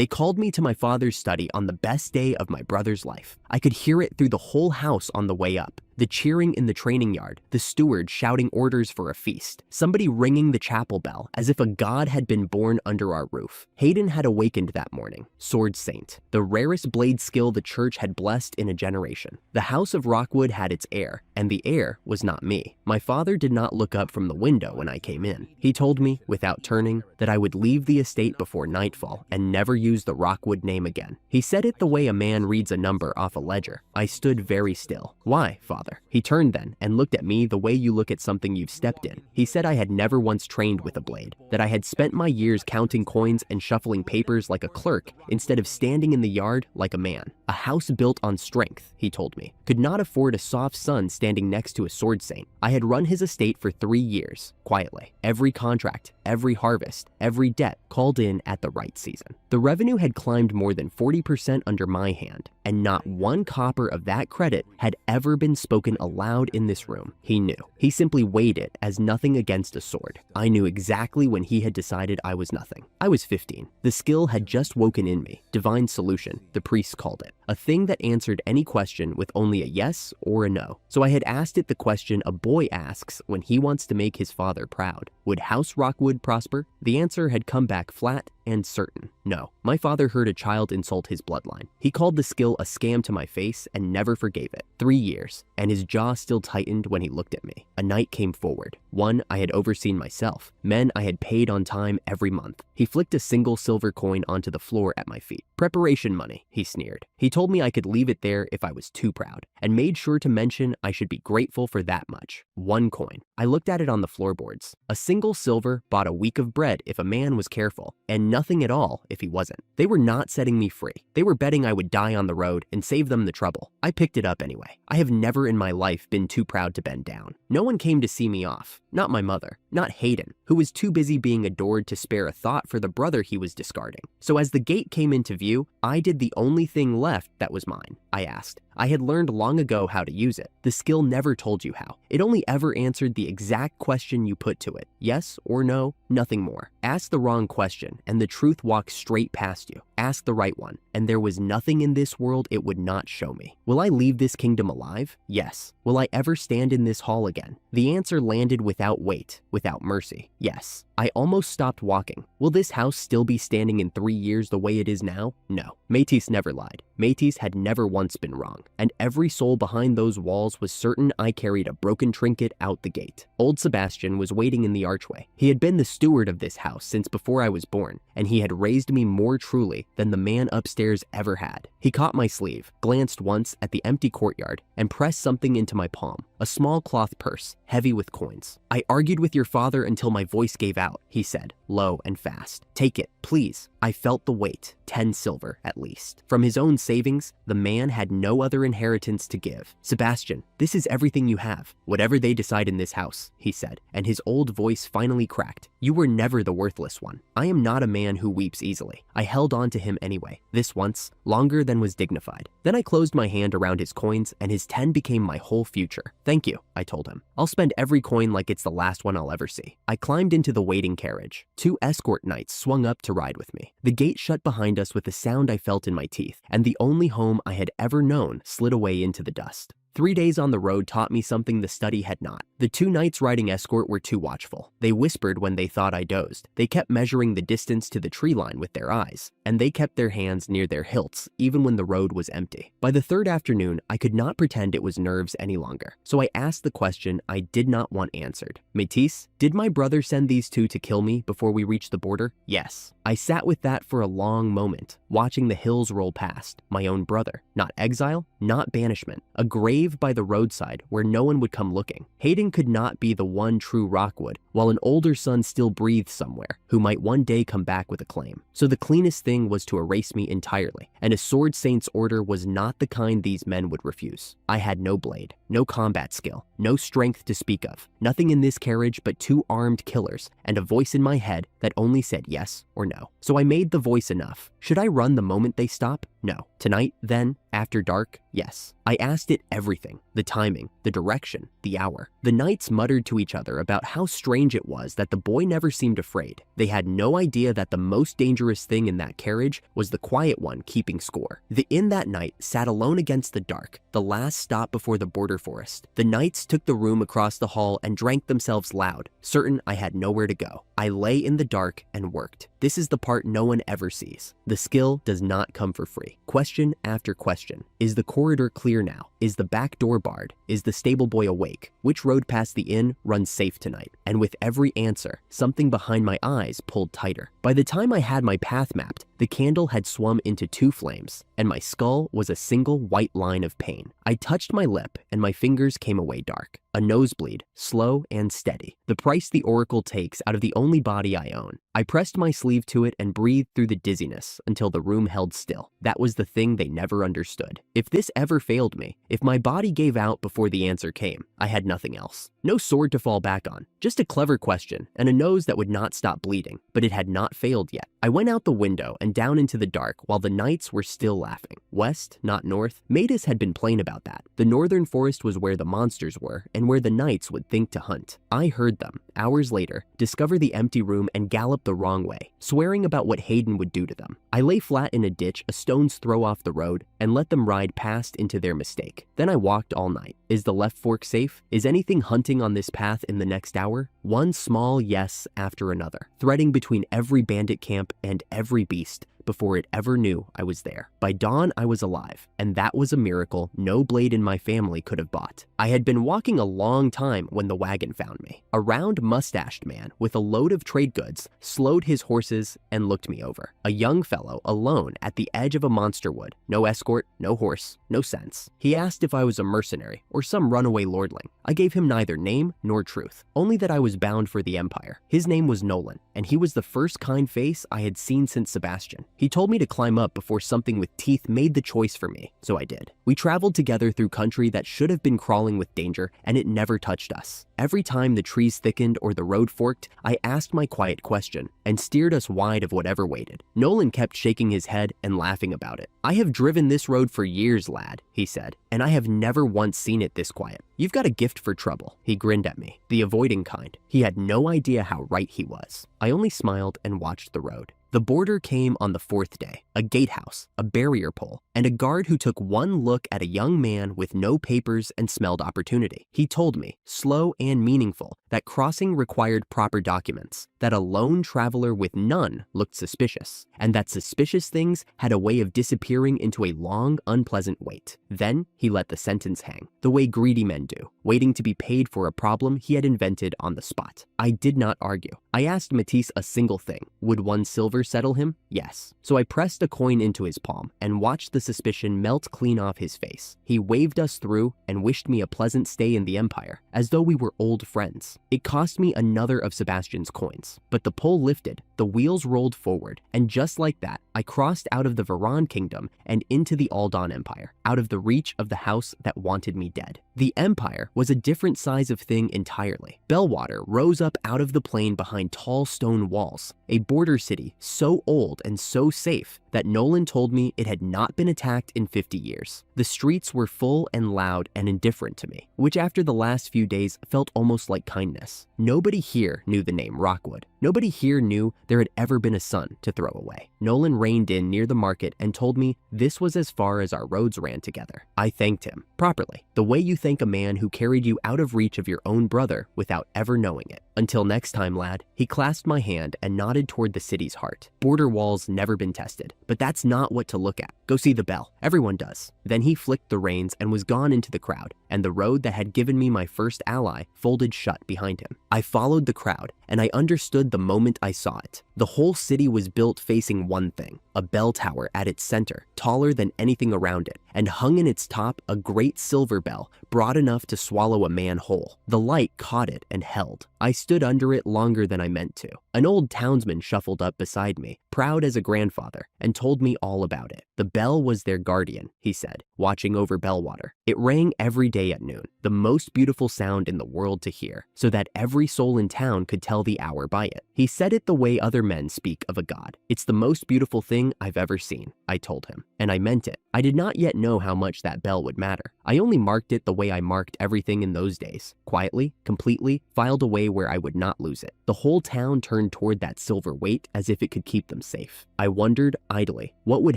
They called me to my father's study on the best day of my brother's life. I could hear it through the whole house on the way up. The cheering in the training yard, the steward shouting orders for a feast, somebody ringing the chapel bell as if a god had been born under our roof. Hayden had awakened that morning, Sword Saint, the rarest blade skill the church had blessed in a generation. The House of Rockwood had its heir, and the heir was not me. My father did not look up from the window when I came in. He told me, without turning, that I would leave the estate before nightfall and never use the Rockwood name again. He said it the way a man reads a number off a ledger. I stood very still. Why, father? He turned then and looked at me the way you look at something you've stepped in. He said I had never once trained with a blade, that I had spent my years counting coins and shuffling papers like a clerk instead of standing in the yard like a man. A house built on strength, he told me, could not afford a soft son standing next to a sword saint. I had run his estate for 3 years, quietly. Every contract, every harvest, every debt called in at the right season. The revenue had climbed more than 40% under my hand, and not one copper of that credit had ever been spoken aloud in this room. He knew. He simply weighed it as nothing against a sword. I knew exactly when he had decided I was nothing. I was 15. The skill had just woken in me. Divine solution, the priests called it. A thing that answered any question with only a yes or a no. So I had asked it the question a boy asks when he wants to make his father proud. Would House Rockwood prosper? The answer had come back flat and certain. No. My father heard a child insult his bloodline. He called the skill a scam to my face and never forgave it. 3 years, and his jaw still tightened when he looked at me. A night came forward. One I had overseen myself. Men I had paid on time every month. He flicked a single silver coin onto the floor at my feet. Preparation money, he sneered. He told me I could leave it there if I was too proud, and made sure to mention I should be grateful for that much. 1 coin. I looked at it on the floorboards. A single silver bought a week of bread if a man was careful, and nothing at all if he wasn't. They were not setting me free. They were betting I would die on the road and save them the trouble. I picked it up anyway. I have never in my life been too proud to bend down. No one came to see me off. Not my mother. Not Hayden, who was too busy being adored to spare a thought for the brother he was discarding. So as the gate came into view, I did the only thing left that was mine. I asked. I had learned long ago how to use it. The skill never told you how. It only ever answered the exact question you put to it. Yes or no, nothing more. Ask the wrong question, and the truth walks straight past you. Ask the right one, and there was nothing in this world it would not show me. Will I leave this kingdom alive? Yes. Will I ever stand in this hall again? The answer landed without weight, without mercy. Yes. I almost stopped walking. Will this house still be standing in 3 years the way it is now? No. Métis never lied. Métis had never once been wrong, and every soul behind those walls was certain I carried a broken trinket out the gate. Old Sebastian was waiting in the archway. He had been the steward of this house since before I was born, and he had raised me more truly than the man upstairs ever had. He caught my sleeve, glanced once at the empty courtyard, and pressed something into my palm, a small cloth purse, heavy with coins. I argued with your father until my voice gave out, he said, low and fast. Take it, please. I felt the weight, 10 silver at least. From his own savings, the man had no other inheritance to give. Sebastian, this is everything you have. Whatever they decide in this house, he said, and his old voice finally cracked. You were never the worthless one. I am not a man who weeps easily. I held on to him anyway, this once, longer than was dignified. Then I closed my hand around his coins, and his 10 became my whole future. Thank you, I told him. I'll spend every coin like it's the last one I'll ever see. I climbed into the waiting carriage. 2 escort knights swung up to ride with me. The gate shut behind us with the sound I felt in my teeth, and the only home I had ever known slid away into the dust. 3 days on the road taught me something the study had not. The 2 knights riding escort were too watchful. They whispered when they thought I dozed. They kept measuring the distance to the tree line with their eyes, and they kept their hands near their hilts even when the road was empty. By the 3rd afternoon, I could not pretend it was nerves any longer, so I asked the question I did not want answered. Métis, did my brother send these 2 to kill me before we reached the border? Yes. I sat with that for a long moment, watching the hills roll past. My own brother. Not exile, not banishment. A grave by the roadside where no one would come looking. Hayden could not be the one true Rockwood, while an older son still breathed somewhere, who might one day come back with a claim. So the cleanest thing was to erase me entirely, and a sword saint's order was not the kind these men would refuse. I had no blade, no combat skill, no strength to speak of, nothing in this carriage but 2 armed killers, and a voice in my head that only said yes or no. So I made the voice enough. Should I run the moment they stop? No. Tonight, then, after dark, yes. I asked it everything: the timing, the direction, the hour. The knights muttered to each other about how strange it was that the boy never seemed afraid. They had no idea that the most dangerous thing in that carriage was the quiet one keeping score. The inn that night sat alone against the dark, the last stop before the border forest. The knights took the room across the hall and drank themselves loud, certain I had nowhere to go. I lay in the dark and worked. This is the part no one ever sees. The skill does not come for free. Question after question. Is the corridor clear now? Is the back door barred? Is the stable boy awake? Which road past the inn runs safe tonight? And with every answer, something behind my eyes pulled tighter. By the time I had my path mapped, the candle had swum into 2 flames, and my skull was a single white line of pain. I touched my lip, and my fingers came away dark. A nosebleed, slow and steady. The price the Oracle takes out of the only body I own. I pressed my sleeve to it and breathed through the dizziness until the room held still. That was the thing they never understood. If this ever failed me, if my body gave out before the answer came, I had nothing else. No sword to fall back on, just a clever question and a nose that would not stop bleeding, but it had not failed yet. I went out the window and down into the dark while the knights were still laughing. West, not north. Matus had been plain about that. The northern forest was where the monsters were and where the knights would think to hunt. I heard them, hours later, discover the empty room and gallop the wrong way, swearing about what Hayden would do to them. I lay flat in a ditch a stone's throw off the road and let them ride past into their mistake. Then I walked all night. Is the left fork safe? Is anything hunting on this path in the next hour? One small yes after another, threading between every bandit camp and every beast before it ever knew I was there. By dawn, I was alive, and that was a miracle no blade in my family could have bought. I had been walking a long time when the wagon found me. A round, mustached man with a load of trade goods slowed his horses and looked me over. A young fellow alone at the edge of a monster wood. No escort, no horse, no sense. He asked if I was a mercenary or some runaway lordling. I gave him neither name nor truth, only that I was bound for the Empire. His name was Nolan, and he was the first kind face I had seen since Sebastian. He told me to climb up before something with teeth made the choice for me, so I did. We traveled together through country that should have been crawling with danger, and it never touched us. Every time the trees thickened or the road forked, I asked my quiet question and steered us wide of whatever waited. Nolan kept shaking his head and laughing about it. I have driven this road for years, lad, he said, and I have never once seen it this quiet. You've got a gift for trouble. He grinned at me, the avoiding kind. He had no idea how right he was. I only smiled and watched the road. The border came on the 4th day, a gatehouse, a barrier pole, and a guard who took one look at a young man with no papers and smelled opportunity. He told me, slow and meaningful, that crossing required proper documents, that a lone traveler with none looked suspicious, and that suspicious things had a way of disappearing into a long, unpleasant wait. Then he let the sentence hang, the way greedy men do, waiting to be paid for a problem he had invented on the spot. I did not argue. I asked Matisse a single thing. Would 1 silver settle him? Yes. So I pressed a coin into his palm and watched the suspicion melt clean off his face. He waved us through and wished me a pleasant stay in the Empire, as though we were old friends. It cost me another of Sebastian's coins, but the pole lifted, the wheels rolled forward, and just like that, I crossed out of the Varan kingdom and into the Aldan Empire, out of the reach of the house that wanted me dead. The Empire was a different size of thing entirely. Bellwater rose up out of the plain behind tall stone walls, a border city so old and so safe that Nolan told me it had not been attacked in 50 years. The streets were full and loud and indifferent to me, which after the last few days felt almost like kindness. Nobody here knew the name Rockwood. Nobody here knew there had ever been a son to throw away. Nolan reined in near the market and told me this was as far as our roads ran together. I thanked him, properly, the way you thank a man who carried you out of reach of your own brother without ever knowing it. Until next time, lad. He clasped my hand and nodded toward the city's heart. Border walls never been tested, but that's not what to look at. Go see the bell. Everyone does. Then he flicked the reins and was gone into the crowd, and the road that had given me my first ally folded shut behind him. I followed the crowd, and I understood the moment I saw it. The whole city was built facing one thing, a bell tower at its center, taller than anything around it, and hung in its top a great silver bell, broad enough to swallow a man whole. The light caught it and held. I stood under it longer than I meant to. An old townsman shuffled up beside me, proud as a grandfather, and told me all about it. The bell was their guardian, he said, watching over Bellwater. It rang every day at noon, the most beautiful sound in the world to hear, so that every soul in town could tell the hour by it. He said it the way other men speak of a god. It's the most beautiful thing I've ever seen. I told him, and I meant it. I did not yet know how much that bell would matter. I only marked it the way I marked everything in those days, quietly, completely, filed away where I would not lose it. The whole town turned toward that silver weight as if it could keep them safe. I wondered idly what would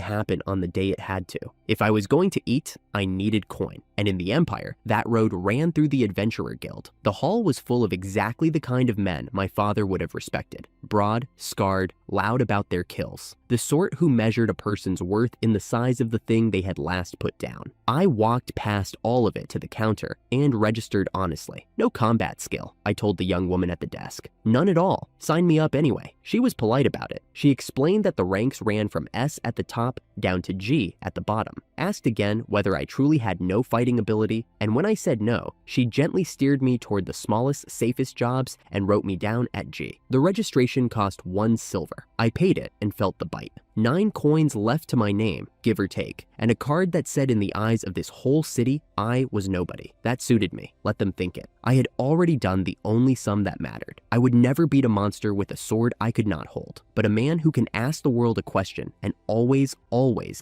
happen on the day it had to. If I was going to eat, I needed coin, and in the Empire, that road ran through the Adventurer Guild. The hall was full of exactly the kind of men my father would have respected. Broad, scarred, loud about their kills. The sort who measured a person's worth in the size of the thing they had last put down. I walked past all of it to the counter and registered honestly. No combat skill, I told the young woman at the desk. None at all. Sign me up anyway. She was polite about it. She explained that the ranks ran from S at the top down to G at the bottom. Asked again whether I truly had no fighting ability, and when I said no, she gently steered me toward the smallest, safest jobs and wrote me down at G. The registration cost 1 silver. I paid it and felt the bite. 9 coins left to my name, give or take, and a card that said in the eyes of this whole city, I was nobody. That suited me. Let them think it. I had already done the only sum that mattered. I would never beat a monster with a sword I could not hold, but a man who can ask the world a question and always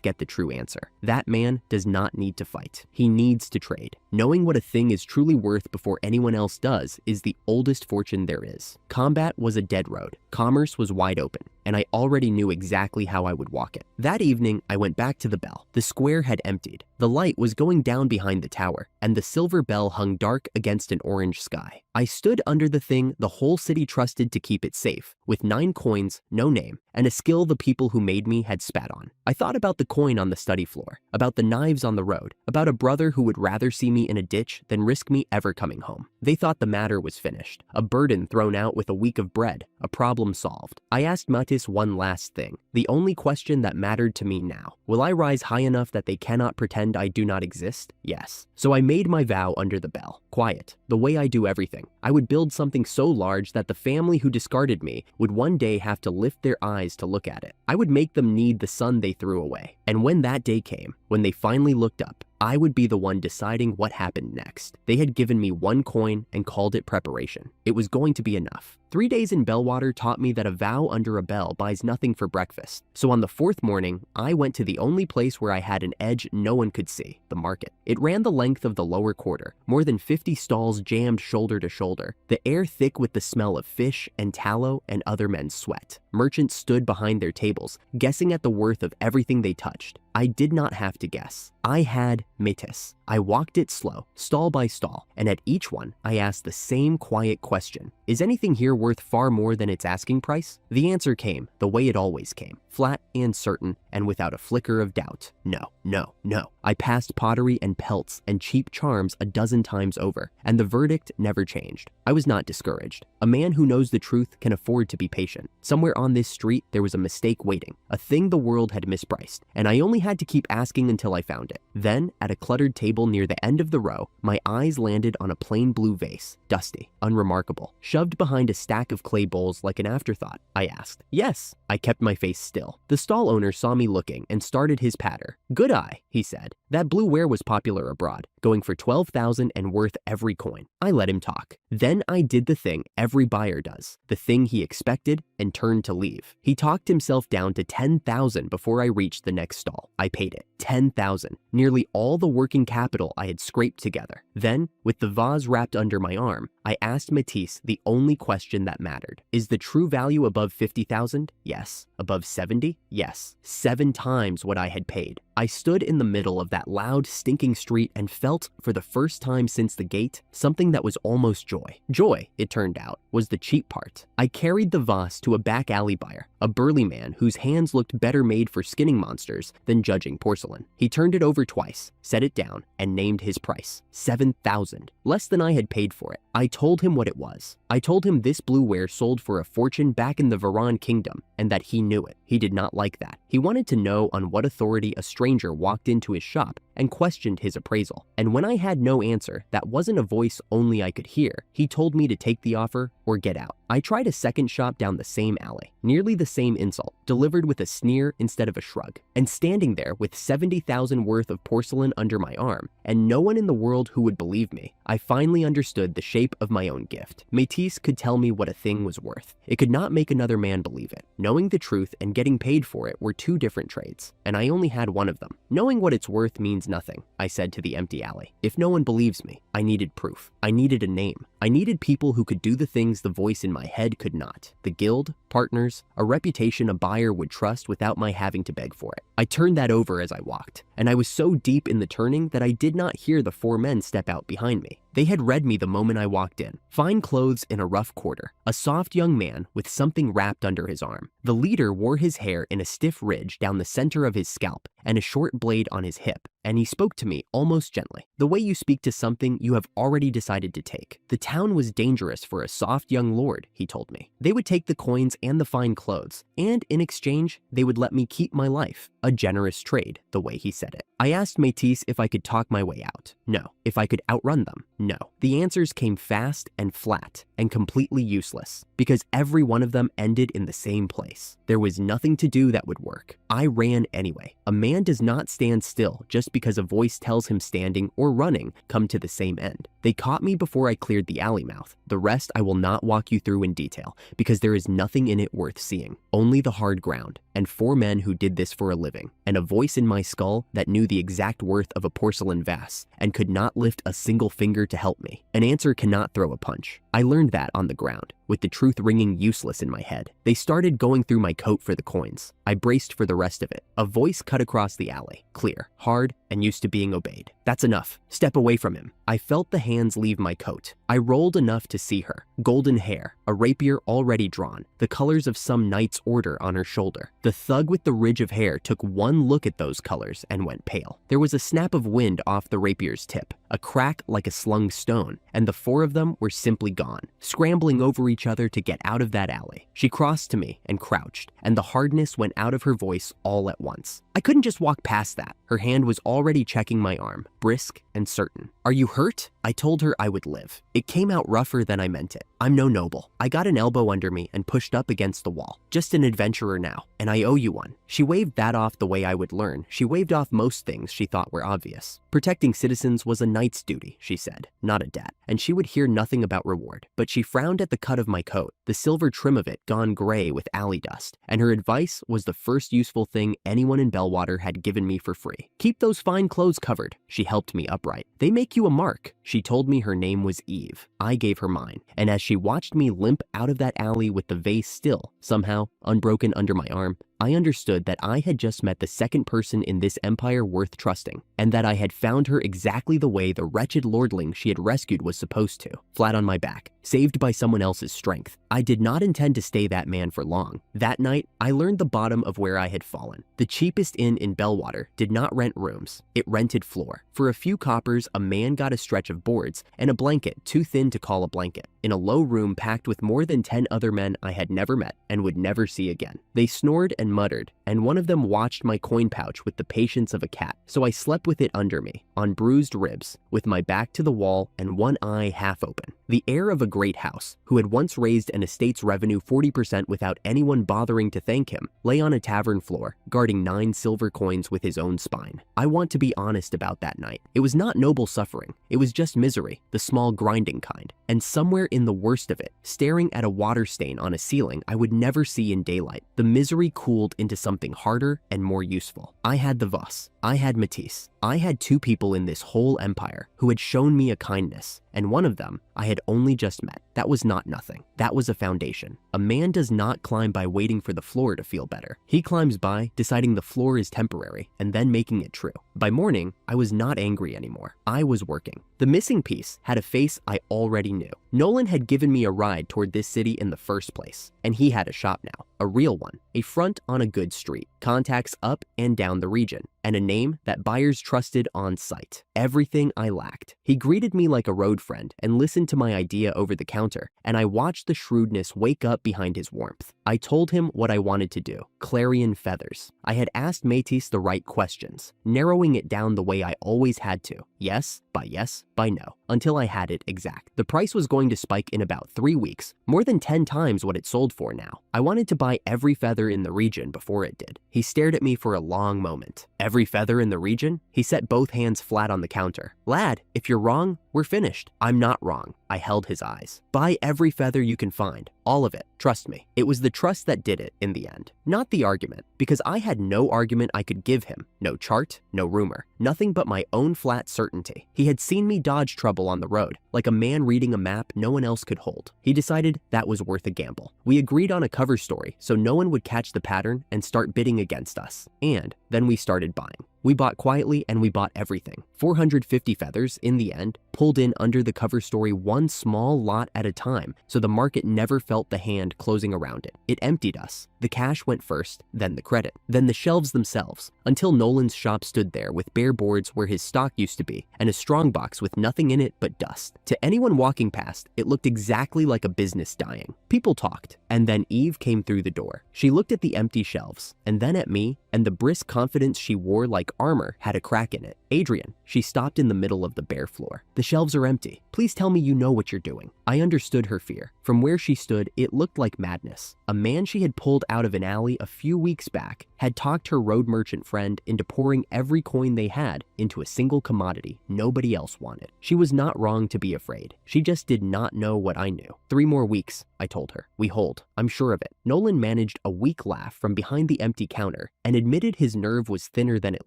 get the true answer. That man does not need to fight. He needs to trade. Knowing what a thing is truly worth before anyone else does is the oldest fortune there is. Combat was a dead road. Commerce was wide open, and I already knew exactly how I would walk it. That evening, I went back to the bell. The square had emptied. The light was going down behind the tower, and the silver bell hung dark against an orange sky. I stood under the thing the whole city trusted to keep it safe, with 9 coins, no name, and a skill the people who made me had spat on. I thought about the coin on the study floor, about the knives on the road, about a brother who would rather see me in a ditch than risk me ever coming home. They thought the matter was finished, a burden thrown out with a week of bread, a problem solved. I asked Matis one last thing, the only question that mattered to me now. Will I rise high enough that they cannot pretend I do not exist? Yes. So I made my vow under the bell. Quiet, the way I do everything. I would build something so large that the family who discarded me would one day have to lift their eyes to look at it. I would make them need the sun they threw away. And when that day came, when they finally looked up, I would be the one deciding what happened next. They had given me 1 coin and called it preparation. It was going to be enough. 3 days in Bellwater taught me that a vow under a bell buys nothing for breakfast. So on the 4th morning, I went to the only place where I had an edge no one could see, the market. It ran the length of the lower quarter, more than 50 stalls jammed shoulder to shoulder, the air thick with the smell of fish and tallow and other men's sweat. Merchants stood behind their tables, guessing at the worth of everything they touched. I did not have to guess. I had Metis. I walked it slow, stall by stall, and at each one, I asked the same quiet question. Is anything here worth far more than its asking price? The answer came, the way it always came, flat and certain, and without a flicker of doubt. No, no, no. I passed pottery and pelts and cheap charms a dozen times over, and the verdict never changed. I was not discouraged. A man who knows the truth can afford to be patient. Somewhere on this street, there was a mistake waiting, a thing the world had mispriced, and I only had to keep asking until I found it. Then, at a cluttered table near the end of the row, my eyes landed on a plain blue vase, dusty, unremarkable, shoved behind a stack of clay bowls like an afterthought. I asked. Yes. I kept my face still. The stall owner saw me looking and started his patter. Good eye, he said. That blue ware was popular abroad, going for 12,000 and worth every coin. I let him talk. Then I did the thing every buyer does, the thing he expected, and turned to leave. He talked himself down to 10,000 before I reached the next stall. I paid it. 10,000, nearly all the working capital I had scraped together. Then, with the vase wrapped under my arm, I asked Matisse the only question that mattered. Is the true value above 50,000? Yes. Above 70? Yes. 7 times what I had paid. I stood in the middle of that loud, stinking street and felt, for the first time since the gate, something that was almost joy. Joy, it turned out, was the cheap part. I carried the vase to a back alley buyer, a burly man whose hands looked better made for skinning monsters than judging porcelain. He turned it over twice, set it down, and named his price. 7,000. Less than I had paid for it. I told him what it was. I told him this blue ware sold for a fortune back in the Varan kingdom, and that he knew it. He did not like that. He wanted to know on what authority a stranger walked into his shop and questioned his appraisal. And when I had no answer, that wasn't a voice only I could hear, he told me to take the offer or get out. I tried a second shop down the same alley, nearly the same insult, delivered with a sneer instead of a shrug. And standing there with 70,000 worth of porcelain under my arm, and no one in the world who would believe me, I finally understood the shape of my own gift. Métis could tell me what a thing was worth. It could not make another man believe it. Knowing the truth and getting getting paid for it were two different trades, and I only had one of them. Knowing what it's worth means nothing, I said to the empty alley. If no one believes me, I needed proof. I needed a name. I needed people who could do the things the voice in my head could not. The guild, partners, a reputation a buyer would trust without my having to beg for it. I turned that over as I walked, and I was so deep in the turning that I did not hear the four men step out behind me. They had read me the moment I walked in. Fine clothes in a rough quarter, a soft young man with something wrapped under his arm. The leader wore his hair in a stiff ridge down the center of his scalp and a short blade on his hip, and he spoke to me almost gently, the way you speak to something you have already decided to take. The town was dangerous for a soft young lord, he told me. They would take the coins and the fine clothes, and in exchange, they would let me keep my life. A generous trade, the way he said it. I asked Métis if I could talk my way out. No. If I could outrun them. No. The answers came fast and flat and completely useless, because every one of them ended in the same place. There was nothing to do that would work. I ran anyway. A man does not stand still just because a voice tells him standing or running come to the same end. They caught me before I cleared the alley mouth. The rest I will not walk you through in detail, because there is nothing in it worth seeing. Only the hard ground, and four men who did this for a living, and a voice in my skull that knew the exact worth of a porcelain vase, and could not lift a single finger to help me. An answer cannot throw a punch. I learned that on the ground, with the truth ringing useless in my head. They started going through my coat for the coins. I braced for the rest of it. A voice cut across the alley, clear, hard, and used to being obeyed. That's enough. Step away from him. I felt the hands leave my coat. I rolled enough to see her. Golden hair, a rapier already drawn, the colors of some knight's order on her shoulder. The thug with the ridge of hair took one look at those colors and went pale. There was a snap of wind off the rapier's tip, a crack like a slung stone, and the four of them were simply gone, scrambling over each other to get out of that alley. She crossed to me and crouched, and the hardness went out of her voice all at once. I couldn't just walk past that. Her hand was already checking my arm, brisk and certain. Are you hurt? I told her I would live. It came out rougher than I meant it. I'm no noble. I got an elbow under me and pushed up against the wall. Just an adventurer now, and I owe you one. She waved that off the way I would learn. She waved off most things she thought were obvious. Protecting citizens was a knight's duty, she said, not a debt, and she would hear nothing about reward. But she frowned at the cut of my coat, the silver trim of it gone gray with alley dust, and her advice was the first useful thing anyone in Bellwater had given me for free. Keep those fine clothes covered. She helped me upright. They make you a mark. She told me her name was Eve. I gave her mine, and as she watched me limp out of that alley with the vase still, somehow, unbroken under my arm, I understood that I had just met the second person in this empire worth trusting, and that I had found her exactly the way the wretched lordling she had rescued was supposed to, flat on my back, saved by someone else's strength. I did not intend to stay that man for long. That night, I learned the bottom of where I had fallen. The cheapest inn in Bellwater did not rent rooms. It rented floor. For a few coppers, a man got a stretch of boards and a blanket too thin to call a blanket, in a low room packed with more than 10 other men I had never met and would never see again. They snored and muttered, and one of them watched my coin pouch with the patience of a cat, so I slept with it under me, on bruised ribs, with my back to the wall and one eye half open. The heir of a great house, who had once raised an estate's revenue 40% without anyone bothering to thank him, lay on a tavern floor, guarding 9 silver coins with his own spine. I want to be honest about that night. It was not noble suffering. It was just misery, the small grinding kind. And somewhere in the worst of it, staring at a water stain on a ceiling I would never see in daylight, the misery cooled into something harder and more useful. I had the Voss. I had Métis. I had 2 people in this whole empire who had shown me a kindness, and one of them I had only just met. That was not nothing. That was a foundation. A man does not climb by waiting for the floor to feel better. He climbs by deciding the floor is temporary and then making it true. By morning, I was not angry anymore. I was working. The missing piece had a face I already knew. Nolan had given me a ride toward this city in the first place, and he had a shop now, a real one, a front on a good street, contacts up and down the region, and a name that buyers trusted on sight. Everything I lacked. He greeted me like a road friend and listened to my idea over the counter, and I watched the shrewdness wake up behind his warmth. I told him what I wanted to do. Clarion feathers. I had asked Métis the right questions, narrowing it down the way I always had to. yes, by no, until I had it exact. The price was going to spike in about 3 weeks, more than 10 times what it sold for now. I wanted to buy every feather in the region before it did. He stared at me for a long moment. Every feather in the region? He set both hands flat on the counter. Lad, if you're wrong, we're finished. I'm not wrong. I held his eyes. Buy every feather you can find. All of it. Trust me. It was the trust that did it in the end, not the argument, because I had no argument I could give him. No chart, no rumor, nothing but my own flat certainty. He had seen me dodge trouble on the road, like a man reading a map no one else could hold. He decided that was worth a gamble. We agreed on a cover story so no one would catch the pattern and start bidding against us. And then we started buying. We bought quietly and we bought everything. 450 feathers, in the end, pulled in under the cover story one small lot at a time, so the market never felt the hand closing around it. It emptied us. The cash went first, then the credit, then the shelves themselves, until Nolan's shop stood there with bare boards where his stock used to be, and a strongbox with nothing in it but dust. To anyone walking past, it looked exactly like a business dying. People talked, and then Eve came through the door. She looked at the empty shelves, and then at me, and the brisk confidence she wore like armor had a crack in it. Adrian, she stopped in the middle of the bare floor. The shelves are empty. Please tell me you know what you're doing. I understood her fear. From where she stood, it looked like madness. A man she had pulled out of an alley a few weeks back had talked her road merchant friend into pouring every coin they had into a single commodity nobody else wanted. She was not wrong to be afraid. She just did not know what I knew. 3 more weeks, I told her. We hold. I'm sure of it. Nolan managed a weak laugh from behind the empty counter and admitted his nerve was thinner than it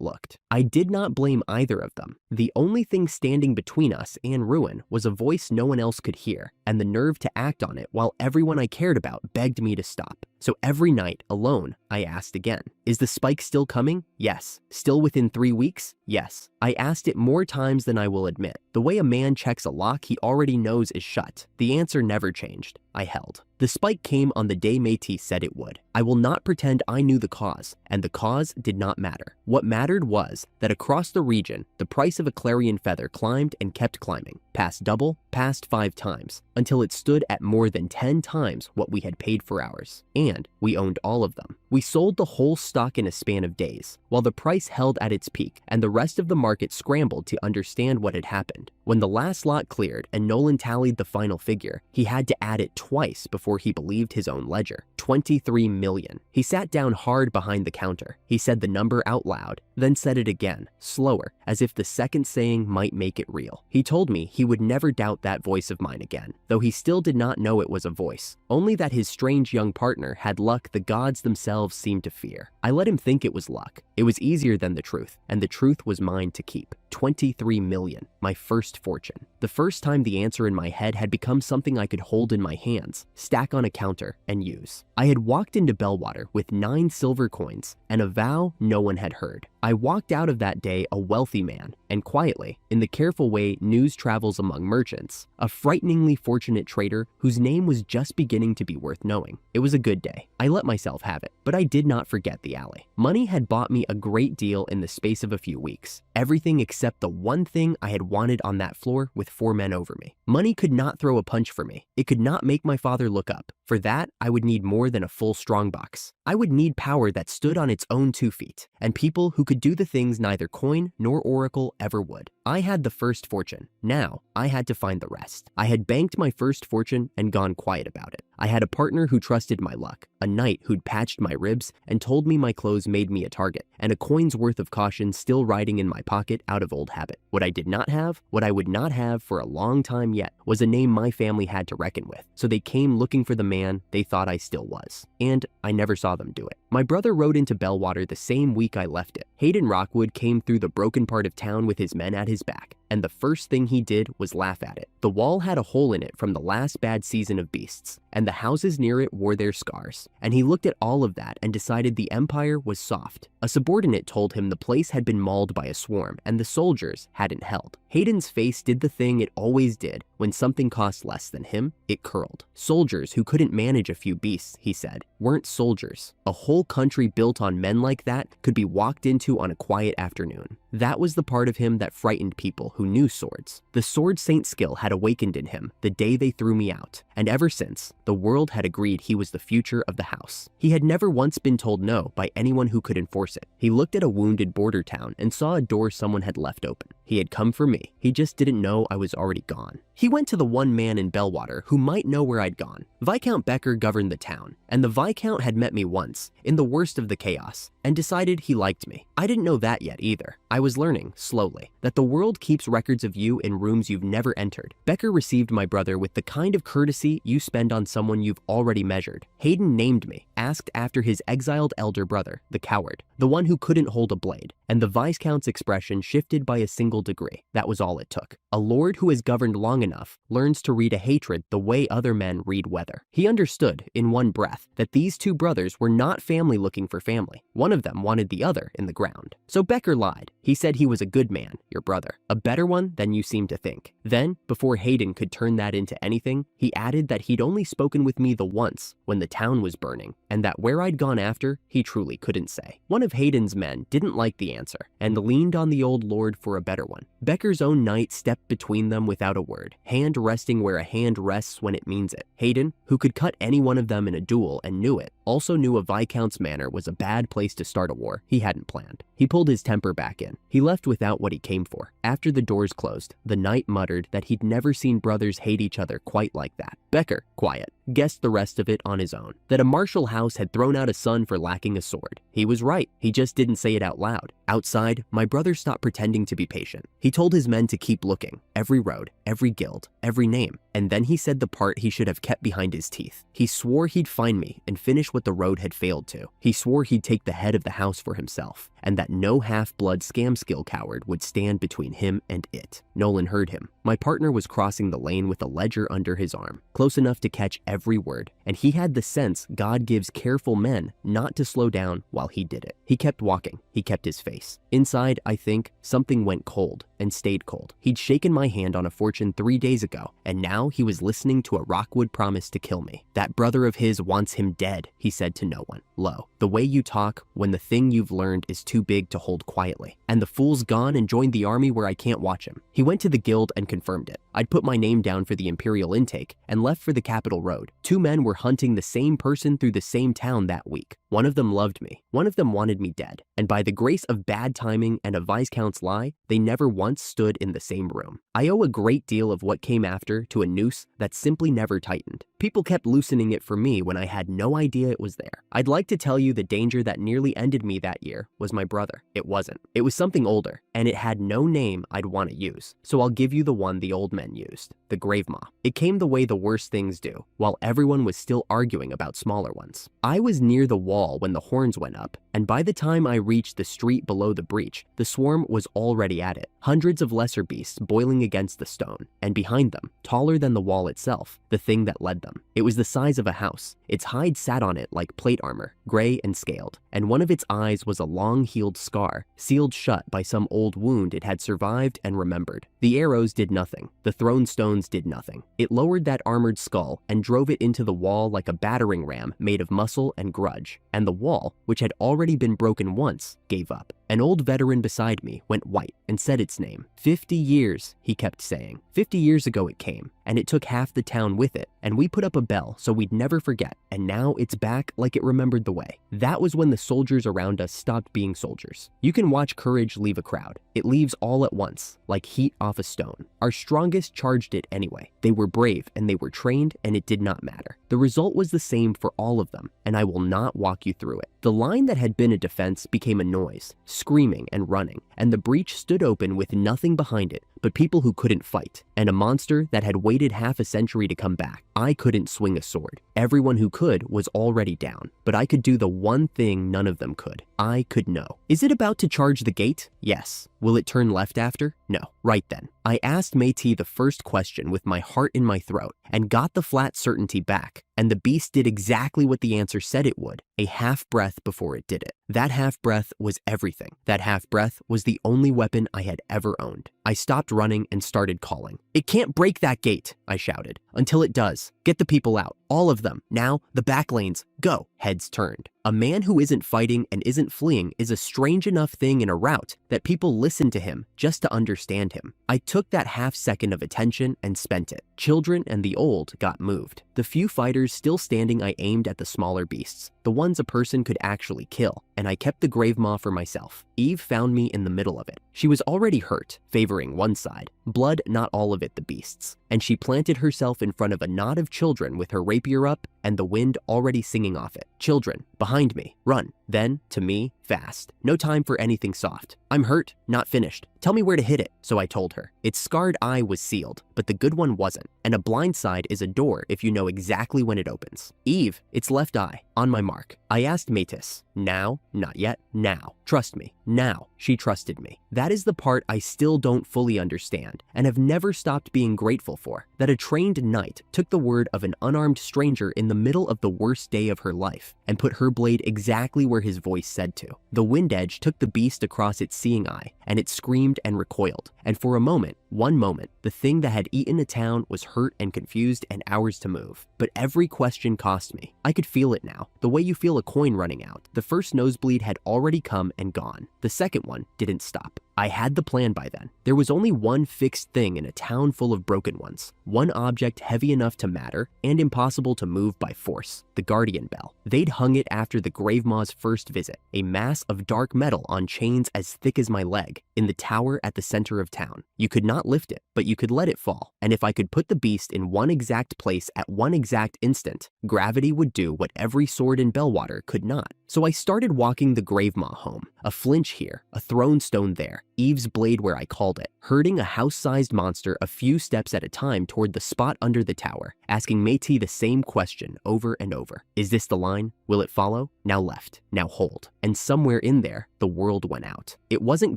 looked. I did not blame either of them. The only thing standing between us and ruin was a voice no one else could hear, and the nerve to act on it while everyone I cared about begged me to stop. So every night, alone, I asked again, is the spike still coming? Yes. Still within 3 weeks? Yes. I asked it more times than I will admit. The way a man checks a lock he already knows is shut. The answer never changed. I held. The spike came on the day Métis said it would. I will not pretend I knew the cause, and the cause did not matter. What mattered was that across the region, the price of a clarion feather climbed and kept climbing, past double, past 5 times, until it stood at more than 10 times what we had paid for ours. And we owned all of them. We sold the whole stock in a span of days, while the price held at its peak, and the rest of the market scrambled to understand what had happened. When the last lot cleared and Nolan tallied the final figure, he had to add it twice before he believed his own ledger. 23 million. He sat down hard behind the counter. He said the number out loud, then said it again, slower, as if the second saying might make it real. He told me he would never doubt that voice of mine again, though he still did not know it was a voice, only that his strange young partner had luck the gods themselves seemed to fear. I let him think it was luck. It was easier than the truth, and the truth was mine to keep. 23 million, my first fortune. The first time the answer in my head had become something I could hold in my hands, stack on a counter, and use. I had walked into Bellwater with 9 silver coins and a vow no one had heard. I walked out of that day a wealthy man, and quietly, in the careful way news travels among merchants, a frighteningly fortunate trader whose name was just beginning to be worth knowing. It was a good day. I let myself have it, but I did not forget the alley. Money had bought me a great deal in the space of a few weeks. Everything except the one thing I had wanted on that floor with 4 men over me. Money could not throw a punch for me. It could not make my father look up. For that, I would need more than a full strongbox. I would need power that stood on its own 2 feet, and people who could do the things neither coin nor oracle ever would. I had the first fortune. Now, I had to find the rest. I had banked my first fortune and gone quiet about it. I had a partner who trusted my luck, a knight who'd patched my ribs and told me my clothes made me a target, and a coin's worth of caution still riding in my pocket out of old habit. What I did not have, what I would not have for a long time yet, was a name my family had to reckon with, so they came looking for the man they thought I still was. And I never saw them do it. My brother rode into Bellwater the same week I left it. Hayden Rockwood came through the broken part of town with his men at his back, and the first thing he did was laugh at it. The wall had a hole in it from the last bad season of beasts, and the houses near it wore their scars. And he looked at all of that and decided the empire was soft. A subordinate told him the place had been mauled by a swarm, and the soldiers hadn't held. Hayden's face did the thing it always did when something cost less than him. It curled. Soldiers who couldn't manage a few beasts, he said, weren't soldiers. A whole country built on men like that could be walked into on a quiet afternoon. That was the part of him that frightened people who knew swords. The sword saint skill had awakened in him the day they threw me out, and ever since, the world had agreed he was the future of the house. He had never once been told no by anyone who could enforce it. He looked at a wounded border town and saw a door someone had left open. He had come for me. He just didn't know I was already gone. He went to the one man in Bellwater who might know where I'd gone. Viscount Becker governed the town, and the Viscount had met me once, in the worst of the chaos, and decided he liked me. I didn't know that yet either. I was learning, slowly, that the world keeps records of you in rooms you've never entered. Becker received my brother with the kind of courtesy you spend on someone you've already measured. Hayden named me, asked after his exiled elder brother, the coward, the one who couldn't hold a blade, and the Viscount's expression shifted by a single degree. That was all it took. A lord who has governed long enough learns to read a hatred the way other men read weather. He understood, in one breath, that these two brothers were not family looking for family. One of them wanted the other in the ground. So Becker lied. He said he was a good man, your brother, a better one than you seem to think. Then, before Hayden could turn that into anything, he added that he'd only spoken with me the once, when the town was burning, and that where I'd gone after, he truly couldn't say. One of Hayden's men didn't like the answer, and leaned on the old lord for a better one. Becker's own knight stepped between them without a word, hand resting where a hand rests when it means it. Hayden, who could cut any one of them in a duel and knew it, also knew a Viscount's manor was a bad place to start a war he hadn't planned. He pulled his temper back in. He left without what he came for. After the doors closed, the knight muttered that he'd never seen brothers hate each other quite like that. Becker, quiet, guessed the rest of it on his own. That a martial house had thrown out a son for lacking a sword. He was right. He just didn't say it out loud. Outside, my brother stopped pretending to be patient. He told his men to keep looking. Every road, every guild, every name. And then he said the part he should have kept behind his teeth. He swore he'd find me and finish what the road had failed to. He swore he'd take the head of the house for himself, and that no half-blood scam skill coward would stand between him and it. Nolan heard him. My partner was crossing the lane with a ledger under his arm, close enough to catch every word, and he had the sense God gives careful men not to slow down while he did it. He kept walking. He kept his face. Inside, I think, something went cold and stayed cold. He'd shaken my hand on a fortune 3 days ago, and now he was listening to a Rockwood promise to kill me. That brother of his wants him dead, he said to no one. Lo, the way you talk when the thing you've learned is too big to hold quietly. And the fool's gone and joined the army where I can't watch him. He went to the guild and confirmed it. I'd put my name down for the Imperial intake and left for the Capitol Road. 2 men were hunting the same person through the same town that week. One of them loved me. One of them wanted me dead. And by the grace of bad timing and a Viscount's lie, they never once stood in the same room. I owe a great deal of what came after to a noose that simply never tightened. People kept loosening it for me when I had no idea it was there. I'd like to tell you the danger that nearly ended me that year was my brother. It wasn't. It was something older, and it had no name I'd want to use. So I'll give you the one the old men used, the Gravemaw. It came the way the worst things do, while everyone was still arguing about smaller ones. I was near the wall when the horns went up, and by the time I reached the street below the breach, the swarm was already at it. Hundreds of lesser beasts boiling against the stone, and behind them, taller than the wall itself, the thing that led them. It was the size of a house. Its hide sat on it like plate armor, gray and scaled, and one of its eyes was a long-healed scar, sealed shut by some old wound it had survived and remembered. The arrows did nothing. The thrown stones did nothing. It lowered that armored skull and drove it into the wall like a battering ram made of muscle and grudge, and the wall, which had already been broken once, gave up. An old veteran beside me went white and said its name. 50 years, he kept saying. 50 years ago it came, and it took half the town with it, and we put up a bell so we'd never forget, and now it's back like it remembered the way. That was when the soldiers around us stopped being soldiers. You can watch courage leave a crowd. It leaves all at once, like heat off a stone. Our strongest charged it anyway. They were brave, and they were trained, and it did not matter. The result was the same for all of them, and I will not walk you through it. The line that had been a defense became a noise, screaming and running, and the breach stood open with nothing behind it but people who couldn't fight, and a monster that had waited half a century to come back. I couldn't swing a sword. Everyone who could was already down, but I could do the one thing none of them could. I could know. Is it about to charge the gate? Yes. Will it turn left after? No. Right then. I asked Métis the first question with my heart in my throat and got the flat certainty back, and the beast did exactly what the answer said it would, a half breath before it did it. That half breath was everything. That half breath was the only weapon I had ever owned. I stopped running and started calling. "It can't break that gate," I shouted. until it does. Get the people out. All of them. Now, the back lanes. Go. Heads turned. A man who isn't fighting and isn't fleeing is a strange enough thing in a rout that people listen to him just to understand him. I took that half second of attention and spent it. Children and the old got moved. The few fighters still standing, I aimed at the smaller beasts, the ones a person could actually kill, and I kept the grave maw for myself. Eve found me in the middle of it. She was already hurt, favoring one side, blood, not all of it the beast's, and she planted herself in front of a knot of children with her rapier up and the wind already singing off it. Children, behind me, run. Then, to me, fast. No time for anything soft. I'm hurt, not finished. Tell me where to hit it. So I told her. Its scarred eye was sealed, but the good one wasn't. And a blind side is a door if you know exactly when it opens. Eve, its left eye, on my mark. I asked Metis. Now? Not yet. Now. Trust me. Now. She trusted me. That is the part I still don't fully understand and have never stopped being grateful for. That a trained knight took the word of an unarmed stranger in the middle of the worst day of her life and put her blade exactly where his voice said to. The wind edge took the beast across its seeing eye, and it screamed and recoiled. And for a moment, one moment, the thing that had eaten a town was hurt and confused and hours to move. But every question cost me. I could feel it now, the way you feel a coin running out. The first nosebleed had already come and gone. The second one didn't stop. I had the plan by then. There was only one fixed thing in a town full of broken ones. One object heavy enough to matter and impossible to move by force. The Guardian Bell. They'd hung it after the Gravemaw's first visit. A mass of dark metal on chains as thick as my leg, in the tower at the center of town. You could not lift it, but you could let it fall. And if I could put the beast in one exact place at one exact instant, gravity would do what every sword in Bellwater could not. So I started walking the Gravemaw home. A flinch here, a thrown stone there, Eve's blade where I called it, herding a house-sized monster a few steps at a time toward the spot under the tower, asking Métis the same question over and over. Is this the line? Will it follow? Now left, now hold. And somewhere in there, the world went out. It wasn't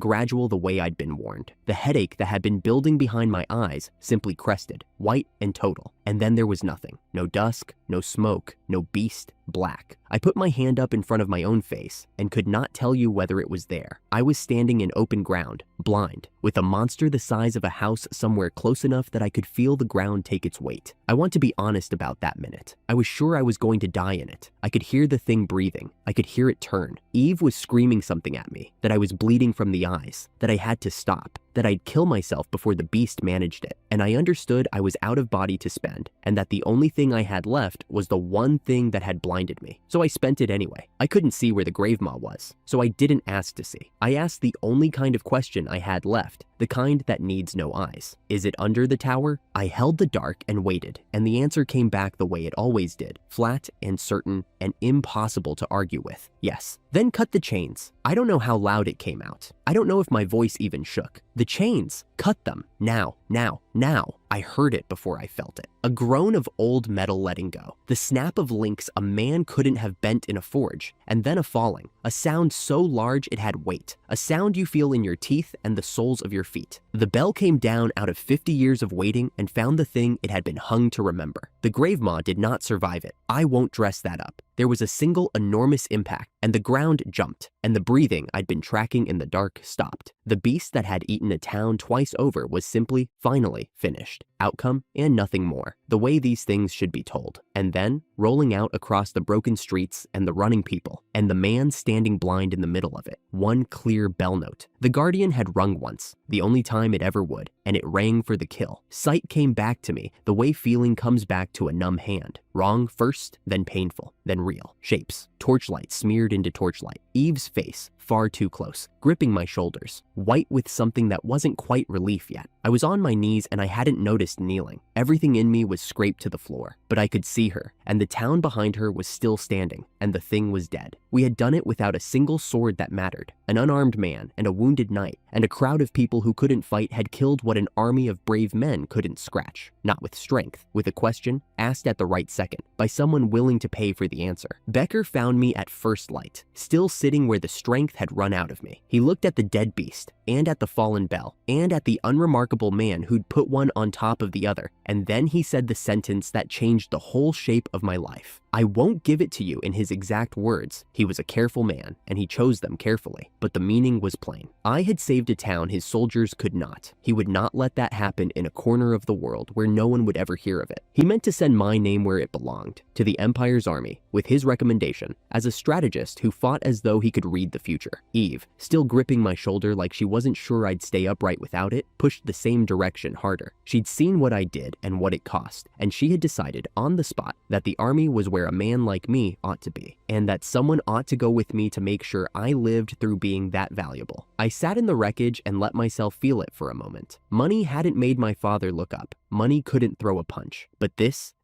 gradual the way I'd been warned. The headache that had been building behind my eyes simply crested, white and total. And then there was nothing. No dusk, no smoke, no beast, black. I put my hand up in front of my own face and could not tell you whether it was there. I was standing in open ground, blind, with a monster the size of a house somewhere close enough that I could feel the ground take its weight. I want to be honest about that minute. I was sure I was going to die in it. I could hear the thing breathing. I could hear it turn. Eve was screaming something at me, that I was bleeding from the eyes, that I had to stop, that I'd kill myself before the beast managed it. And I understood I was out of body to spend, and that the only thing I had left was the one thing that had blinded me. So I spent it anyway. I couldn't see where the Gravemaw was, so I didn't ask to see. I asked the only kind of question I had left, the kind that needs no eyes. Is it under the tower? I held the dark and waited, and the answer came back the way it always did, flat and certain and impossible to argue with. Yes. Then cut the chains. I don't know how loud it came out. I don't know if my voice even shook. The chains. Cut them. Now, now, now. I heard it before I felt it. A groan of old metal letting go. The snap of links a man couldn't have bent in a forge. And then a falling. A sound so large it had weight. A sound you feel in your teeth and the soles of your feet. The bell came down out of 50 years of waiting and found the thing it had been hung to remember. The Gravemaw did not survive it. I won't dress that up. There was a single enormous impact, and the ground jumped, and the breathing I'd been tracking in the dark stopped. The beast that had eaten a town twice over was simply, finally, finished. Outcome and nothing more. The way these things should be told. And then, rolling out across the broken streets and the running people, and the man standing blind in the middle of it. One clear bell note. The Guardian had rung once, the only time it ever would, and it rang for the kill. Sight came back to me, the way feeling comes back to a numb hand. Wrong first, then painful, then real. Shapes. Torchlight smeared into torchlight. Eve's face, far too close, gripping my shoulders, white with something that wasn't quite relief yet. I was on my knees and I hadn't noticed kneeling. Everything in me was scraped to the floor, but I could see her, and the town behind her was still standing, and the thing was dead. We had done it without a single sword that mattered. An unarmed man and a wounded knight, and a crowd of people who couldn't fight had killed what an army of brave men couldn't scratch. Not with strength, with a question asked at the right second, by someone willing to pay for the answer. Becker found me at first light, still sitting where the strength had run out of me. He looked at the dead beast, and at the fallen bell, and at the unremarkable man who'd put one on top of the other, and then he said the sentence that changed the whole shape of my life. I won't give it to you in his exact words. He was a careful man, and he chose them carefully, but the meaning was plain. I had saved a town his soldiers could not. He would not let that happen in a corner of the world where no one would ever hear of it. He meant to send my name where it belonged, to the Empire's army, with his recommendation, as a strategist who fought as though he could read the future. Eve, still gripping my shoulder like she wasn't sure I'd stay upright without it, pushed the same direction harder. She'd seen what I did and what it cost, and she had decided on the spot that the army was where a man like me ought to be, and that someone ought to go with me to make sure I lived through being that valuable. I sat in the wreckage and let myself feel it for a moment. Money hadn't made my father look up. Money couldn't throw a punch. But this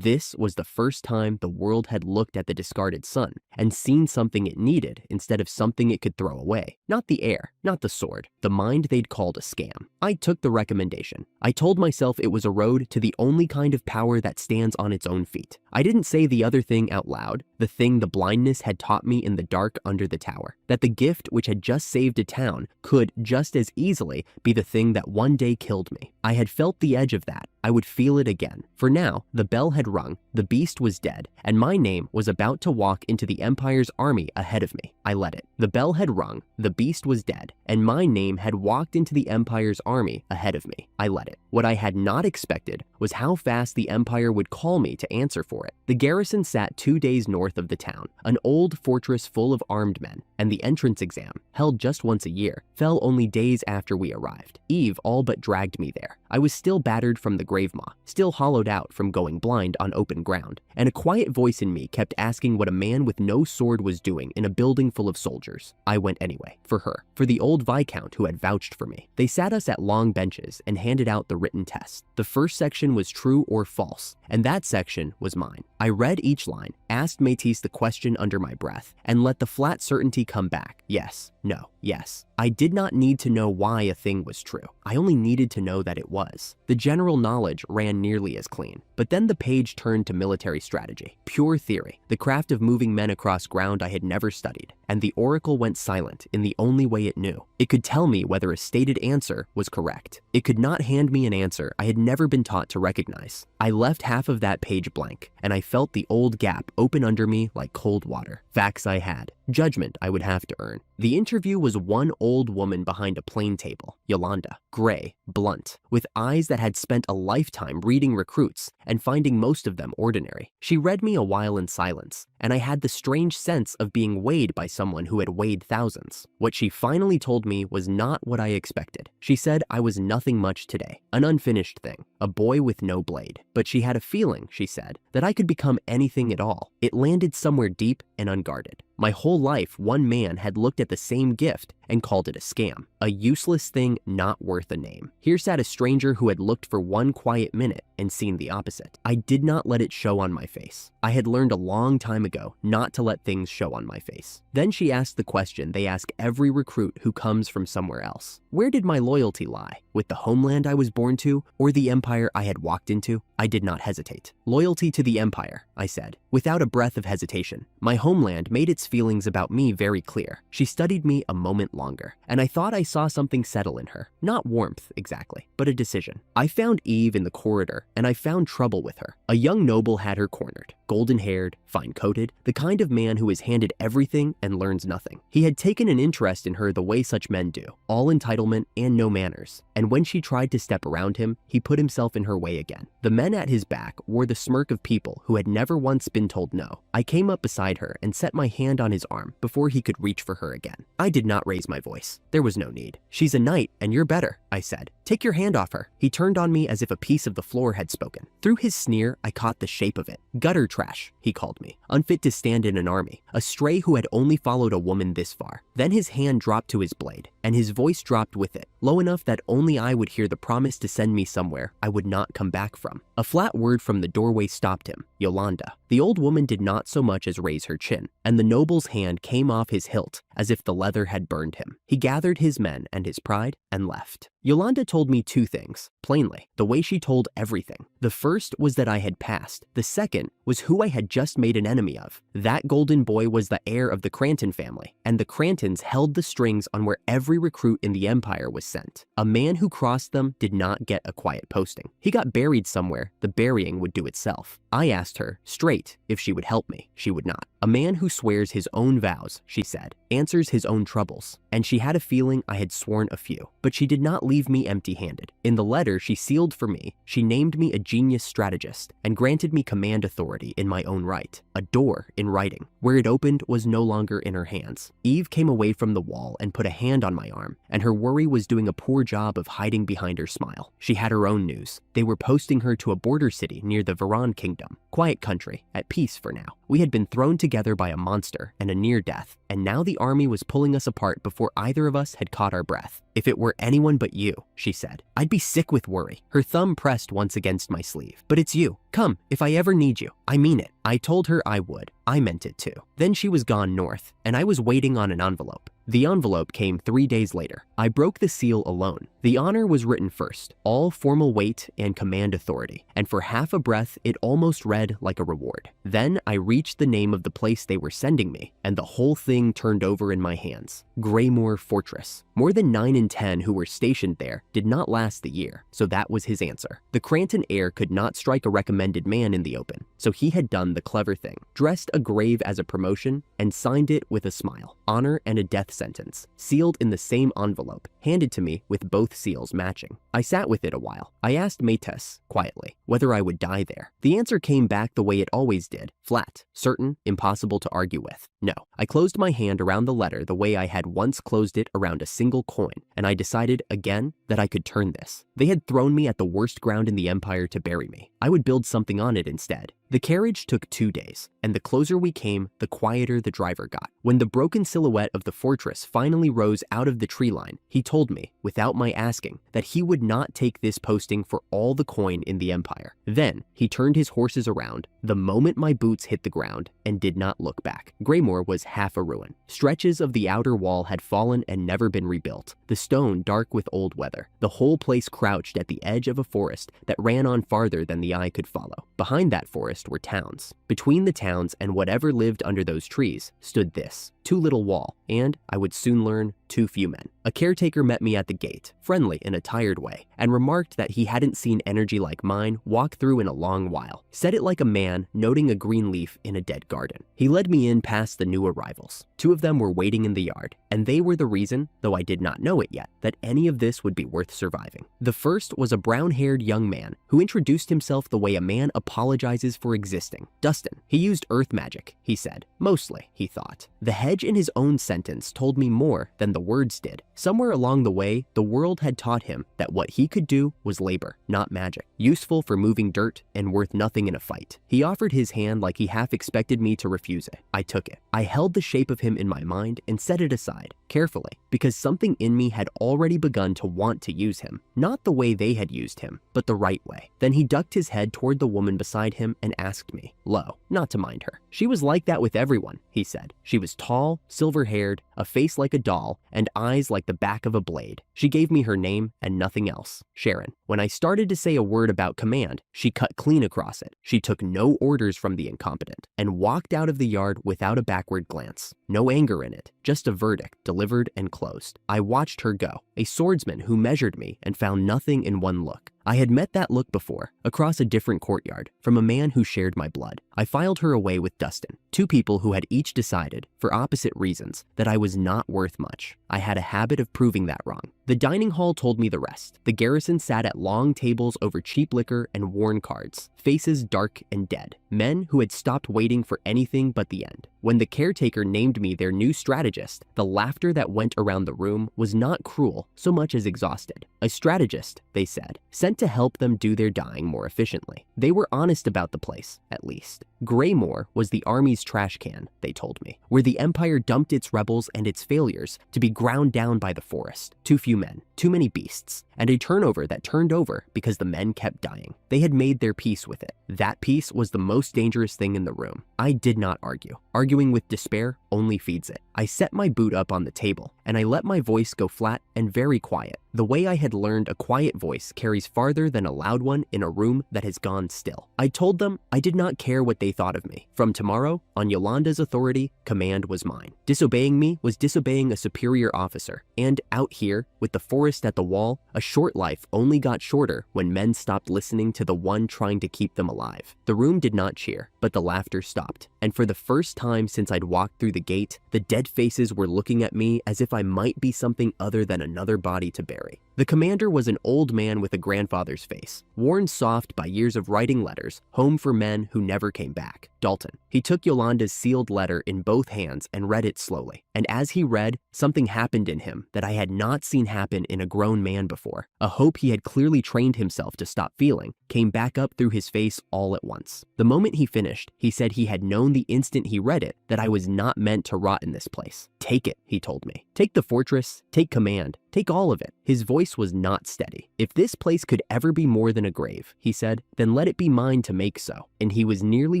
was the first time the world had looked at the discarded sun and seen something it needed instead of something it could throw away. Not the air, not the sword, the mind they'd called a scam. I took the recommendation. I told myself it was a road to the only kind of power that stands on its own feet. I didn't say the other thing out loud, the thing the blindness had taught me in the dark under the tower, that the gift which had just saved a town could just as easily be the thing that one day killed me. I had felt the edge of that. I would feel it again. For now, the bell had rung, the beast was dead, and my name was about to walk into the Empire's army ahead of me. I let it. The bell had rung, the beast was dead, and my name had walked into the Empire's army ahead of me. I let it. What I had not expected was how fast the Empire would call me to answer for it. The garrison sat 2 days north of the town, an old fortress full of armed men, and the entrance exam, held just once a year, fell only days after we arrived. Eve all but dragged me there. I was still battered from the Gravemaw, still hollowed out from going blind on open ground, and a quiet voice in me kept asking what a man with no sword was doing in a building full of soldiers. I went anyway, for her, for the old Viscount who had vouched for me. They sat us at long benches and handed out the written test. The first section was true or false, and that section was mine. I read each line, asked Métis the question under my breath, and let the flat certainty come back. Yes, no, yes. I did not need to know why a thing was true. I only needed to know that it was. The general knowledge ran nearly as clean. But then the page turned to military strategy, pure theory, the craft of moving men across ground I had never studied, and the oracle went silent in the only way it knew. It could tell me whether a stated answer was correct. It could not hand me an answer I had never been taught to recognize. I left half of that page blank, and I felt the old gap open under me like cold water. Facts I had, judgment I would have to earn. The interview was one old woman behind a plain table, Yolanda, gray, blunt, with eyes that had spent a lifetime reading recruits and finding most of them ordinary. She read me a while in silence, and I had the strange sense of being weighed by someone who had weighed thousands. What she finally told me was not what I expected. She said I was nothing much today, an unfinished thing, a boy with no blade. But she had a feeling, she said, that I could become anything at all. It landed somewhere deep and unguarded. My whole life, one man had looked at the same gift and called it a scam, a useless thing not worth a name. Here sat a stranger who had looked for one quiet minute and seen the opposite. I did not let it show on my face. I had learned a long time ago not to let things show on my face. Then she asked the question they ask every recruit who comes from somewhere else. Where did my loyalty lie? With the homeland I was born to, or the empire I had walked into? I did not hesitate. Loyalty to the empire, I said, without a breath of hesitation. My homeland made its feelings about me very clear. She studied me a moment longer, and I thought I saw something settle in her. Not warmth, exactly, but a decision. I found Eve in the corridor, and I found trouble with her. A young noble had her cornered. Golden-haired, fine-coated, the kind of man who is handed everything and learns nothing. He had taken an interest in her the way such men do, all entitlement and no manners. And when she tried to step around him, he put himself in her way again. The men at his back wore the smirk of people who had never once been told no. I came up beside her and set my hand on his arm before he could reach for her again. I did not raise my voice. There was no need. She's a knight, and you're better, I said. Take your hand off her. He turned on me as if a piece of the floor had spoken. Through his sneer, I caught the shape of it. Gutter trash, he called me. Unfit to stand in an army. A stray who had only followed a woman this far. Then his hand dropped to his blade, and his voice dropped with it, low enough that only I would hear the promise to send me somewhere I would not come back from. A flat word from the doorway stopped him. Yolanda. The old woman did not so much as raise her chin, and the noble's hand came off his hilt as if the leather had burned him. He gathered his men and his pride and left. Yolanda told me two things, plainly, the way she told everything. The first was that I had passed. The second was who I had just made an enemy of. That golden boy was the heir of the Cranton family, and the Crantons held the strings on where every recruit in the Empire was sent. A man who crossed them did not get a quiet posting. He got buried somewhere. The burying would do itself. I asked her, straight, if she would help me. She would not. A man who swears his own vows, she said, answers his own troubles. And she had a feeling I had sworn a few. But she did not leave me empty-handed. In the letter she sealed for me, she named me a genius strategist and granted me command authority in my own right. A door in writing. Where it opened was no longer in her hands. Eve came away from the wall and put a hand on my arm, and her worry was doing a poor job of hiding behind her smile. She had her own news. They were posting her to a border city near the Varan kingdom. Quiet country, at peace for now. We had been thrown together by a monster and a near death, and now the army was pulling us apart before either of us had caught our breath. If it were anyone but you, she said, I'd be sick with worry. Her thumb pressed once against my sleeve. But it's you. Come, if I ever need you. I mean it. I told her I would. I meant it too. Then she was gone north, and I was waiting on an envelope. The envelope came 3 days later. I broke the seal alone. The honor was written first, all formal weight and command authority, and for half a breath it almost read like a reward. Then I reached the name of the place they were sending me, and the whole thing turned over in my hands. Greymoor Fortress. More than 9 in 10 who were stationed there did not last the year, so that was his answer. The Cranton heir could not strike a recommended man in the open, so he had done the clever thing, dressed a grave as a promotion, and signed it with a smile. Honor and a death sentence, sealed in the same envelope, handed to me with both seals matching. I sat with it a while. I asked Mates, quietly, whether I would die there. The answer came back the way it always did, flat, certain, impossible to argue with. No. I closed my hand around the letter the way I had once closed it around a single coin, and I decided, again, that I could turn this. They had thrown me at the worst ground in the Empire to bury me. I would build something on it instead. The carriage took 2 days, and the closer we came, the quieter the driver got. When the broken silhouette of the fortress finally rose out of the tree line, he told me, without my asking, that he would not take this posting for all the coin in the Empire. Then, he turned his horses around, the moment my boots hit the ground, and did not look back. Greymoor was half a ruin. Stretches of the outer wall had fallen and never been rebuilt, the stone dark with old weather. The whole place crouched at the edge of a forest that ran on farther than the eye could follow. Behind that forest were towns. Between the towns and whatever lived under those trees stood this, too little wall, and, I would soon learn, too few men. A caretaker met me at the gate, friendly in a tired way, and remarked that he hadn't seen energy like mine walk through in a long while. Said it like a man noting a green leaf in a dead garden. He led me in past the new arrivals. 2 of them were waiting in the yard, and they were the reason, though I did not know it yet, that any of this would be worth surviving. The first was a brown-haired young man who introduced himself the way a man apologizes for existing. Dustin. He used earth magic, he said. Mostly, he thought. The hedge in his own sentence told me more than the words did. Somewhere along the way, the world had taught him that what he could do was labor, not magic. Useful for moving dirt and worth nothing in a fight. He offered his hand like he half expected me to refuse it. I took it. I held the shape of him in my mind and set it aside, carefully, because something in me had already begun to want to use him. Not the way they had used him, but the right way. Then he ducked his head toward the woman beside him and asked me, low, not to mind her. She was like that with everyone, he said. She was tall, silver-haired, a face like a doll, and eyes like the back of a blade. She gave me her name and nothing else, Sharon. When I started to say a word about command, she cut clean across it. She took no orders from the incompetent and walked out of the yard without a backward glance. No anger in it, just a verdict delivered and closed. I watched her go, a swordsman who measured me and found nothing in one look. I had met that look before, across a different courtyard, from a man who shared my blood. I filed her away with Dustin, 2 people who had each decided, for opposite reasons, that I was not worth much. I had a habit of proving that wrong. The dining hall told me the rest. The garrison sat at long tables over cheap liquor and worn cards, faces dark and dead, men who had stopped waiting for anything but the end. When the caretaker named me their new strategist, the laughter that went around the room was not cruel so much as exhausted. A strategist, they said, sent to help them do their dying more efficiently. They were honest about the place, at least. Greymoor was the army's trash can, they told me, where the Empire dumped its rebels and its failures to be ground down by the forest. Too few men, too many beasts, and a turnover that turned over because the men kept dying. They had made their peace with it. That peace was the most dangerous thing in the room. I did not argue. Arguing with despair only feeds it. I set my boot up on the table, and I let my voice go flat and very quiet. The way I had learned a quiet voice carries farther than a loud one in a room that has gone still. I told them I did not care what they thought of me. From tomorrow, on Yolanda's authority, command was mine. Disobeying me was disobeying a superior officer. And out here, with the forest at the wall, a short life only got shorter when men stopped listening to to the one trying to keep them alive. The room did not cheer, but the laughter stopped. And for the first time since I'd walked through the gate, the dead faces were looking at me as if I might be something other than another body to bury. The commander was an old man with a grandfather's face, worn soft by years of writing letters, home for men who never came back. Dalton. He took Yolanda's sealed letter in both hands and read it slowly. And as he read, something happened in him that I had not seen happen in a grown man before. A hope he had clearly trained himself to stop feeling came back up through his face all at once. The moment he finished, he said he had known the instant he read it that I was not meant to rot in this place. Take it, he told me. Take the fortress, take command, take all of it. His voice was not steady. If this place could ever be more than a grave, he said, then let it be mine to make so. And he was nearly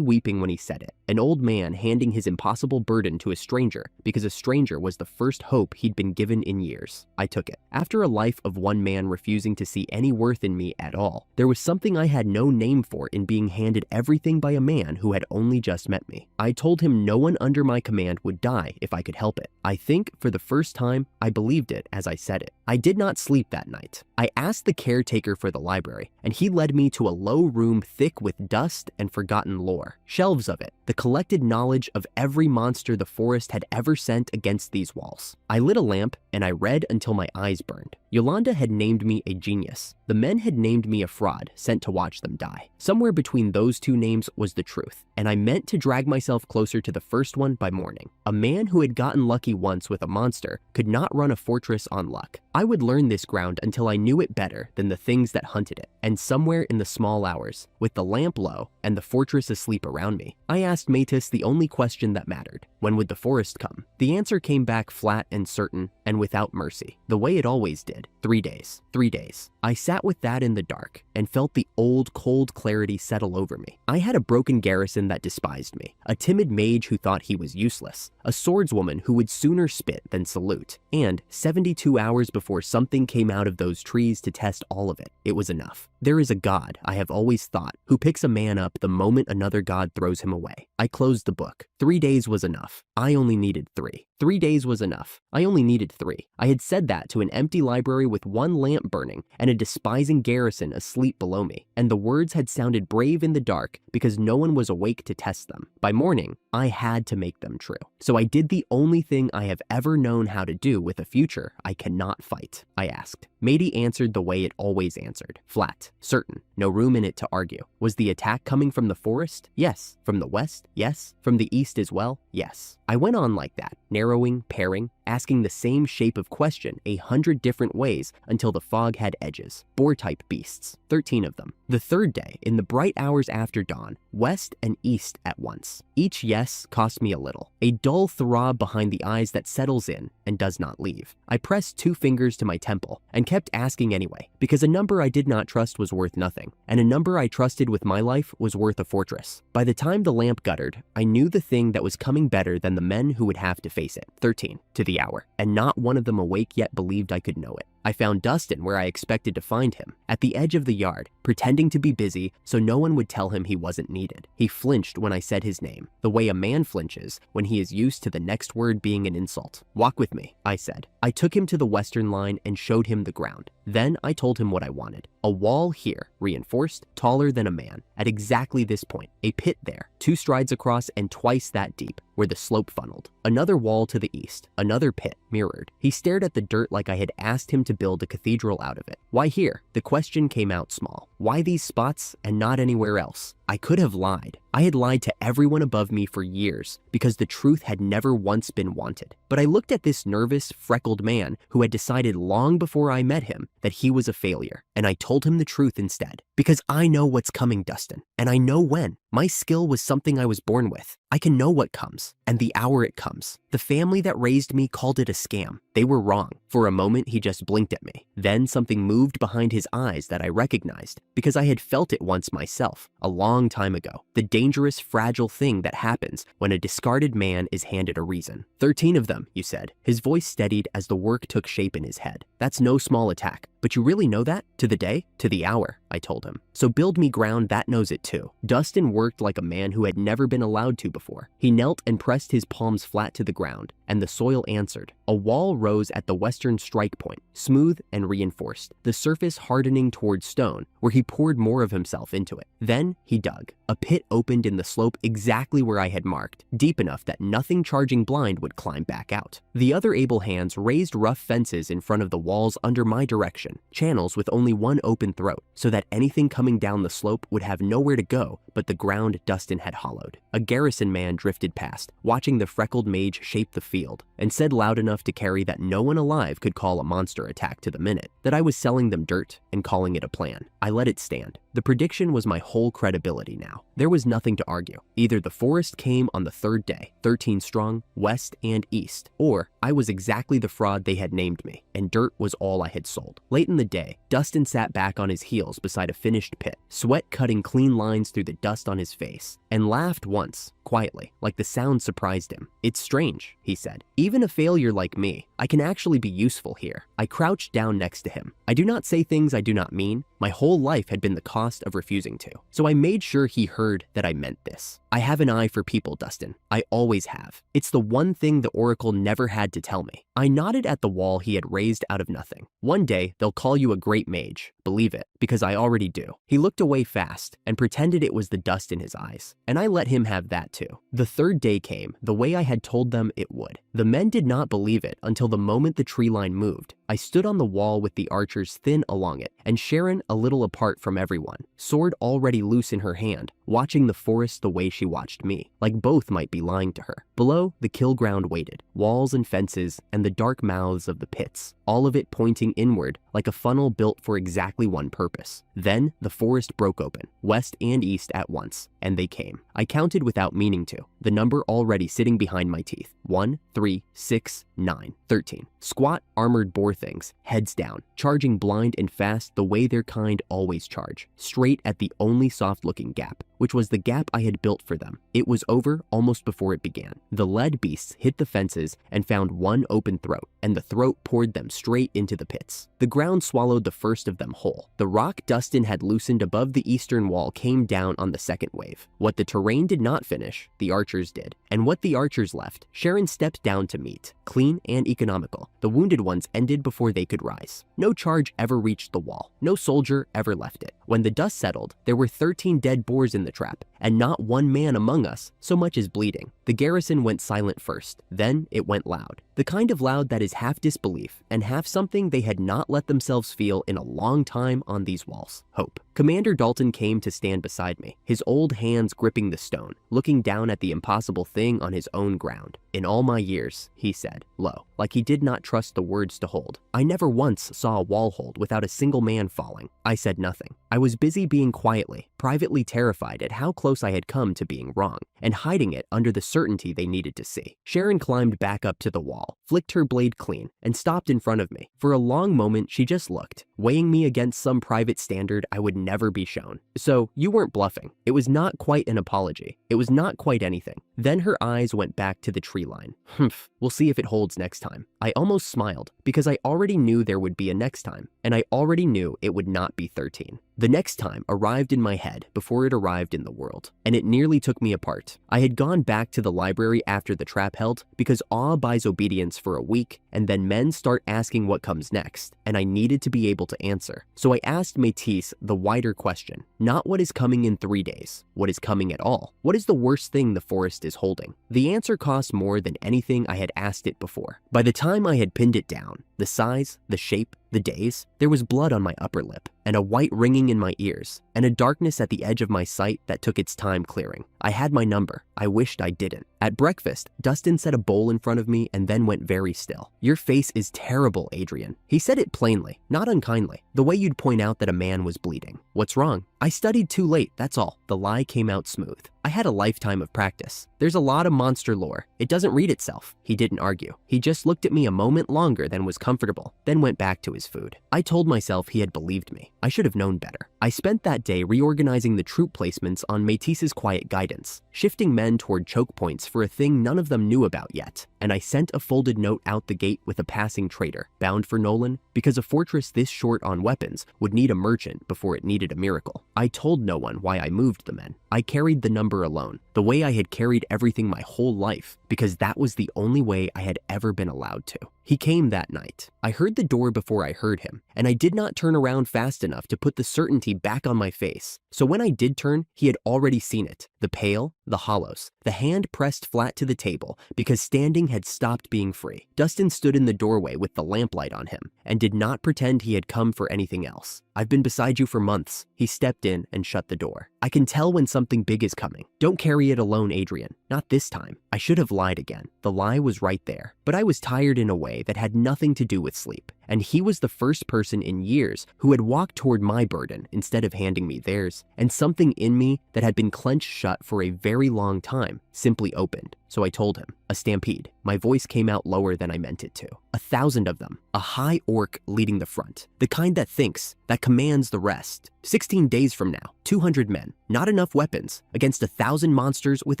weeping when he said it. An old man handing his impossible burden to a stranger because a stranger was the first hope he'd been given in years. I took it. After a life of one man refusing to see any worth in me at all, there was something I had no name for in being handed everything by a man who had only just met me. I told him no one under my command would die if I could help it. I think, for the first time, I believed it as I said it. I did not sleep that night. I asked the caretaker for the library, and he led me to a low room thick with dust and forgotten lore. Shelves of it, the collected knowledge of every monster the forest had ever sent against these walls. I lit a lamp, and I read until my eyes burned. Yolanda had named me a genius. The men had named me a fraud, sent to watch them die. Somewhere between those two names was the truth, and I meant to drag myself closer to the first one by morning. A man who had gotten lucky once with a monster could not run a fortress on luck. I would learn this ground until I knew it better than the things that hunted it. And somewhere in the small hours, with the lamp low and the fortress asleep around me, I asked Matus the only question that mattered. When would the forest come? The answer came back flat and certain and without mercy, the way it always did. 3 days. 3 days. I sat with that in the dark and felt the old, cold clarity settle over me. I had a broken garrison that despised me, a timid mage who thought he was useless, a swordswoman who would sooner spit than salute, and 72 hours before something came out of those trees to test all of it, it was enough. There is a God, I have always thought, who picks a man up the moment another God throws him away. I closed the book. 3 days was enough. I only needed 3. 3 days was enough. I only needed 3. I had said that to an empty library with one lamp burning and a despising garrison asleep below me, and the words had sounded brave in the dark because no one was awake to test them. By morning, I had to make them true. So I did the only thing I have ever known how to do with a future I cannot fight. I asked. Mady answered the way it always answered. Flat. Certain. No room in it to argue. Was the attack coming from the forest? Yes. From the west? Yes. From the east as well? Yes. I went on like that, narrowing, pairing, asking the same shape of question 100 different ways until the fog had edges. Boar-type beasts. 13 of them. The third day, in the bright hours after dawn, west and east at once. Each yes cost me a little. A dull throb behind the eyes that settles in and does not leave. I pressed 2 fingers to my temple and kept asking anyway, because a number I did not trust was worth nothing, and a number I trusted with my life was worth a fortress. By the time the lamp guttered, I knew the thing that was coming better than the men who would have to face it. 13 to the hour, and not one of them awake yet believed I could know it. I found Dustin where I expected to find him, at the edge of the yard, pretending to be busy so no one would tell him he wasn't needed. He flinched when I said his name, the way a man flinches when he is used to the next word being an insult. Walk with me, I said. I took him to the western line and showed him the ground. Then I told him what I wanted. A wall here, reinforced, taller than a man, at exactly this point. A pit there, 2 strides across and twice that deep, where the slope funneled. Another wall to the east, another pit, mirrored. He stared at the dirt like I had asked him to build a cathedral out of it. Why here? The question came out small. Why these spots and not anywhere else? I could have lied. I had lied to everyone above me for years because the truth had never once been wanted. But I looked at this nervous, freckled man who had decided long before I met him that he was a failure, and I told him the truth instead. Because I know what's coming, Dustin, and I know when. My skill was something I was born with. I can know what comes, and the hour it comes. The family that raised me called it a scam. They were wrong. For a moment, he just blinked at me. Then something moved behind his eyes that I recognized because I had felt it once myself, a long time ago. The dangerous, fragile thing that happens when a discarded man is handed a reason. 13 of them, you said. His voice steadied as the work took shape in his head. That's no small attack. But you really know that? To the day? To the hour? I told him. So build me ground that knows it too. Dustin worked like a man who had never been allowed to before. He knelt and pressed his palms flat to the ground, and the soil answered. A wall rose at the western strike point, smooth and reinforced, the surface hardening towards stone, where he poured more of himself into it. Then he dug. A pit opened in the slope exactly where I had marked, deep enough that nothing charging blind would climb back out. The other able hands raised rough fences in front of the walls under my direction, channels with only one open throat, so that anything coming down the slope would have nowhere to go but the ground Dustin had hollowed. A garrison man drifted past, watching the freckled mage shape the field, and said loud enough to carry that no one alive could call a monster attack to the minute, that I was selling them dirt and calling it a plan. I let it stand. The prediction was my whole credibility now. There was nothing to argue. Either the forest came on the third day, 13 strong, west and east, or I was exactly the fraud they had named me, and dirt was all I had sold. Late in the day, Dustin sat back on his heels beside a finished pit, sweat cutting clean lines through the dust on his face, and laughed once, quietly, like the sound surprised him. "It's strange," he said. "Even a failure like me, I can actually be useful here." I crouched down next to him. I do not say things I do not mean. My whole life had been the cost of refusing to. So I made sure he heard that I meant this. I have an eye for people, Dustin. I always have. It's the one thing the Oracle never had to tell me. I nodded at the wall he had raised out of nothing. "One day, they'll call you a great mage. Believe it, because I already do." He looked away fast and pretended it was the dust in his eyes, and I let him have that too. The third day came, the way I had told them it would. The men did not believe it until the moment the tree line moved. I stood on the wall with the archers thin along it, and Sharon a little apart from everyone, sword already loose in her hand, watching the forest the way she watched me, like both might be lying to her. Below, the kill ground waited, walls and fences, and the dark mouths of the pits, all of it pointing inward like a funnel built for exactly one purpose. Then the forest broke open, west and east at once, and they came. I counted without meaning to, the number already sitting behind my teeth. 1, 3, 6, 9, 13. Squat, armored boar things, heads down, charging blind and fast the way their kind always charge, straight at the only soft-looking gap, which was the gap I had built for them. It was over almost before it began. The lead beasts hit the fences and found one open throat, and the throat poured them straight into the pits. The ground swallowed the first of them whole. The rock Dustin had loosened above the eastern wall came down on the second wave. What the terrain did not finish, the archers did. And what the archers left, Sharon stepped down to meet. Clean and economical. The wounded ones ended before they could rise. No charge ever reached the wall. No soldier ever left it. When the dust settled, there were 13 dead boars in the trap, and not one man among us so much as bleeding. The garrison went silent first, then it went loud. The kind of loud that is half disbelief and half something they had not let themselves feel in a long time on these walls. Hope. Commander Dalton came to stand beside me, his old hands gripping the stone, looking down at the impossible thing on his own ground. "In all my years," he said, low, like he did not trust the words to hold, "I never once saw a wall hold without a single man falling." I said nothing. I was busy being quietly, privately terrified at how close I had come to being wrong, and hiding it under the certainty they needed to see. Sharon climbed back up to the wall, flicked her blade clean, and stopped in front of me. For a long moment, she just looked, weighing me against some private standard I would never be shown. "So, you weren't bluffing." It was not quite an apology. It was not quite anything. Then her eyes went back to the tree line. "Humph, we'll see if it holds next time." I almost smiled, because I already knew there would be a next time, and I already knew it would not be 13. The next time arrived in my head before it arrived in the world, and it nearly took me apart. I had gone back to the library after the trap held because awe buys obedience for a week, and then men start asking what comes next, and I needed to be able to answer. So I asked Métis the wider question, not what is coming in 3 days, what is coming at all? What is the worst thing the forest is holding? The answer cost more than anything I had asked it before. By the time I had pinned it down, the size, the shape, the days, there was blood on my upper lip, and a white ringing in my ears, and a darkness at the edge of my sight that took its time clearing. I had my number. I wished I didn't. At breakfast, Dustin set a bowl in front of me and then went very still. "Your face is terrible, Adrian." He said it plainly, not unkindly, the way you'd point out that a man was bleeding. "What's wrong?" "I studied too late, that's all." The lie came out smooth. I had a lifetime of practice. There's a lot of monster lore. It doesn't read itself. He didn't argue. He just looked at me a moment longer than was comfortable, then went back to his food. I told myself he had believed me. I should have known better. I spent that day reorganizing the troop placements on Métis's quiet guidance, shifting men toward choke points for a thing none of them knew about yet, and I sent a folded note out the gate with a passing trader, bound for Nolan, because a fortress this short on weapons would need a merchant before it needed a miracle. I told no one why I moved the men. I carried the number alone, the way I had carried everything my whole life, because that was the only way I had ever been allowed to. He came that night. I heard the door before I heard him, and I did not turn around fast enough to put the certainty back on my face. So when I did turn, he had already seen it. The pail, the hollows, the hand pressed flat to the table because standing had stopped being free. Dustin stood in the doorway with the lamplight on him and did not pretend he had come for anything else. I've been beside you for months. He stepped in and shut the door. I can tell when something big is coming. Don't carry it alone, Adrian. Not this time. I should have lied again. The lie was right there. But I was tired in a way that had nothing to do with sleep. And he was the first person in years who had walked toward my burden instead of handing me theirs. And something in me that had been clenched shut for a very long time simply opened. So I told him, a stampede. My voice came out lower than I meant it to. 1,000 of them. A high orc leading the front. The kind that thinks, that commands the rest. 16 days from now, 200 men. Not enough weapons. Against 1,000 monsters with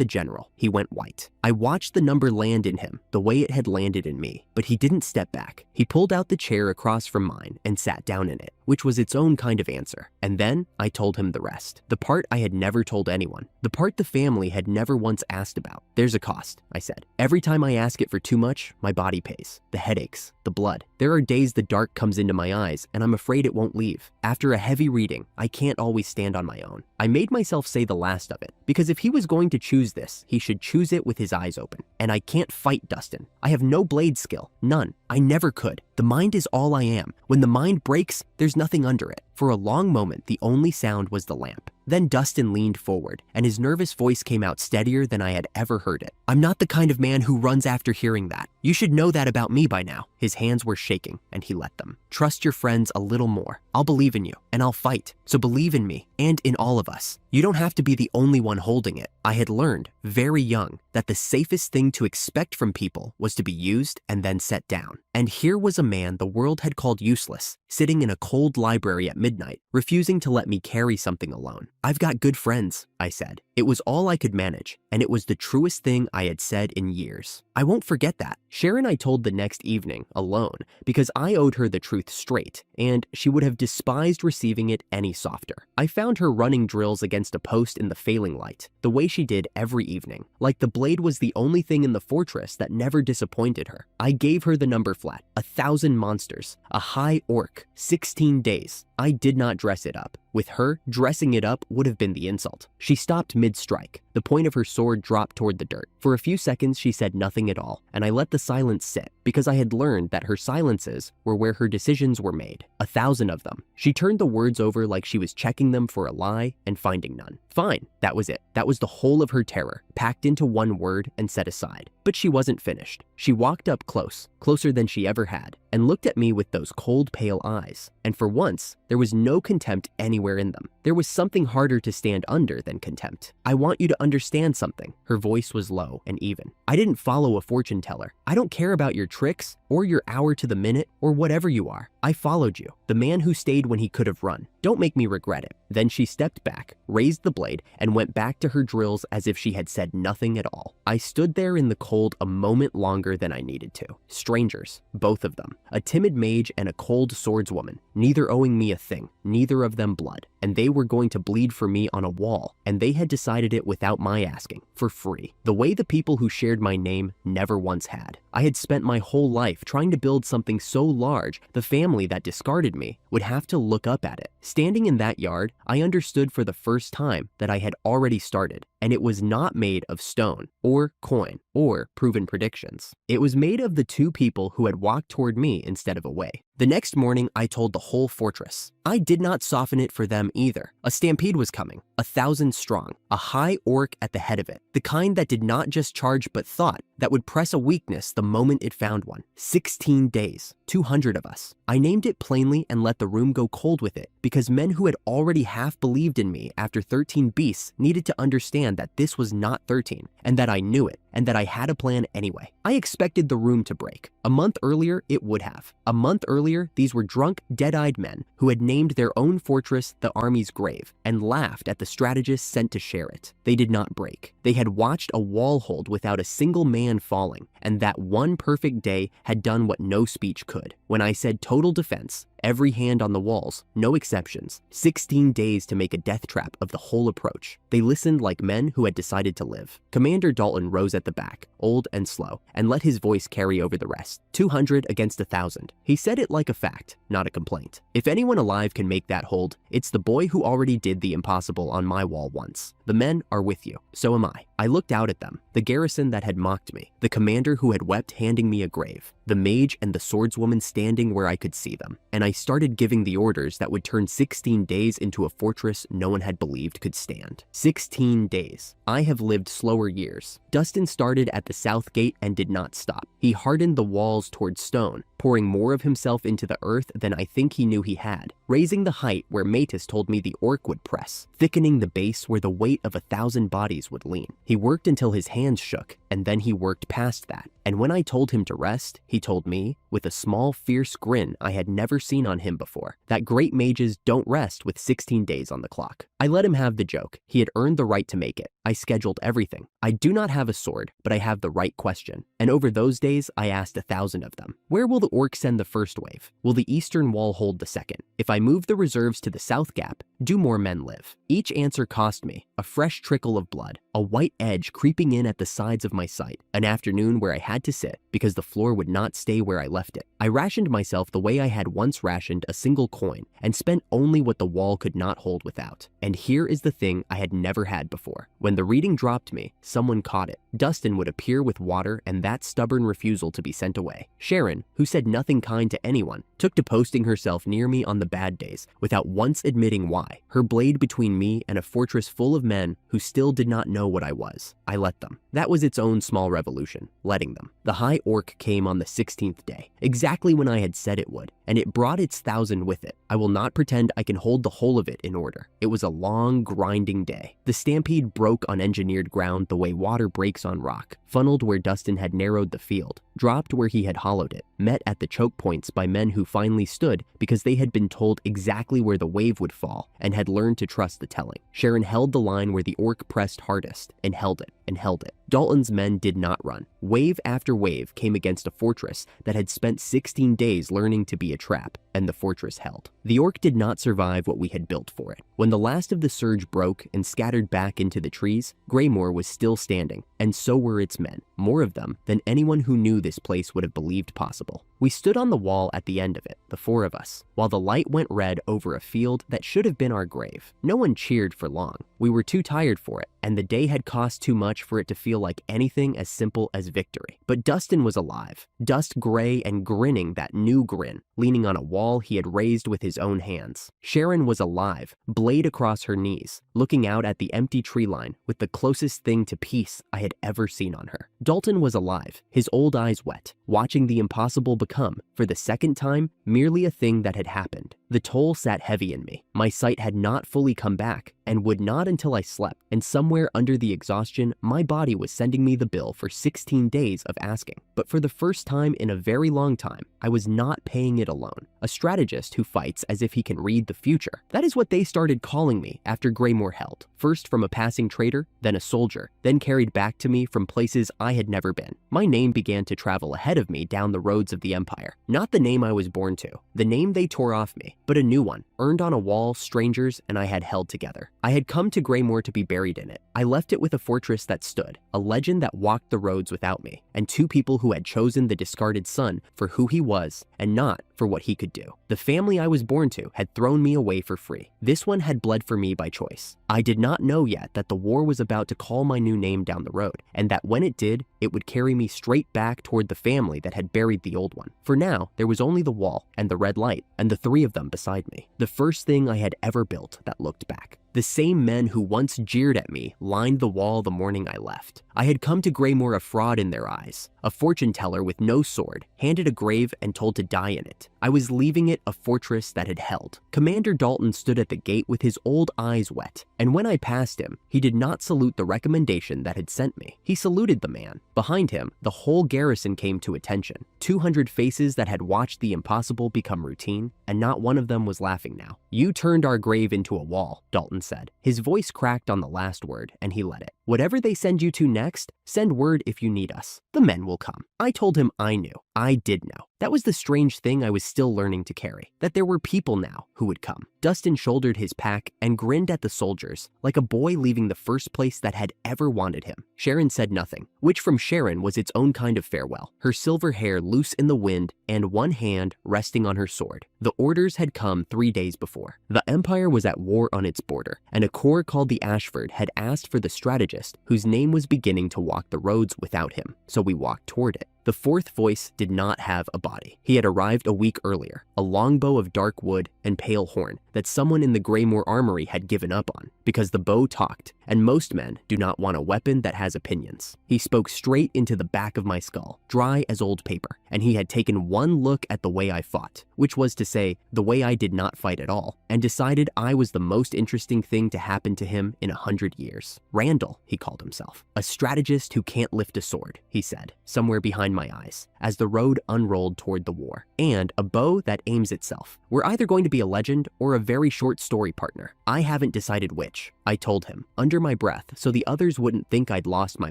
a general. He went white. I watched the number land in him, the way it had landed in me. But he didn't step back. He pulled out the chair across from mine and sat down in it, which was its own kind of answer. And then I told him the rest. The part I had never told anyone. The part the family had never once asked about. There's a cost, I said. Every time I ask it for too much, my body pays. The headaches, the blood. There are days the dark comes into my eyes and I'm afraid it won't leave. After a heavy reading, I can't always stand on my own. I made myself say the last of it, because if he was going to choose this, he should choose it with his eyes open. And I can't fight Dustin. I have no blade skill. None. I never could. The mind is all I am. When the mind breaks, there's nothing under it. For a long moment, the only sound was the lamp. Then Dustin leaned forward, and his nervous voice came out steadier than I had ever heard it. I'm not the kind of man who runs after hearing that. You should know that about me by now. His hands were shaking, and he let them. Trust your friends a little more. I'll believe in you, and I'll fight. So believe in me, and in all of us. You don't have to be the only one holding it. I had learned, very young, that the safest thing to expect from people was to be used and then set down. And here was a man the world had called useless, sitting in a cold library at midnight, refusing to let me carry something alone. I've got good friends, I said. It was all I could manage, and it was the truest thing I had said in years. I won't forget that. Sharon I told the next evening, alone, because I owed her the truth straight, and she would have despised receiving it any softer. I found her running drills against a post in the failing light, the way she did every evening, like the blade was the only thing in the fortress that never disappointed her. I gave her the number flat, 1,000 monsters, a high orc, 16 days. I did not dress it up. With her, dressing it up would have been the insult. She stopped mid-strike. The point of her sword dropped toward the dirt. For a few seconds, she said nothing at all, and I let the silence sit, because I had learned that her silences were where her decisions were made. 1,000 of them. She turned the words over like she was checking them for a lie and finding none. Fine, that was it. That was the whole of her terror, packed into one word and set aside. But she wasn't finished. She walked up close, closer than she ever had, and looked at me with those cold, pale eyes. And for once, there was no contempt anywhere in them. There was something harder to stand under than contempt. I want you to understand something. Her voice was low and even. I didn't follow a fortune teller. I don't care about your tricks or your hour to the minute or whatever you are. I followed you, the man who stayed when he could have run. Don't make me regret it. Then she stepped back, raised the blade, and went back to her drills as if she had said nothing at all. I stood there in the cold a moment longer than I needed to. Strangers, both of them. A timid mage and a cold swordswoman, neither owing me a thing, neither of them blood. And they were going to bleed for me on a wall, and they had decided it without my asking, for free. The way the people who shared my name never once had. I had spent my whole life trying to build something so large, the family that discarded me would have to look up at it. Standing in that yard, I understood for the first time that I had already started, and it was not made of stone, or coin, or proven predictions. It was made of the two people who had walked toward me instead of away. The next morning, I told the whole fortress. I did not soften it for them either. A stampede was coming, 1,000 strong, a high orc at the head of it, the kind that did not just charge but thought, that would press a weakness the moment it found one. 16 days, 200 of us. I named it plainly and let the room go cold with it, because men who had already half believed in me after 13 beasts needed to understand that this was not 13, and that I knew it, and that I had a plan anyway. I expected the room to break. A month earlier, it would have. A month earlier, these were drunk, dead-eyed men who had named their own fortress the Army's Grave and laughed at the strategists sent to share it. They did not break. They had watched a wall hold without a single man falling, and that one perfect day had done what no speech could. When I said total defense, every hand on the walls, no exceptions, 16 days to make a death trap of the whole approach. They listened like men who had decided to live. Commander Dalton rose at the back, old and slow, and let his voice carry over the rest. 200 against 1,000. He said it like a fact, not a complaint. If anyone alive can make that hold, it's the boy who already did the impossible on my wall once. The men are with you. So am I. I looked out at them, the garrison that had mocked me, the commander who had wept handing me a grave, the mage and the swordswoman standing where I could see them, and I started giving the orders that would turn 16 days into a fortress no one had believed could stand. 16 days. I have lived slower years. Dustin started at the south gate and did not stop. He hardened the walls toward stone, pouring more of himself into the earth than I think he knew he had, raising the height where Matus told me the orc would press, thickening the base where the weight of 1,000 bodies would lean. He worked until his hands shook, and then he worked past that. And when I told him to rest, he told me, with a small, fierce grin I had never seen on him before, that great mages don't rest with 16 days on the clock. I let him have the joke. He had earned the right to make it. I scheduled everything. I do not have a sword, but I have the right question. And over those days, I asked 1,000 of them. Where will the orcs send the first wave? Will the eastern wall hold the second? If I move the reserves to the south gap, do more men live? Each answer cost me a fresh trickle of blood, a white edge creeping in at the sides of my sight, an afternoon where I had to sit because the floor would not stay where I left it. I rationed myself the way I had once rationed a single coin and spent only what the wall could not hold without. And here is the thing I had never had before. When the reading dropped me, someone caught it. Dustin would appear with water and that stubborn refusal to be sent away. Sharon, who said nothing kind to anyone, took to posting herself near me on the bad days without once admitting why, her blade between me and a fortress full of men who still did not know what I was. I let them. That was its own small revolution, letting them. The high orc came on the 16th day, exactly when I had said it would, and it brought its 1,000 with it. I will not pretend I can hold the whole of it in order. It was a long, grinding day. The stampede broke on engineered ground the way water breaks on rock, funneled where Dustin had narrowed the field, dropped where he had hollowed it, met at the choke points by men who finally stood because they had been told exactly where the wave would fall and had learned to trust the telling. Sharon held the line where the orc pressed hardest and held it and held it. Dalton's men did not run. Wave after wave came against a fortress that had spent 16 days learning to be a trap, and the fortress held. The orc did not survive what we had built for it. When the last of the surge broke and scattered back into the trees, Greymoor was still standing, and so were its men, more of them than anyone who knew this place would have believed possible. We stood on the wall at the end of it, the four of us, while the light went red over a field that should have been our grave. No one cheered for long. We were too tired for it, and the day had cost too much for it to feel like anything as simple as victory. But Dustin was alive, dust gray and grinning that new grin, leaning on a wall he had raised with his own hands. Sharon was alive, blade across her knees, looking out at the empty tree line with the closest thing to peace I had ever seen on her. Dalton was alive, his old eyes wet, watching the impossible become, for the second time, merely a thing that had happened. The toll sat heavy in me. My sight had not fully come back, and would not until I slept, and somewhere under the exhaustion, my body was sending me the bill for 16 days of asking. But for the first time in a very long time, I was not paying it alone. A strategist who fights as if he can read the future. That is what they started calling me after Greymoor held. First from a passing trader, then a soldier, then carried back to me from places I had never been. My name began to travel ahead of me down the roads of the Empire. Not the name I was born to, the name they tore off me, but a new one, earned on a wall strangers and I had held together. I had come to Greymoor to be buried in it. I left it with a fortress that stood, a legend that walked the roads without me, and two people who had chosen the discarded son for who he was and not for what he could do. The family I was born to had thrown me away for free. This one had bled for me by choice. I did not know yet that the war was about to call my new name down the road, and that when it did, it would carry me straight back toward the family that had buried the old one. For now, there was only the wall and the red light, and the three of them beside me. The first thing I had ever built that looked back. The same men who once jeered at me lined the wall the morning I left. I had come to Greymore a fraud in their eyes, a fortune teller with no sword, handed a grave and told to die in it. I was leaving it a fortress that had held. Commander Dalton stood at the gate with his old eyes wet, and when I passed him, he did not salute the recommendation that had sent me. He saluted the man. Behind him, the whole garrison came to attention. 200 faces that had watched the impossible become routine, and not one of them was laughing now. "You turned our grave into a wall," Dalton said. His voice cracked on the last word, and he let it. "Whatever they send you to next, send word if you need us. The men will come." I told him I knew. I did know. That was the strange thing I was still learning to carry, that there were people now who would come. Dustin shouldered his pack and grinned at the soldiers, like a boy leaving the first place that had ever wanted him. Sharon said nothing, which from Sharon was its own kind of farewell, her silver hair loose in the wind and one hand resting on her sword. The orders had come 3 days before. The Empire was at war on its border, and a corps called the Ashford had asked for the strategist whose name was beginning to walk the roads without him, so we walked toward it. The fourth voice did not have a body. He had arrived a week earlier, a longbow of dark wood and pale horn that someone in the Greymore Armory had given up on, because the bow talked, and most men do not want a weapon that has opinions. He spoke straight into the back of my skull, dry as old paper, and he had taken one look at the way I fought, which was to say, the way I did not fight at all, and decided I was the most interesting thing to happen to him in 100 years. Randall, he called himself. A strategist who can't lift a sword, he said, somewhere behind my eyes, as the road unrolled toward the war. And a bow that aims itself. We're either going to be a legend or a very short story partner. I haven't decided which, I told him, under my breath, so the others wouldn't think I'd lost my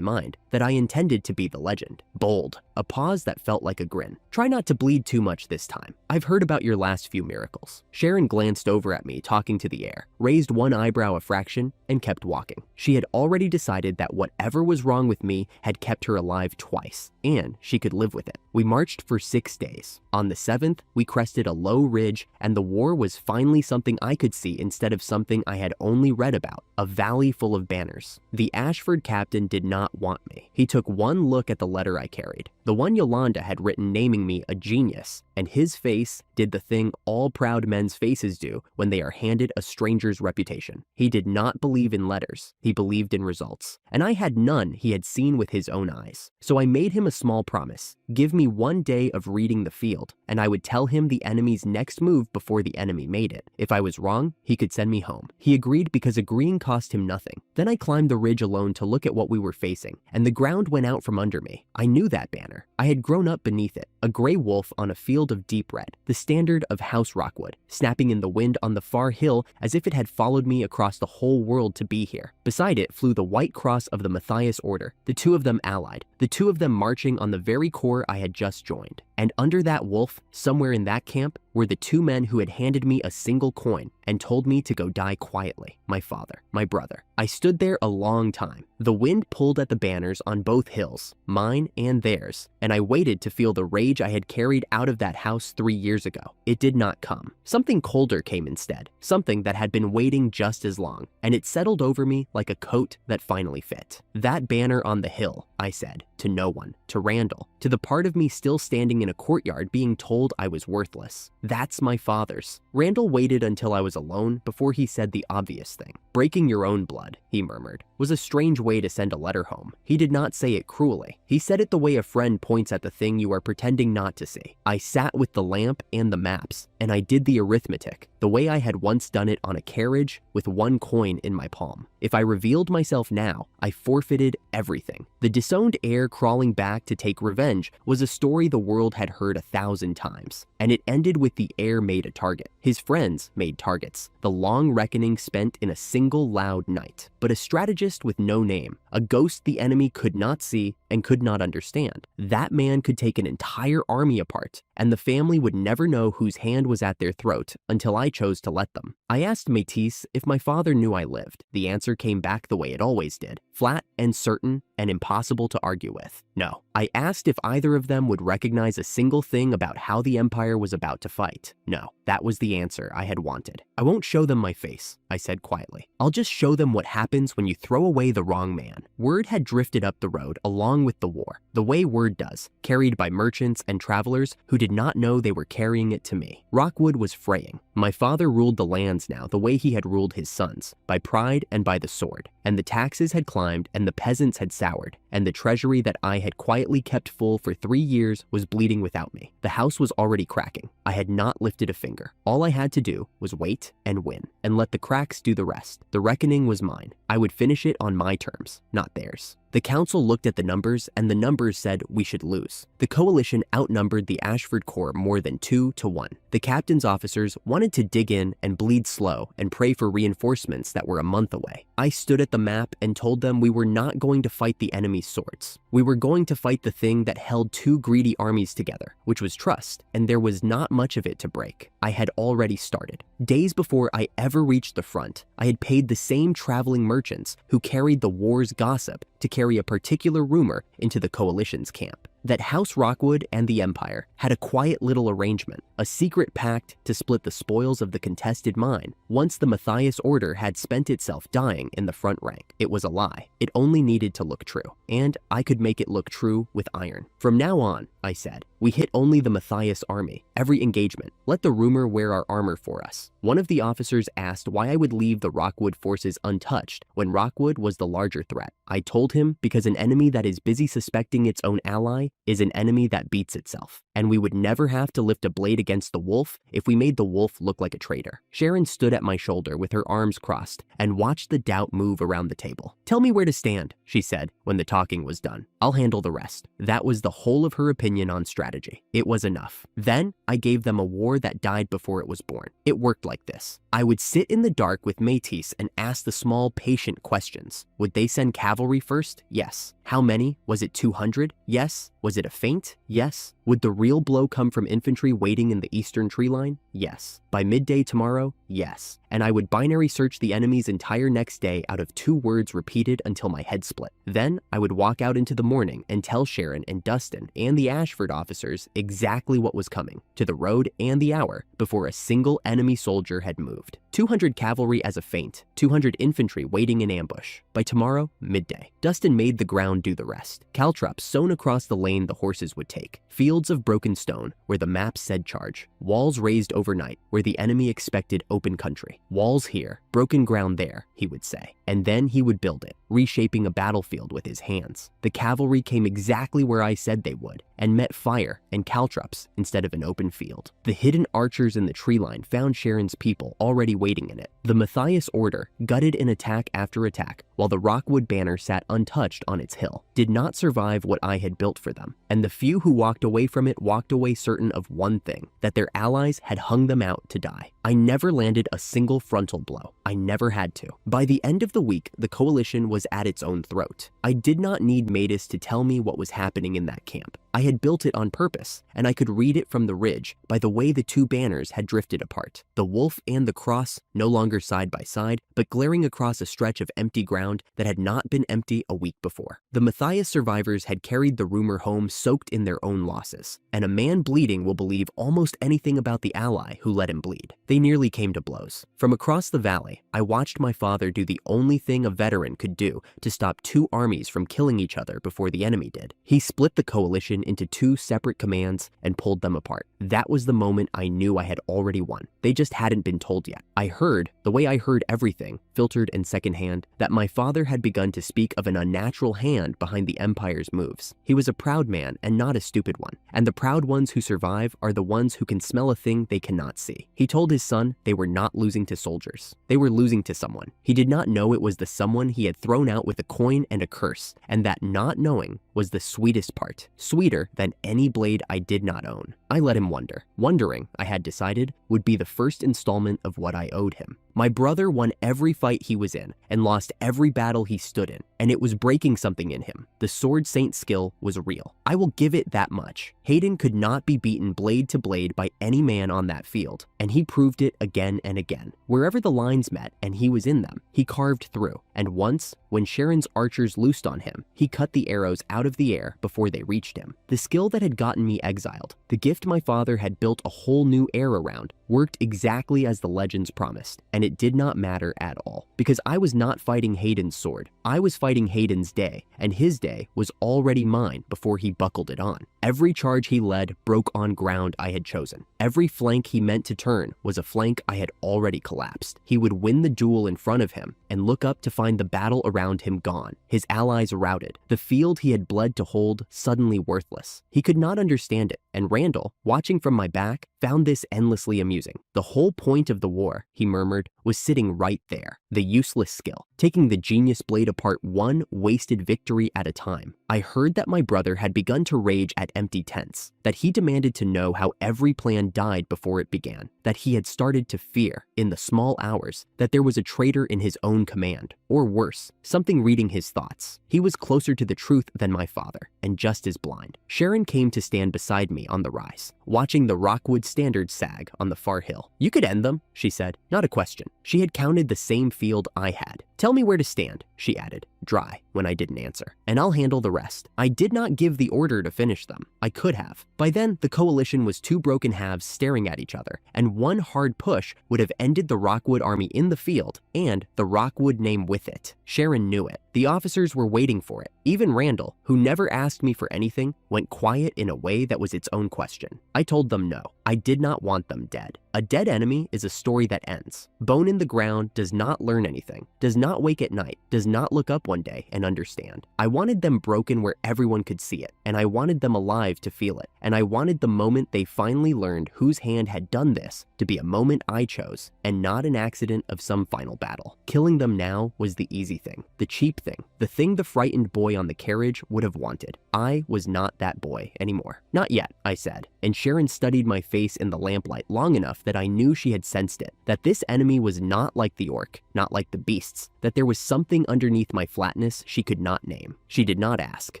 mind, that I intended to be the legend. Bold. A pause that felt like a grin. Try not to bleed too much this time. I've heard about your last few miracles. Sharon glanced over at me, talking to the air, raised one eyebrow a fraction, and kept walking. She had already decided that whatever was wrong with me had kept her alive twice, and she could live with it. We marched for 6 days. On the 7th, we crested a low ridge, and the war was finally something I could see instead of something I had only read about, a valley full of banners. The Ashford captain did not want me. He took one look at the letter I carried, the one Yolanda had written naming me a genius, and his face did the thing all proud men's faces do when they are handed a stranger's reputation. He did not believe in letters. He believed in results, and I had none he had seen with his own eyes. So I made him a small promise. Give me 1 day of reading the field, and I would tell him the enemy's next move before the enemy made it. If I was wrong, he could send me home. He agreed because agreeing cost him nothing. Then I climbed the ridge alone to look at what we were facing, and the ground went out from under me. I knew that banner. I had grown up beneath it, a gray wolf on a field of deep red, the standard of House Rockwood, snapping in the wind on the far hill as if it had followed me across the whole world to be here. Beside it flew the white cross of the Matthias Order, the two of them allied, the two of them marching on the very corps I had just joined. And under that wolf, somewhere in that camp, were the 2 men who had handed me a single coin and told me to go die quietly, my father, my brother. I stood there a long time. The wind pulled at the banners on both hills, mine and theirs, and I waited to feel the rage I had carried out of that house 3 years ago. It did not come. Something colder came instead, something that had been waiting just as long, and it settled over me like a coat that finally fit. That banner on the hill, I said, to no one, to Randall, to the part of me still standing in a courtyard being told I was worthless. That's my father's. Randall waited until I was alone before he said the obvious thing. Breaking your own blood, he murmured, was a strange way to send a letter home. He did not say it cruelly. He said it the way a friend points at the thing you are pretending not to see. I sat with the lamp and the maps, and I did the arithmetic, the way I had once done it on a carriage with 1 coin in my palm. If I revealed myself now, I forfeited everything. The disowned heir crawling back to take revenge was a story the world had heard 1,000 times, and it ended with the heir made a target. His friends made targets. The long reckoning spent in a single loud night. But a strategist with no name, a ghost the enemy could not see and could not understand. That man could take an entire army apart, and the family would never know whose hand was at their throat until I chose to let them. I asked Métis if my father knew I lived. The answer came back the way it always did, flat and certain and impossible to argue with. No. I asked if either of them would recognize a single thing about how the Empire was about to fight. No. That was the answer I had wanted. I won't show them my face, I said quietly. I'll just show them what happens when you throw away the wrong man. Word had drifted up the road along with the war, the way word does, carried by merchants and travelers who did not know they were carrying it to me. Rockwood was fraying. My father ruled the lands now the way he had ruled his sons, by pride and by the sword. And the taxes had climbed and the peasants had soured, and the treasury that I had quietly kept full for 3 years was bleeding without me. The house was already cracking. I had not lifted a finger. All I had to do was wait and win, and let the cracks do the rest. The reckoning was mine. I would finish it on my terms, not theirs. The council looked at the numbers, and the numbers said we should lose. The coalition outnumbered the Ashford Corps more than 2 to 1. The captain's officers wanted to dig in and bleed slow and pray for reinforcements that were a month away. I stood at the map and told them we were not going to fight the enemy's swords. We were going to fight the thing that held 2 greedy armies together, which was trust, and there was not much of it to break. I had already started. Days before I ever reached the front, I had paid the same traveling merchants who carried the war's gossip to carry a particular rumor into the coalition's camp. That House Rockwood and the Empire had a quiet little arrangement, a secret pact to split the spoils of the contested mine once the Matthias Order had spent itself dying in the front rank. It was a lie. It only needed to look true, and I could make it look true with iron. From now on, I said, we hit only the Matthias army, every engagement. Let the rumor wear our armor for us. One of the officers asked why I would leave the Rockwood forces untouched when Rockwood was the larger threat. I told him because an enemy that is busy suspecting its own ally is an enemy that beats itself, and we would never have to lift a blade against the wolf if we made the wolf look like a traitor. Sharon stood at my shoulder with her arms crossed and watched the doubt move around the table. Tell me where to stand, she said when the talking was done. I'll handle the rest. That was the whole of her opinion on strategy. It was enough. Then I gave them a war that died before it was born. It worked like this. I would sit in the dark with Métis and ask the small, patient questions. Would they send cavalry first? Yes. How many? Was it 200? Yes. Was it a feint? Yes. Would the real blow come from infantry waiting in the eastern tree line? Yes. By midday tomorrow? Yes. And I would binary search the enemy's entire next day out of 2 words repeated until my head split. Then I would walk out into the morning and tell Sharon and Dustin and the Ashford officers exactly what was coming, to the road and the hour, before a single enemy soldier had moved. 200 cavalry as a feint, 200 infantry waiting in ambush. By tomorrow, midday. Dustin made the ground do the rest. Caltrops sewn across the lane the horses would take. Fields of broken stone where the map said charge. Walls raised overnight where the enemy expected open country. Walls here, broken ground there, he would say. And then he would build it, reshaping a battlefield with his hands. The cavalry came exactly where I said they would, and met fire and caltrops instead of an open field. The hidden archers in the tree line found Sharon's people already waiting in it. The Matthias Order, gutted in attack after attack, while the Rockwood banner sat untouched on its hill, did not survive what I had built for them. And the few who walked away from it walked away certain of one thing, that their allies had hung them out to die. I never landed a single frontal blow. I never had to. By the end of the week, the coalition was at its own throat. I did not need Métis to tell me what was happening in that camp. I had built it on purpose, and I could read it from the ridge by the way the 2 banners had drifted apart. The wolf and the cross, no longer side by side, but glaring across a stretch of empty ground that had not been empty a week before. The Matthias survivors had carried the rumor home soaked in their own losses, and a man bleeding will believe almost anything about the ally who let him bleed. They nearly came to blows. From across the valley, I watched my father do the only thing a veteran could do to stop 2 armies from killing each other before the enemy did. He split the coalition into 2 separate commands and pulled them apart. That was the moment I knew I had already won. They just hadn't been told yet. I heard, the way I heard everything, filtered and secondhand, that my father had begun to speak of an unnatural hand behind the Empire's moves. He was a proud man and not a stupid one, and the proud ones who survive are the ones who can smell a thing they cannot see. He told his son they were not losing to soldiers. They were losing to someone. He did not know it was the someone he had thrown out with a coin and a curse, and that not knowing was the sweetest part, sweeter than any blade I did not own. I let him wonder. Wondering, I had decided, would be the first installment of what I owed him. My brother won every fight he was in and lost every battle he stood in, and it was breaking something in him. The Sword Saint skill was real. I will give it that much. Hayden could not be beaten blade to blade by any man on that field, and he proved it again and again. Wherever the lines met and he was in them, he carved through, and once, when Sharon's archers loosed on him, he cut the arrows out of the air before they reached him. The skill that had gotten me exiled, the gift my father had built a whole new air around, worked exactly as the legends promised, and it did not matter at all. Because I was not fighting Hayden's sword, I was fighting Hayden's day, and his day was already mine before he buckled it on. Every charge he led broke on ground I had chosen. Every flank he meant to turn was a flank I had already collapsed. He would win the duel in front of him and look up to find the battle around him gone, his allies routed, the field he had bled to hold suddenly worthless. He could not understand it, and Randall, watching from my back, found this endlessly amusing. The whole point of the war, he murmured, was sitting right there. The useless skill, taking the genius blade apart one wasted victory at a time. I heard that my brother had begun to rage at empty tents, that he demanded to know how every plan died before it began, that he had started to fear, in the small hours, that there was a traitor in his own command, or worse, something reading his thoughts. He was closer to the truth than my father, and just as blind. Sharon came to stand beside me on the rise, watching the Rockwood standards sag on the far hill. "You could end them," she said. Not a question. She had counted the same field I had. "Tell me where to stand," she added, dry, when I didn't answer, "and I'll handle the rest." I did not give the order to finish them. I could have. By then, the coalition was two broken halves staring at each other, and one hard push would have ended the Rockwood army in the field, and the Rockwood name with it. Sharon knew it. The officers were waiting for it. Even Randall, who never asked me for anything, went quiet in a way that was its own question. I told them no. I did not want them dead. A dead enemy is a story that ends. Bone in the ground does not learn anything, does not wake at night, does not look up one day and understand. I wanted them broken where everyone could see it, and I wanted them alive to feel it, and I wanted the moment they finally learned whose hand had done this to be a moment I chose, and not an accident of some final battle. Killing them now was the easy thing, the cheap thing, the thing the frightened boy on the carriage would have wanted. I was not that boy anymore. "Not yet," I said, and Sharon studied my face in the lamplight long enough that I knew she had sensed it, that this enemy was not like the orc, not like the beasts, that there was something underneath my flatness she could not name. She did not ask.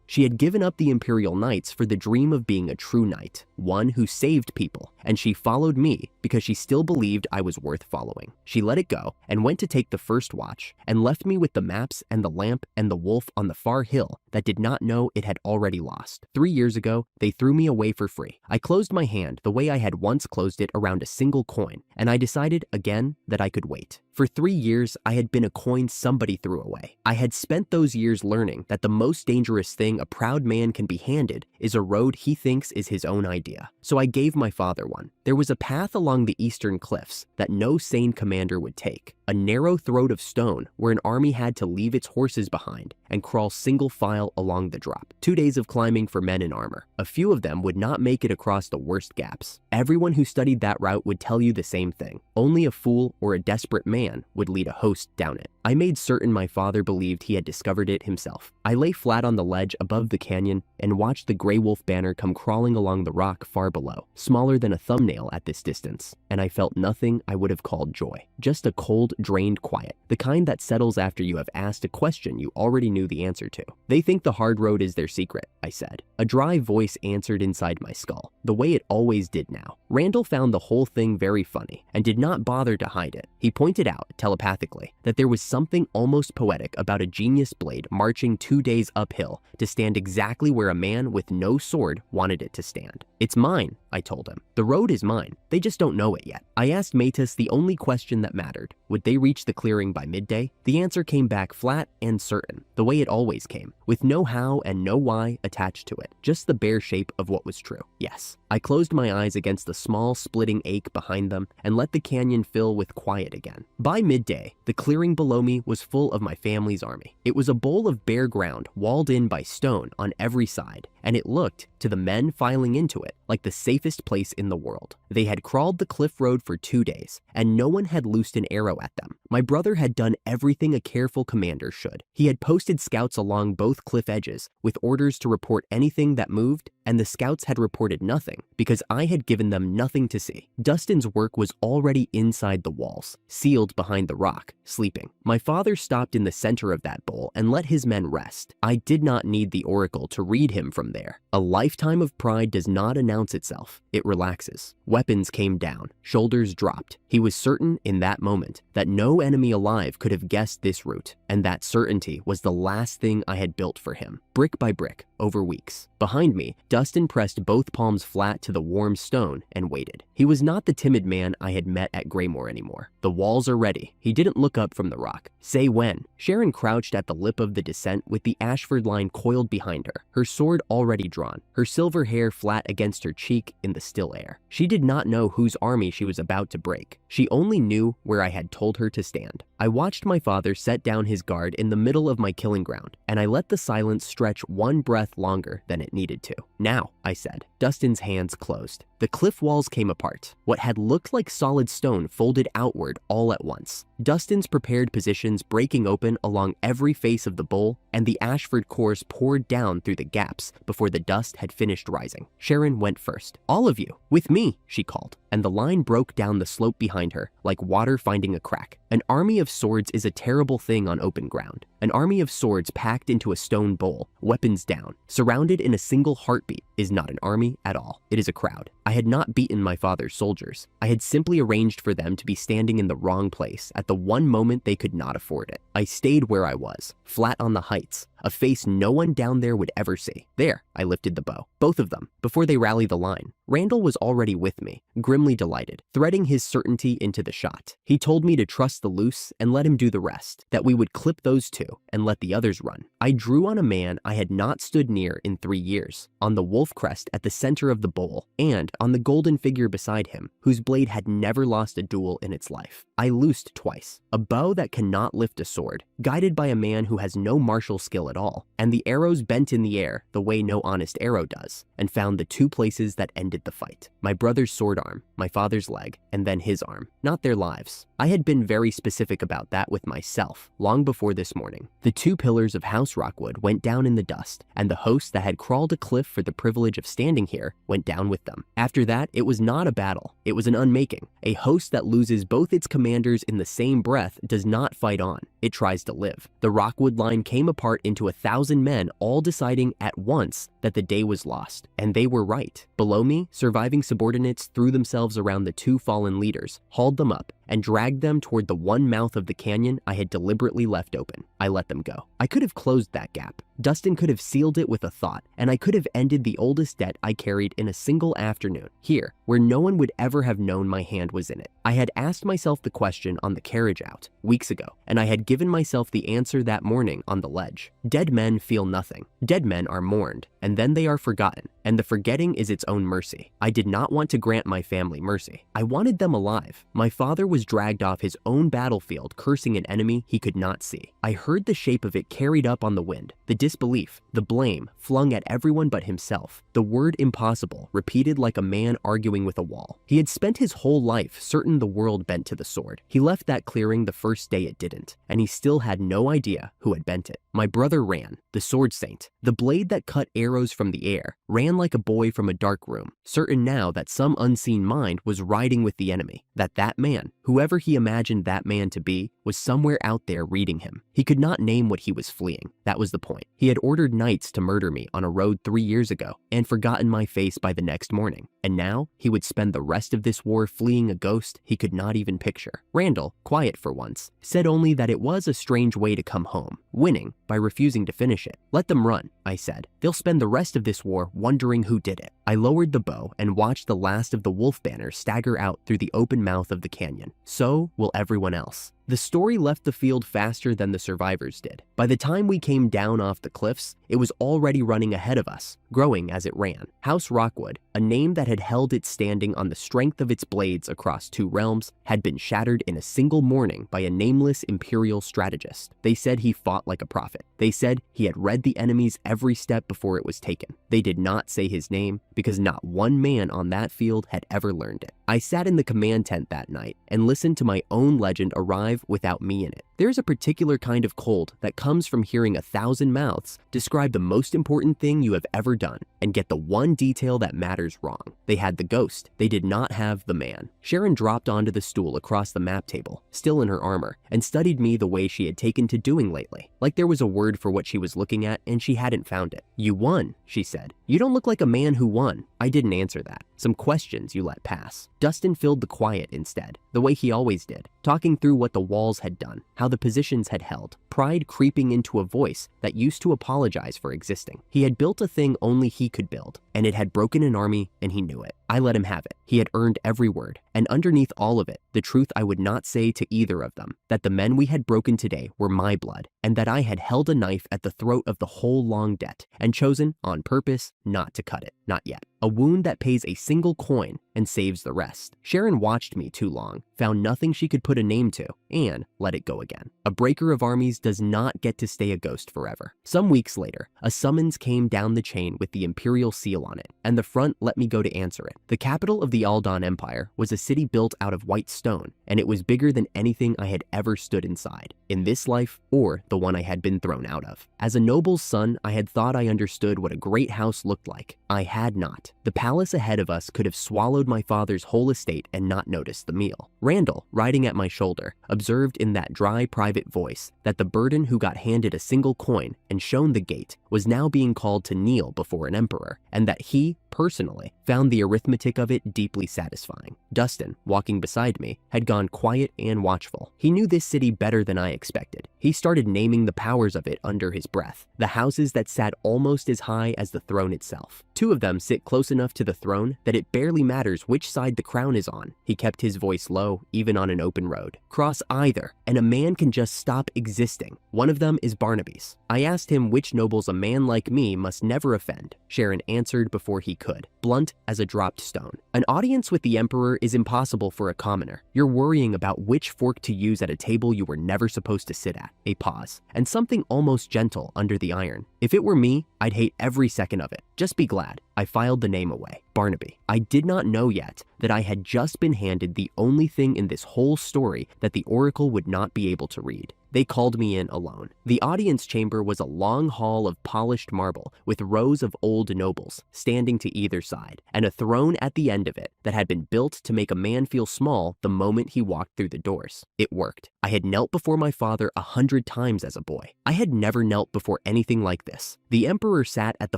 She had given up the Imperial Knights for the dream of being a true knight, one who saved people, and she followed me because she still believed I was worth following. She let it go and went to take the first watch, and left me with the maps and the lamp and the wolf on the far hill that did not know it had already lost. 3 years ago, they threw me away for free. I closed my hand the way I had once closed it around a single coin, and I decided again that I could wait. For 3 years, I had been a coin somebody threw away. I had spent those years learning that the most dangerous thing a proud man can be handed is a road he thinks is his own idea. So I gave my father one. There was a path along the eastern cliffs that no sane commander would take, a narrow throat of stone where an army had to leave its horses behind and crawl single file along the drop. 2 days of climbing for men in armor. A few of them would not make it across the worst gaps. Everyone who studied that route would tell you the same thing. Only a fool or a desperate man would lead a host down it. I made certain my father believed he had discovered it himself. I lay flat on the ledge above the canyon and watched the Grey Wolf banner come crawling along the rock far below, smaller than a thumbnail at this distance, and I felt nothing I would have called joy. Just a cold, drained quiet, the kind that settles after you have asked a question you already knew the answer to. "They think the hard road is their secret," I said. A dry voice answered inside my skull, the way it always did now. Randall found the whole thing very funny and did not bother to hide it. He pointed out, telepathically, that there was something almost poetic about a genius blade marching 2 days uphill to stand exactly where a man with no sword wanted it to stand. "It's mine," I told him. "The road is mine. They just don't know it yet." I asked Matus the only question that mattered. Would they reach the clearing by midday? The answer came back flat and certain, the way it always came, with no how and no why attached to it, just the bare shape of what was true. Yes. I closed my eyes against the small splitting ache behind them and let the canyon fill with quiet again. By midday, the clearing below me was full of my family's army. It was a bowl of bare ground walled in by stone on every side, and it looked, to the men filing into it, like the safest place in the world. They had crawled the cliff road for 2 days, and no one had loosed an arrow at them. My brother had done everything a careful commander should. He had posted scouts along both cliff edges with orders to report anything that moved, and the scouts had reported nothing because I had given them nothing to see. Dustin's work was already inside the walls, sealed behind the rock, sleeping. My father stopped in the center of that bowl and let his men rest. I did not need the oracle to read him from from there. A lifetime of pride does not announce itself, it relaxes. Weapons came down, shoulders dropped. He was certain in that moment that no enemy alive could have guessed this route, and that certainty was the last thing I had built for him, brick by brick, over weeks. Behind me, Dustin pressed both palms flat to the warm stone and waited. He was not the timid man I had met at Greymoor anymore. The walls are ready. He didn't look up from the rock. Say when. Sharon crouched at the lip of the descent with the Ashford line coiled behind her sword already drawn, her silver hair flat against her cheek in the still air. She did not know whose army she was about to break. She only knew where I had told her to stand. I watched my father set down his guard in the middle of my killing ground, and I let the silence stretch one breath longer than it needed to. Now, I said. Dustin's hands closed. The cliff walls came apart. What had looked like solid stone folded outward all at once. Dustin's prepared positions breaking open along every face of the bowl, and the Ashford cores poured down through the gaps before the dust had finished rising. Sharon went first. All of you, with me, she called, and the line broke down the slope behind her like water finding a crack. An army of swords is a terrible thing on open ground. An army of swords packed into a stone bowl, weapons down, surrounded in a single heartbeat, is not an army at all. It is a crowd. I had not beaten my father's soldiers. I had simply arranged for them to be standing in the wrong place at the one moment they could not afford it. I stayed where I was, flat on the heights, a face no one down there would ever see. There, I lifted the bow. Both of them, before they rallied the line. Randall was already with me, grimly delighted, threading his certainty into the shot. He told me to trust the loose and let him do the rest, that we would clip those two and let the others run. I drew on a man I had not stood near in 3 years, on the wolf crest at the center of the bowl, and on the golden figure beside him, whose blade had never lost a duel in its life. I loosed twice, a bow that cannot lift a sword, guided by a man who has no martial skill at all, and the arrows bent in the air the way no honest arrow does, and found the two places that ended the fight. My brother's sword arm, my father's leg, and then his arm, not their lives. I had been very specific about that with myself long before this morning. The 2 pillars of House Rockwood went down in the dust, and the host that had crawled a cliff for the privilege of standing here went down with them. After that, it was not a battle, it was an unmaking. A host that loses both its commanders in the same breath does not fight on, it tries to live. The Rockwood line came apart into 1,000 men all deciding at once that the day was lost, and they were right. Below me, surviving subordinates threw themselves around the 2 fallen leaders, hauled them up, and dragged them toward the one mouth of the canyon I had deliberately left open. I let them go. I could have closed that gap. Dustin could have sealed it with a thought, and I could have ended the oldest debt I carried in a single afternoon, here, where no one would ever have known my hand was in it. I had asked myself the question on the carriage out, weeks ago, and I had given myself the answer that morning on the ledge. Dead men feel nothing. Dead men are mourned, and then they are forgotten, and the forgetting is its own mercy. I did not want to grant my family mercy. I wanted them alive. My father was dragged off his own battlefield cursing an enemy he could not see. I heard the shape of it carried up on the wind, the disbelief, the blame flung at everyone but himself, the word impossible repeated like a man arguing with a wall. He had spent his whole life certain the world bent to the sword. He left that clearing the first day it didn't, and he still had no idea who had bent it. My brother ran, the sword saint, the blade that cut arrows from the air, ran like a boy from a dark room, certain now that some unseen mind was riding with the enemy, that man, whoever he imagined that man to be, was somewhere out there reading him. He could not name what he was fleeing. That was the point. He had ordered knights to murder me on a road 3 years ago and forgotten my face by the next morning. And now he would spend the rest of this war fleeing a ghost he could not even picture. Randall, quiet for once, said only that it was a strange way to come home, winning by refusing to finish it. Let them run, I said. They'll spend the rest of this war wondering who did it. I lowered the bow and watched the last of the wolf banner stagger out through the open mouth of the canyon. So will everyone else. The story left the field faster than the survivors did. By the time we came down off the cliffs, it was already running ahead of us, growing as it ran. House Rockwood, a name that had held its standing on the strength of its blades across 2 realms, had been shattered in a single morning by a nameless imperial strategist. They said he fought like a prophet. They said he had read the enemy's every step before it was taken. They did not say his name because not one man on that field had ever learned it. I sat in the command tent that night and listened to my own legend arrive without me in it. There's a particular kind of cold that comes from hearing 1,000 mouths describe the most important thing you have ever done and get the one detail that matters wrong. They had the ghost. They did not have the man. Sharon dropped onto the stool across the map table, still in her armor, and studied me the way she had taken to doing lately, like there was a word for what she was looking at and she hadn't found it. "You won," she said. "You don't look like a man who won." I didn't answer that. Some questions you let pass. Dustin filled the quiet instead, the way he always did, talking through what the walls had done, how the positions had held, pride creeping into a voice that used to apologize for existing. He had built a thing only he could build, and it had broken an army, and he knew it. I let him have it. He had earned every word, and underneath all of it, the truth I would not say to either of them, that the men we had broken today were my blood, and that I had held a knife at the throat of the whole long debt, and chosen, on purpose, not to cut it. Not yet. A wound that pays a single coin and saves the rest. Sharon watched me too long, found nothing she could put a name to, and let it go again. A breaker of armies does not get to stay a ghost forever. Some weeks later, a summons came down the chain with the imperial seal on it, and the front let me go to answer it. The capital of the Aldan Empire was a city built out of white stone, and it was bigger than anything I had ever stood inside, in this life or the one I had been thrown out of. As a noble's son, I had thought I understood what a great house looked like. I had not. The palace ahead of us could have swallowed my father's whole estate and not noticed the meal. Randall, riding at my shoulder, observed in that dry, private voice that the burden who got handed a single coin and shown the gate was now being called to kneel before an emperor, and that he, personally, found the arithmetic of it deeply satisfying. Dustin, walking beside me, had gone quiet and watchful. He knew this city better than I expected. He started naming the powers of it under his breath, the houses that sat almost as high as the throne itself. 2 of them sit close enough to the throne that it barely matters which side the crown is on. He kept his voice low, even on an open road. Cross either, and a man can just stop existing. One of them is Barnaby's. I asked him which nobles a man like me must never offend. Sharon answered before he could, blunt as a dropped stone. An audience with the emperor is impossible for a commoner. You're worrying about which fork to use at a table you were never supposed to sit at. A pause, and something almost gentle under the iron. If it were me, I'd hate every second of it. Just be glad. I filed the name away. Barnaby. I did not know yet that I had just been handed the only thing in this whole story that the Oracle would not be able to read. They called me in alone. The audience chamber was a long hall of polished marble with rows of old nobles standing to either side, and a throne at the end of it that had been built to make a man feel small the moment he walked through the doors. It worked. I had knelt before my father 100 times as a boy. I had never knelt before anything like this. The emperor sat at the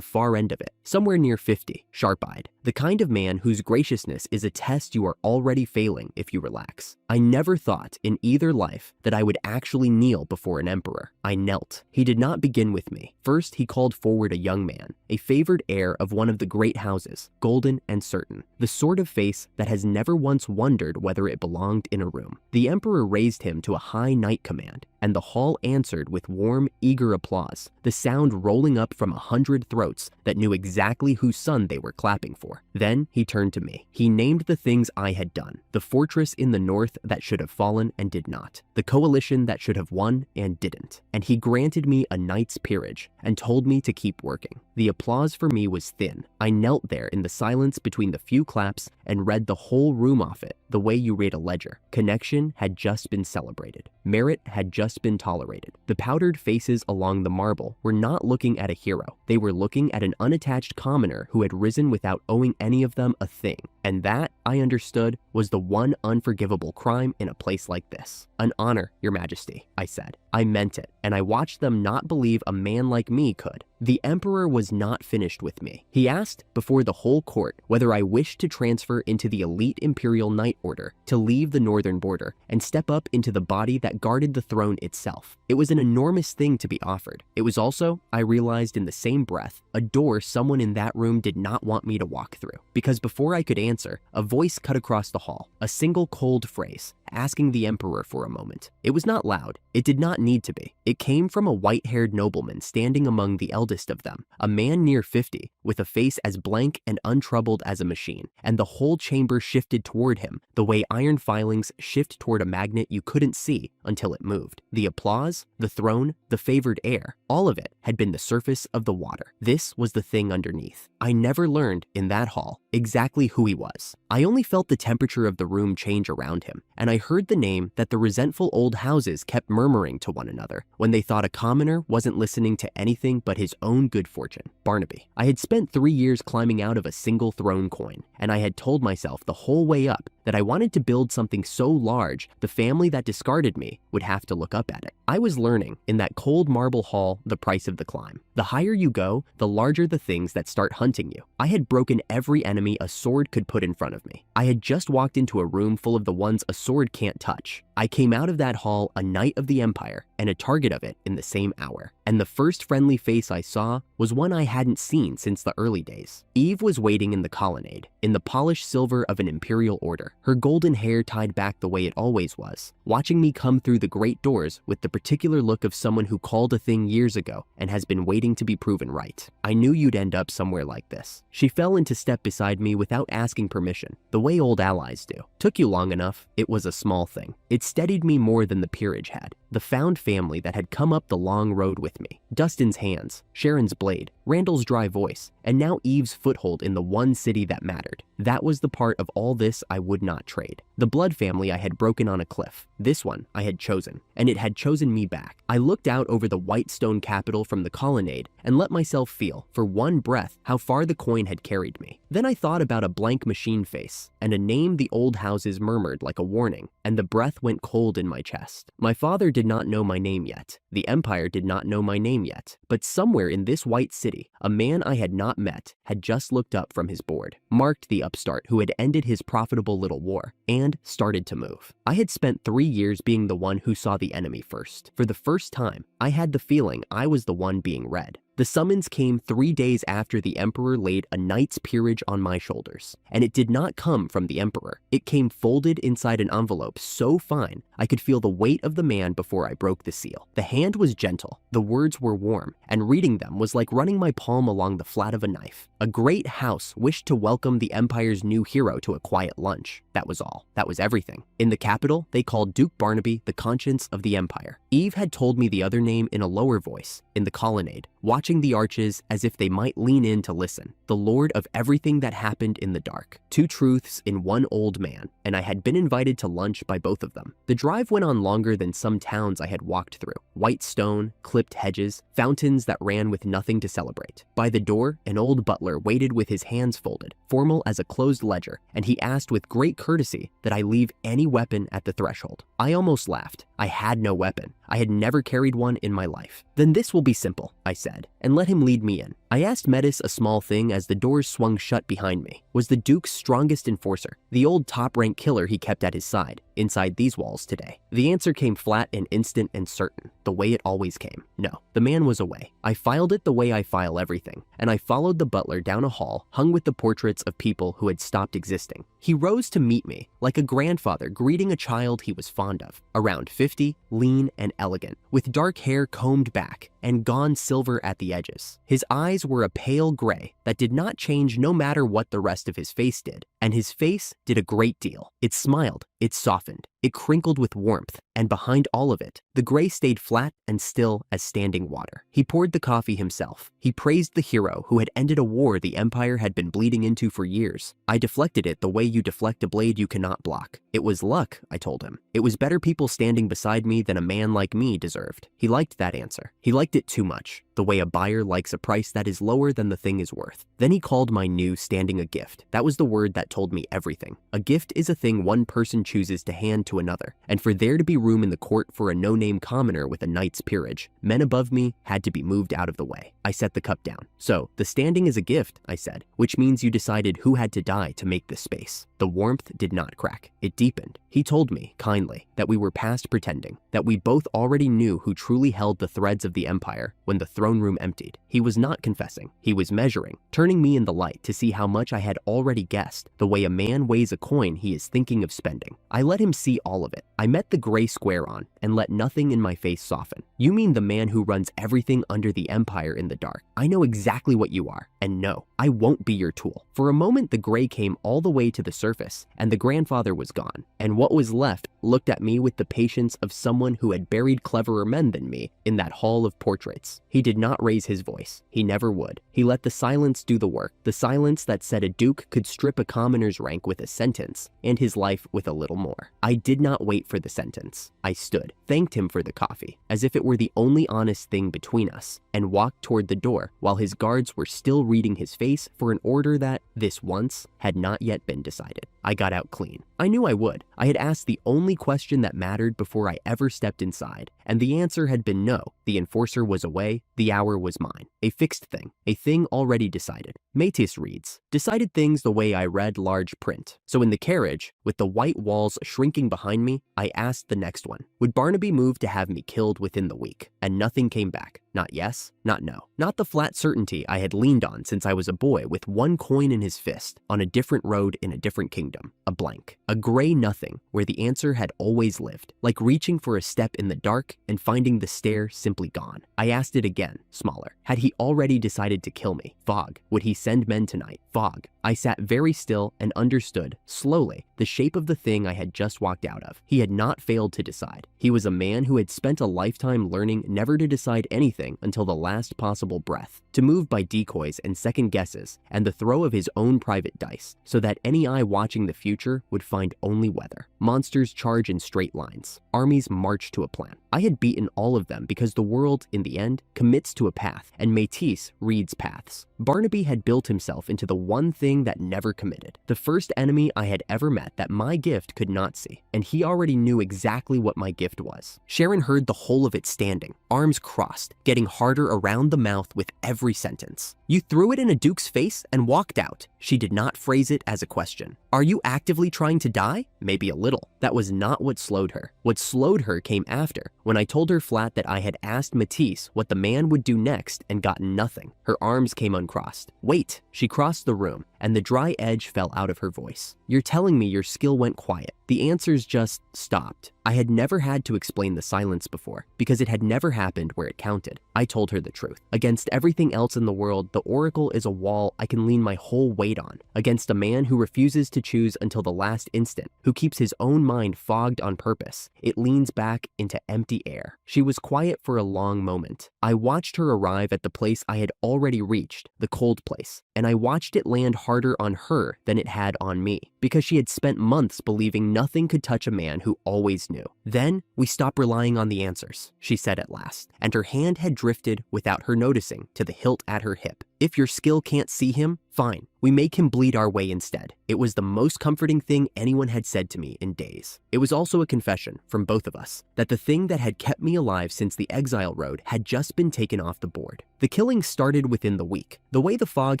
far end of it, somewhere near 50, sharp-eyed. The kind of man whose graciousness is a test you are already failing if you relax. I never thought in either life that I would actually kneel before an emperor. I knelt. He did not begin with me. First, he called forward a young man, a favored heir of one of the great houses, golden and certain, the sort of face that has never once wondered whether it belonged in a room. The emperor raised him to a high knight command, and the hall answered with warm, eager applause, the sound rolling up from 100 throats that knew exactly whose son they were clapping for. Then he turned to me. He named the things I had done, the fortress in the north that should have fallen and did not, the coalition that should have won and didn't, and he granted me a knight's peerage and told me to keep working. The applause for me was thin. I knelt there in the silence between the few claps and read the whole room off it, the way you read a ledger. Connection had just been celebrated. Merit had just been tolerated. The powdered faces along the marble were not looking at a hero. They were looking at an unattached commoner who had risen without owing any of them a thing. And that, I understood, was the one unforgivable crime in a place like this. An honor, Your Majesty, I said. I meant it, and I watched them not believe a man like me could. The emperor was not finished with me. He asked, before the whole court, whether I wished to transfer into the elite imperial knight order, to leave the northern border, and step up into the body that guarded the throne itself. It was an enormous thing to be offered. It was also, I realized in the same breath, a door someone in that room did not want me to walk through. Because before I could answer, a voice cut across the hall, a single cold phrase, asking the emperor for a moment. It was not loud. It did not need to be. It came from a white-haired nobleman standing among the eldest of them, a man near 50, with a face as blank and untroubled as a machine, and the whole chamber shifted toward him, the way iron filings shift toward a magnet you couldn't see until it moved. The applause, the throne, the favored heir, all of it had been the surface of the water. This was the thing underneath. I never learned, in that hall, exactly who he was. I only felt the temperature of the room change around him, and I heard the name that the resentful old houses kept murmuring to one another when they thought a commoner wasn't listening to anything but his own good fortune. Barnaby. I had spent 3 years climbing out of a single throne coin, and I had told myself the whole way up that I wanted to build something so large the family that discarded me would have to look up at it. I was learning in that cold marble hall the price of the climb. The higher you go, the larger the things that start hunting you. I had broken every enemy a sword could put in front of me. I had just walked into a room full of the ones a sword can't touch. I came out of that hall a knight of the empire and a target of it in the same hour. And the first friendly face I saw was one I hadn't seen since the early days. Eve was waiting in the colonnade, in the polished silver of an imperial order, her golden hair tied back the way it always was, watching me come through the great doors with the particular look of someone who called a thing years ago and has been waiting to be proven right. I knew you'd end up somewhere like this. She fell into step beside me without asking permission, the way old allies do. Took you long enough, it was a small thing. It steadied me more than the peerage had. The found family that had come up the long road with me. Dustin's hands, Sharon's blade, Randall's dry voice, and now Eve's foothold in the one city that mattered. That was the part of all this I would not trade. The blood family I had broken on a cliff. This one I had chosen, and it had chosen me back. I looked out over the white stone capitol from the colonnade and let myself feel, for one breath, how far the coin had carried me. Then I thought about a blank machine face, and a name the old houses murmured like a warning, and the breath went cold in my chest. My father did not know my name yet. The Empire did not know my name yet. But somewhere in this white city, a man I had not met had just looked up from his board, marked the upstart who had ended his profitable little war, and started to move. I had spent 3 years being the one who saw the enemy first. For the first time, I had the feeling I was the one being read. The summons came 3 days after the Emperor laid a knight's peerage on my shoulders. And it did not come from the Emperor. It came folded inside an envelope so fine I could feel the weight of the man before I broke the seal. The hand was gentle, the words were warm, and reading them was like running my palm along the flat of a knife. A great house wished to welcome the Empire's new hero to a quiet lunch. That was all. That was everything. In the capital, they called Duke Barnaby the conscience of the Empire. Eve had told me the other name in a lower voice, in the colonnade, watching the arches as if they might lean in to listen. The lord of everything that happened in the dark. 2 truths in one old man, and I had been invited to lunch by both of them. The drive went on longer than some towns I had walked through. White stone, clipped hedges, fountains that ran with nothing to celebrate. By the door, an old butler waited with his hands folded, formal as a closed ledger, and he asked with great courtesy that I leave any weapon at the threshold. I almost laughed. I had no weapon. I had never carried one in my life. Then this will be simple, I said, and let him lead me in. I asked Metis a small thing as the doors swung shut behind me. Was the Duke's strongest enforcer, the old top-rank killer he kept at his side, inside these walls today? The answer came flat and instant and certain, the way it always came. No, the man was away. I filed it the way I file everything, and I followed the butler down a hall hung with the portraits of people who had stopped existing. He rose to meet me, like a grandfather greeting a child he was fond of. Around 50, lean and elegant, with dark hair combed back and gone silver at the edges. His eyes were a pale gray that did not change no matter what the rest of his face did, and his face did a great deal. It smiled, it softened, it crinkled with warmth, and behind all of it, the gray stayed flat and still as standing water. He poured the coffee himself. He praised the hero who had ended a war the Empire had been bleeding into for years. I deflected it the way you deflect a blade you cannot block. It was luck, I told him. It was better people standing beside me than a man like me deserved. He liked that answer. He liked it too much, the way a buyer likes a price that is lower than the thing is worth. Then he called my new standing a gift. That was the word that told me everything. A gift is a thing one person chooses to hand to another, and for there to be room in the court for a no-name commoner with a knight's peerage, men above me had to be moved out of the way. I set the cup down. So, the standing is a gift, I said, which means you decided who had to die to make this space. The warmth did not crack. It deepened. He told me, kindly, that we were past pretending, that we both already knew who truly held the threads of the Empire when the throne room emptied. He was not confessing. He was measuring, turning me in the light to see how much I had already guessed, the the way a man weighs a coin he is thinking of spending. I let him see all of it. I met the gray square on and let nothing in my face soften. You mean the man who runs everything under the empire in the dark. I know exactly what you are, and no, I won't be your tool. For a moment, the gray came all the way to the surface, and the grandfather was gone, and what was left looked at me with the patience of someone who had buried cleverer men than me in that hall of portraits. He did not raise his voice. He never would. He let the silence do the work, the silence that said a duke could strip a commoner's rank with a sentence, and his life with a little more. I did not wait for the sentence. I stood, thanked him for the coffee, as if it were the only honest thing between us, and walked toward the door while his guards were still reading his face for an order that, this once, had not yet been decided. I got out clean. I knew I would. I had asked the only question that mattered before I ever stepped inside, and the answer had been no. The enforcer was away, the hour was mine. A fixed thing, a thing already decided. Métis reads, decided things the way I read large print. So in the carriage, with the white walls shrinking behind me, I asked the next one, would Barnaby move to have me killed within the week? And nothing came back. Not yes, not no. Not the flat certainty I had leaned on since I was a boy with one coin in his fist, on a different road in a different kingdom. A blank. A gray nothing where the answer had always lived. Like reaching for a step in the dark and finding the stair simply gone. I asked it again, smaller. Had he already decided to kill me? Fog. Would he send men tonight? Fog. I sat very still and understood, slowly, the shape of the thing I had just walked out of. He had not failed to decide. He was a man who had spent a lifetime learning never to decide anything until the last possible breath, to move by decoys and second guesses and the throw of his own private dice, so that any eye watching the future would find only weather. Monsters charge in straight lines. Armies march to a plan. I had beaten all of them because the world, in the end, commits to a path, and Métis reads paths. Barnaby had built himself into the one thing that never committed, the first enemy I had ever met that my gift could not see, and he already knew exactly what my gift was. Sharon heard the whole of it standing, arms crossed, getting harder around the mouth with every sentence. You threw it in a duke's face and walked out. She did not phrase it as a question. Are you actively trying to die? Maybe a little. That was not what slowed her. What slowed her came after, when I told her flat that I had asked Métis what the man would do next and gotten nothing. Her arms came uncrossed. Wait. She crossed the room, and the dry edge fell out of her voice. You're telling me your skill went quiet. The answers just stopped. I had never had to explain the silence before, because it had never happened where it counted. I told her the truth. Against everything else in the world, the Oracle is a wall I can lean my whole weight on. Against a man who refuses to choose until the last instant, who keeps his own mind fogged on purpose, it leans back into empty air. She was quiet for a long moment. I watched her arrive at the place I had already reached, the cold place, and I watched it land harder on her than it had on me, because she had spent months believing nothing could touch a man who always knew. Then, we stopped relying on the answers, she said at last, and her hand had drifted, without her noticing, to the hilt at her hip. If your skill can't see him, fine. We make him bleed our way instead. It was the most comforting thing anyone had said to me in days. It was also a confession, from both of us, that the thing that had kept me alive since the exile road had just been taken off the board. The killing started within the week, the way the fog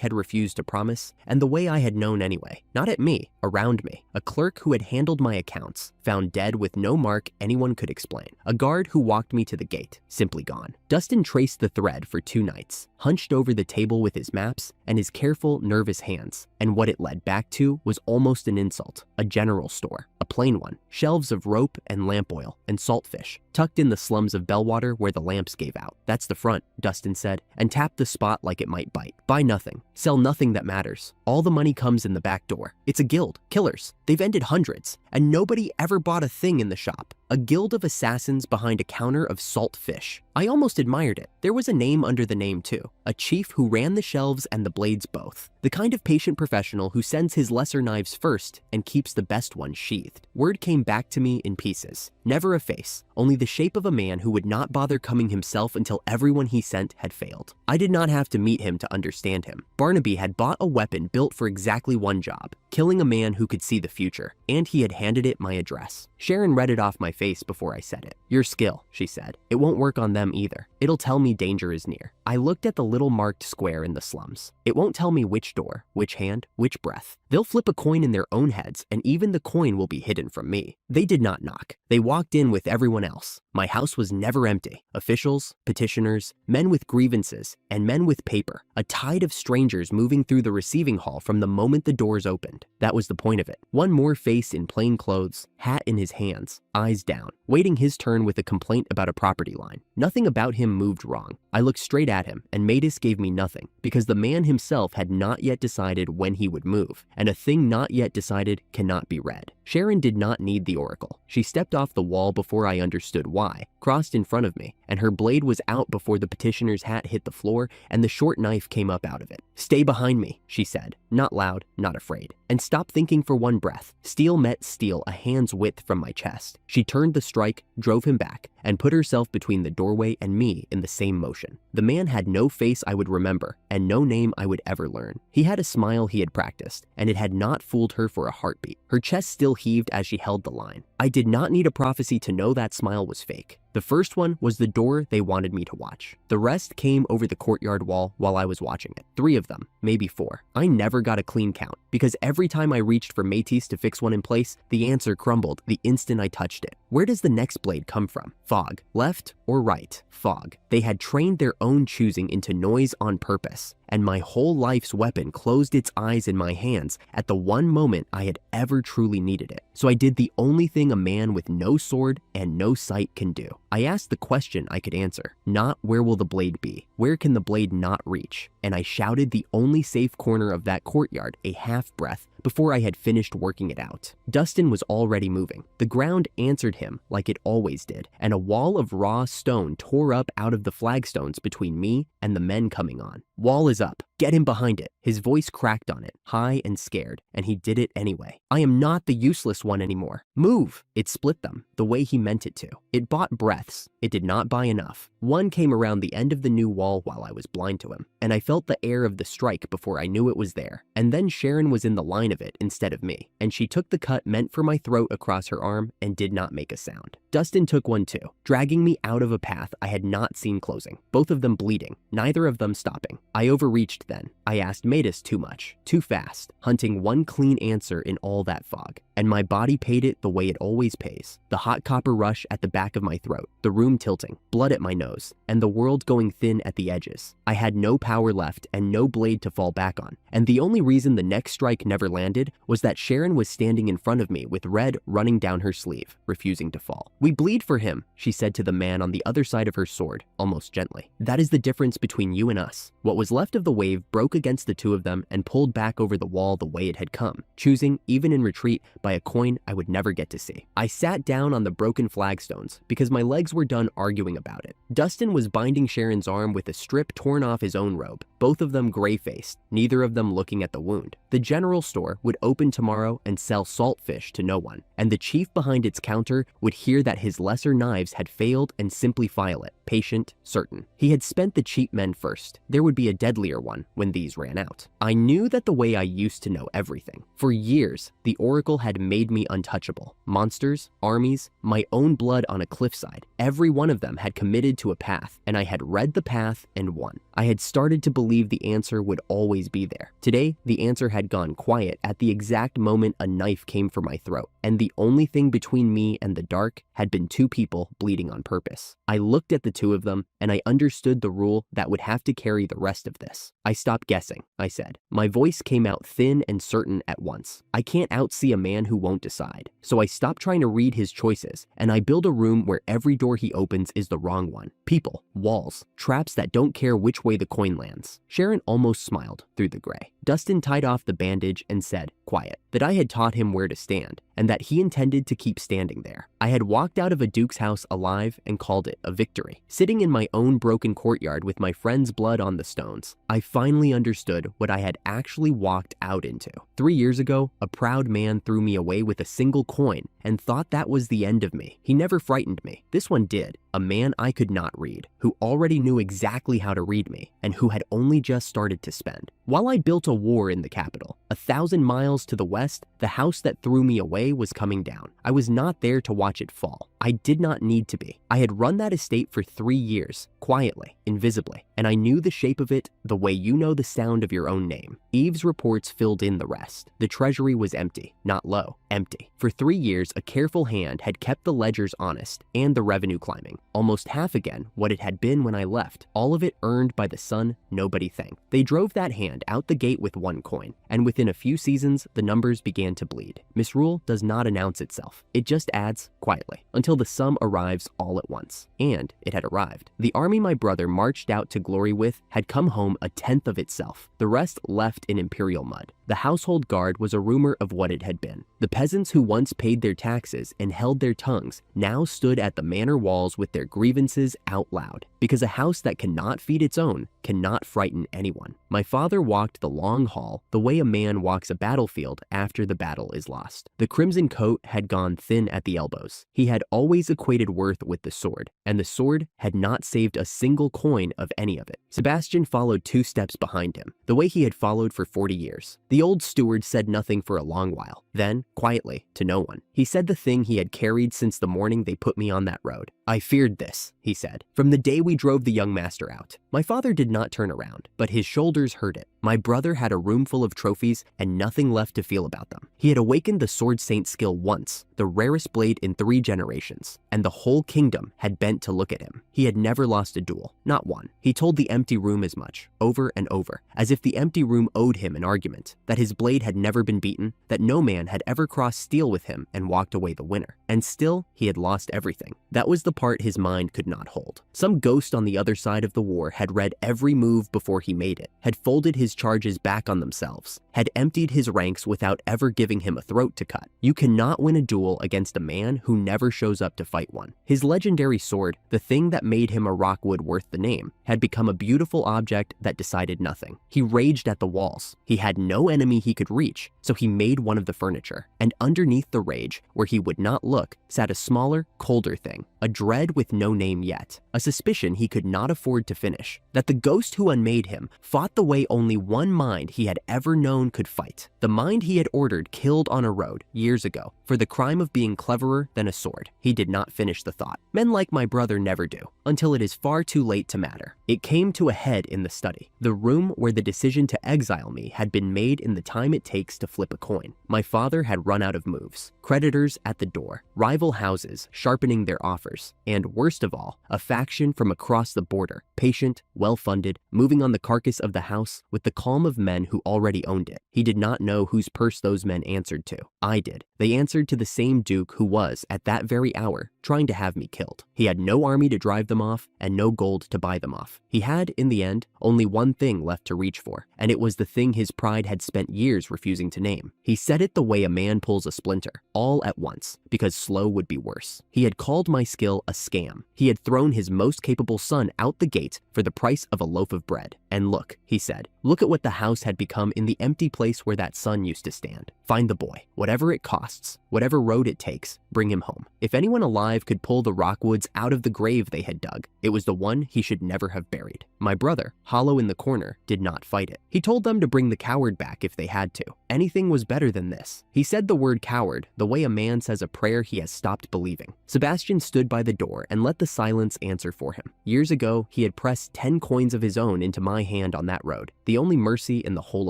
had refused to promise, and the way I had known anyway. Not at me, around me. A clerk who had handled my accounts, found dead with no mark anyone could explain. A guard who walked me to the gate, simply gone. Dustin traced the thread for 2 nights, hunched over the table with his maps and his careful, nervous hands, and what it led back to was almost an insult. A general store, a plain one, shelves of rope and lamp oil and saltfish, tucked in the slums of Bellwater where the lamps gave out. That's the front, Dustin said, and tapped the spot like it might bite. Buy nothing, sell nothing that matters. All the money comes in the back door. It's a guild, killers. They've ended hundreds, and nobody ever bought a thing in the shop. A guild of assassins behind a counter of salt fish. I almost admired it. There was a name under the name too. A chief who ran the shelves and the blades both. The kind of patient professional who sends his lesser knives first and keeps the best ones sheathed. Word came back to me in pieces. Never a face, only the shape of a man who would not bother coming himself until everyone he sent had failed. I did not have to meet him to understand him. Barnaby had bought a weapon built for exactly one job, killing a man who could see the future, and he had handed it my address. Sharon read it off my face before I said it. Your skill, she said. It won't work on them either. It'll tell me danger is near. I looked at the little marked square in the slums. It won't tell me which door, which hand, which breath. They'll flip a coin in their own heads, and even the coin will be hidden from me. They did not knock. They walked in with everyone else. My house was never empty. Officials, petitioners, men with grievances, and men with paper. A tide of strangers moving through the receiving hall from the moment the doors opened. That was the point of it. One more face in plain clothes, hat in his hands, eyes down, waiting his turn with a complaint about a property line. Nothing about him moved wrong. I looked straight at him, and Matus gave me nothing, because the man himself had not yet decided when he would move, and a thing not yet decided cannot be read. Sharon did not need the oracle. She stepped off the wall before I understood why, crossed in front of me, and her blade was out before the petitioner's hat hit the floor and the short knife came up out of it. "Stay behind me," she said, not loud, not afraid. And stop thinking for one breath. Steel met steel a hand's width from my chest. She turned the strike, drove him back, and put herself between the doorway and me in the same motion. The man had no face I would remember, and no name I would ever learn. He had a smile he had practiced, and it had not fooled her for a heartbeat. Her chest still heaved as she held the line. I did not need a prophecy to know that smile was fake. The first one was the door they wanted me to watch. The rest came over the courtyard wall while I was watching it. 3 of them, maybe 4. I never got a clean count, because every time I reached for Matus to fix one in place, the answer crumbled the instant I touched it. Where does the next blade come from? Fog. Left or right? Fog. They had trained their own choosing into noise on purpose, and my whole life's weapon closed its eyes in my hands at the one moment I had ever truly needed it. So I did the only thing a man with no sword and no sight can do. I asked the question I could answer, not where will the blade be? Where can the blade not reach? And I shouted the only safe corner of that courtyard a half breath before I had finished working it out. Dustin was already moving. The ground answered him like it always did, and a wall of raw stone tore up out of the flagstones between me and the men coming on. "Wall is up. Get him behind it." His voice cracked on it, high and scared, and he did it anyway. "I am not the useless one anymore. Move!" It split them, the way he meant it to. It bought breaths. It did not buy enough. One came around the end of the new wall while I was blind to him, and I felt the air of the strike before I knew it was there. And then Sharon was in the line of it instead of me, and she took the cut meant for my throat across her arm and did not make a sound. Dustin took one too, dragging me out of a path I had not seen closing, both of them bleeding, neither of them stopping. I overreached then. I asked Matus too much, too fast, hunting one clean answer in all that fog, and my body paid it the way it always pays. The hot copper rush at the back of my throat, the room tilting, blood at my nose, and the world going thin at the edges. I had no power left and no blade to fall back on, and the only reason the next strike never landed was that Sharon was standing in front of me with red running down her sleeve, refusing to fall. "We bleed for him," she said to the man on the other side of her sword, almost gently. "That is the difference between you and us." What was left of the wave broke against the two of them and pulled back over the wall the way it had come, choosing, even in retreat, by a coin I would never get to see. I sat down on the broken flagstones because my legs were done arguing about it. Dustin was binding Sharon's arm with a strip torn off his own robe, both of them gray-faced, neither of them looking at the wound. The general store would open tomorrow and sell salt fish to no one, and the chief behind its counter would hear that his lesser knives had failed and simply file it, patient, certain. He had spent the cheap men first. There would be a deadlier one when these ran out. I knew that the way I used to know everything. For years, the Oracle had made me untouchable. Monsters, armies, my own blood on a cliffside. Every one of them had committed to a path, and I had read the path and won. I had started to believe the answer would always be there. Today, the answer had gone quiet at the exact moment a knife came for my throat, and the only thing between me and the dark had been 2 people bleeding on purpose. I looked at the 2 of them, and I understood the rule that would have to carry the rest of this. "I stopped guessing," I said. My voice came out thin and certain at once. "I can't outsee a man who won't decide. So I stopped trying to read his choices, and I build a room where every door he opens is the wrong one. People, walls, traps that don't care which way the coin lands." Sharon almost smiled through the gray. Dustin tied off the bandage and said, quiet, that I had taught him where to stand, and that he intended to keep standing there. I had walked out of a duke's house alive and called it a victory. Sitting in my own broken courtyard with my friend's blood on the stones, I finally understood what I had actually walked out into. 3 years ago, a proud man threw me away with a single coin and thought that was the end of me. He never frightened me. This one did. A man I could not read, who already knew exactly how to read me, and who had only just started to spend. While I built a war in the capital, 1,000 miles to the west, the house that threw me away way was coming down. I was not there to watch it fall. I did not need to be. I had run that estate for 3 years, quietly, invisibly, and I knew the shape of it the way you know the sound of your own name. Eve's reports filled in the rest. The treasury was empty, not low, empty. For 3 years, a careful hand had kept the ledgers honest and the revenue climbing, almost half again what it had been when I left, all of it earned by the son nobody thanked. They drove that hand out the gate with 1 coin, and within a few seasons, the numbers began to bleed. Misrule does not announce itself. It just adds quietly, until the sum arrives all at once. And it had arrived. The army my brother marched out to glory with had come home a tenth of itself. The rest left in imperial mud. The household guard was a rumor of what it had been. The peasants who once paid their taxes and held their tongues now stood at the manor walls with their grievances out loud, because a house that cannot feed its own cannot frighten anyone. My father walked the long hall the way a man walks a battlefield after the battle is lost. The crimson coat had gone thin at the elbows. He had always equated worth with the sword, and the sword had not saved a single coin of any of it. Sebastian followed 2 steps behind him, the way he had followed for 40 years. The old steward said nothing for a long while. Then, quietly, to no one, he said the thing he had carried since the morning they put me on that road. I feared this, he said, from the day we drove the young master out. My father did not turn around, but his shoulders hurt it. My brother had a room full of trophies and nothing left to feel about them. He had awakened the sword saint skill once, the rarest blade in 3 generations, and the whole kingdom had bent to look at him. He had never lost a duel, not one. He told the empty room as much, over and over, as if the empty room owed him an argument, that his blade had never been beaten, that no man had ever crossed steel with him and walked away the winner. And still, he had lost everything. That was the part his mind could not hold. Some ghost on the other side of the war had read every move before he made it, had folded his charges back on themselves, had emptied his ranks without ever giving him a throat to cut. You cannot win a duel against a man who never shows up to fight one. His legendary sword, the thing that made him a Rockwood worth the name, had become a beautiful object that decided nothing. He raged at the walls. He had no enemy he could reach, so he made one of the furniture. And underneath the rage, where he would not look, sat a smaller, colder thing, a dread with no name yet, a suspicion he could not afford to finish, that the ghost who unmade him fought the way only one mind he had ever known could fight, the mind he had ordered killed on a road years ago for the crime of being cleverer than a sword. He did not finish the thought. Men like my brother never do, until it is far too late to matter. It came to a head in the study, the room where the decision to exile me had been made in the time it takes to flip a coin. My father had run out of moves, creditors at the door, rival houses sharpening their offers, and worst of all, a faction from across the border, patient, well-funded, moving on the carcass of the house with the calm of men who already owned it. He did not know whose purse those men answered to. I did. They answered to the same duke who was, at that very hour, trying to have me killed. He had no army to drive them off and no gold to buy them off. He had, in the end, only one thing left to reach for, and it was the thing his pride had spent years refusing to name. He said it the way a man pulls a splinter, all at once, because slow would be worse. He had called my skill a scam. He had thrown his most capable son out the gate for the price of a loaf of bread. And look, he said, look at what the house had become in the empty place where that son used to stand. Find the boy. Whatever it costs, whatever road it takes, bring him home. If anyone alive could pull the Rockwoods out of the grave they had dug, it was the one he should never have buried. My brother, hollow in the corner, did not fight it. He told them to bring the coward back if they had to. Anything was better than this. He said the word coward the way a man says a prayer he has stopped believing. Sebastian stood by the door and let the silence answer for him. Years ago, he had pressed 10 coins of his own into my hand on that road, the only mercy in the whole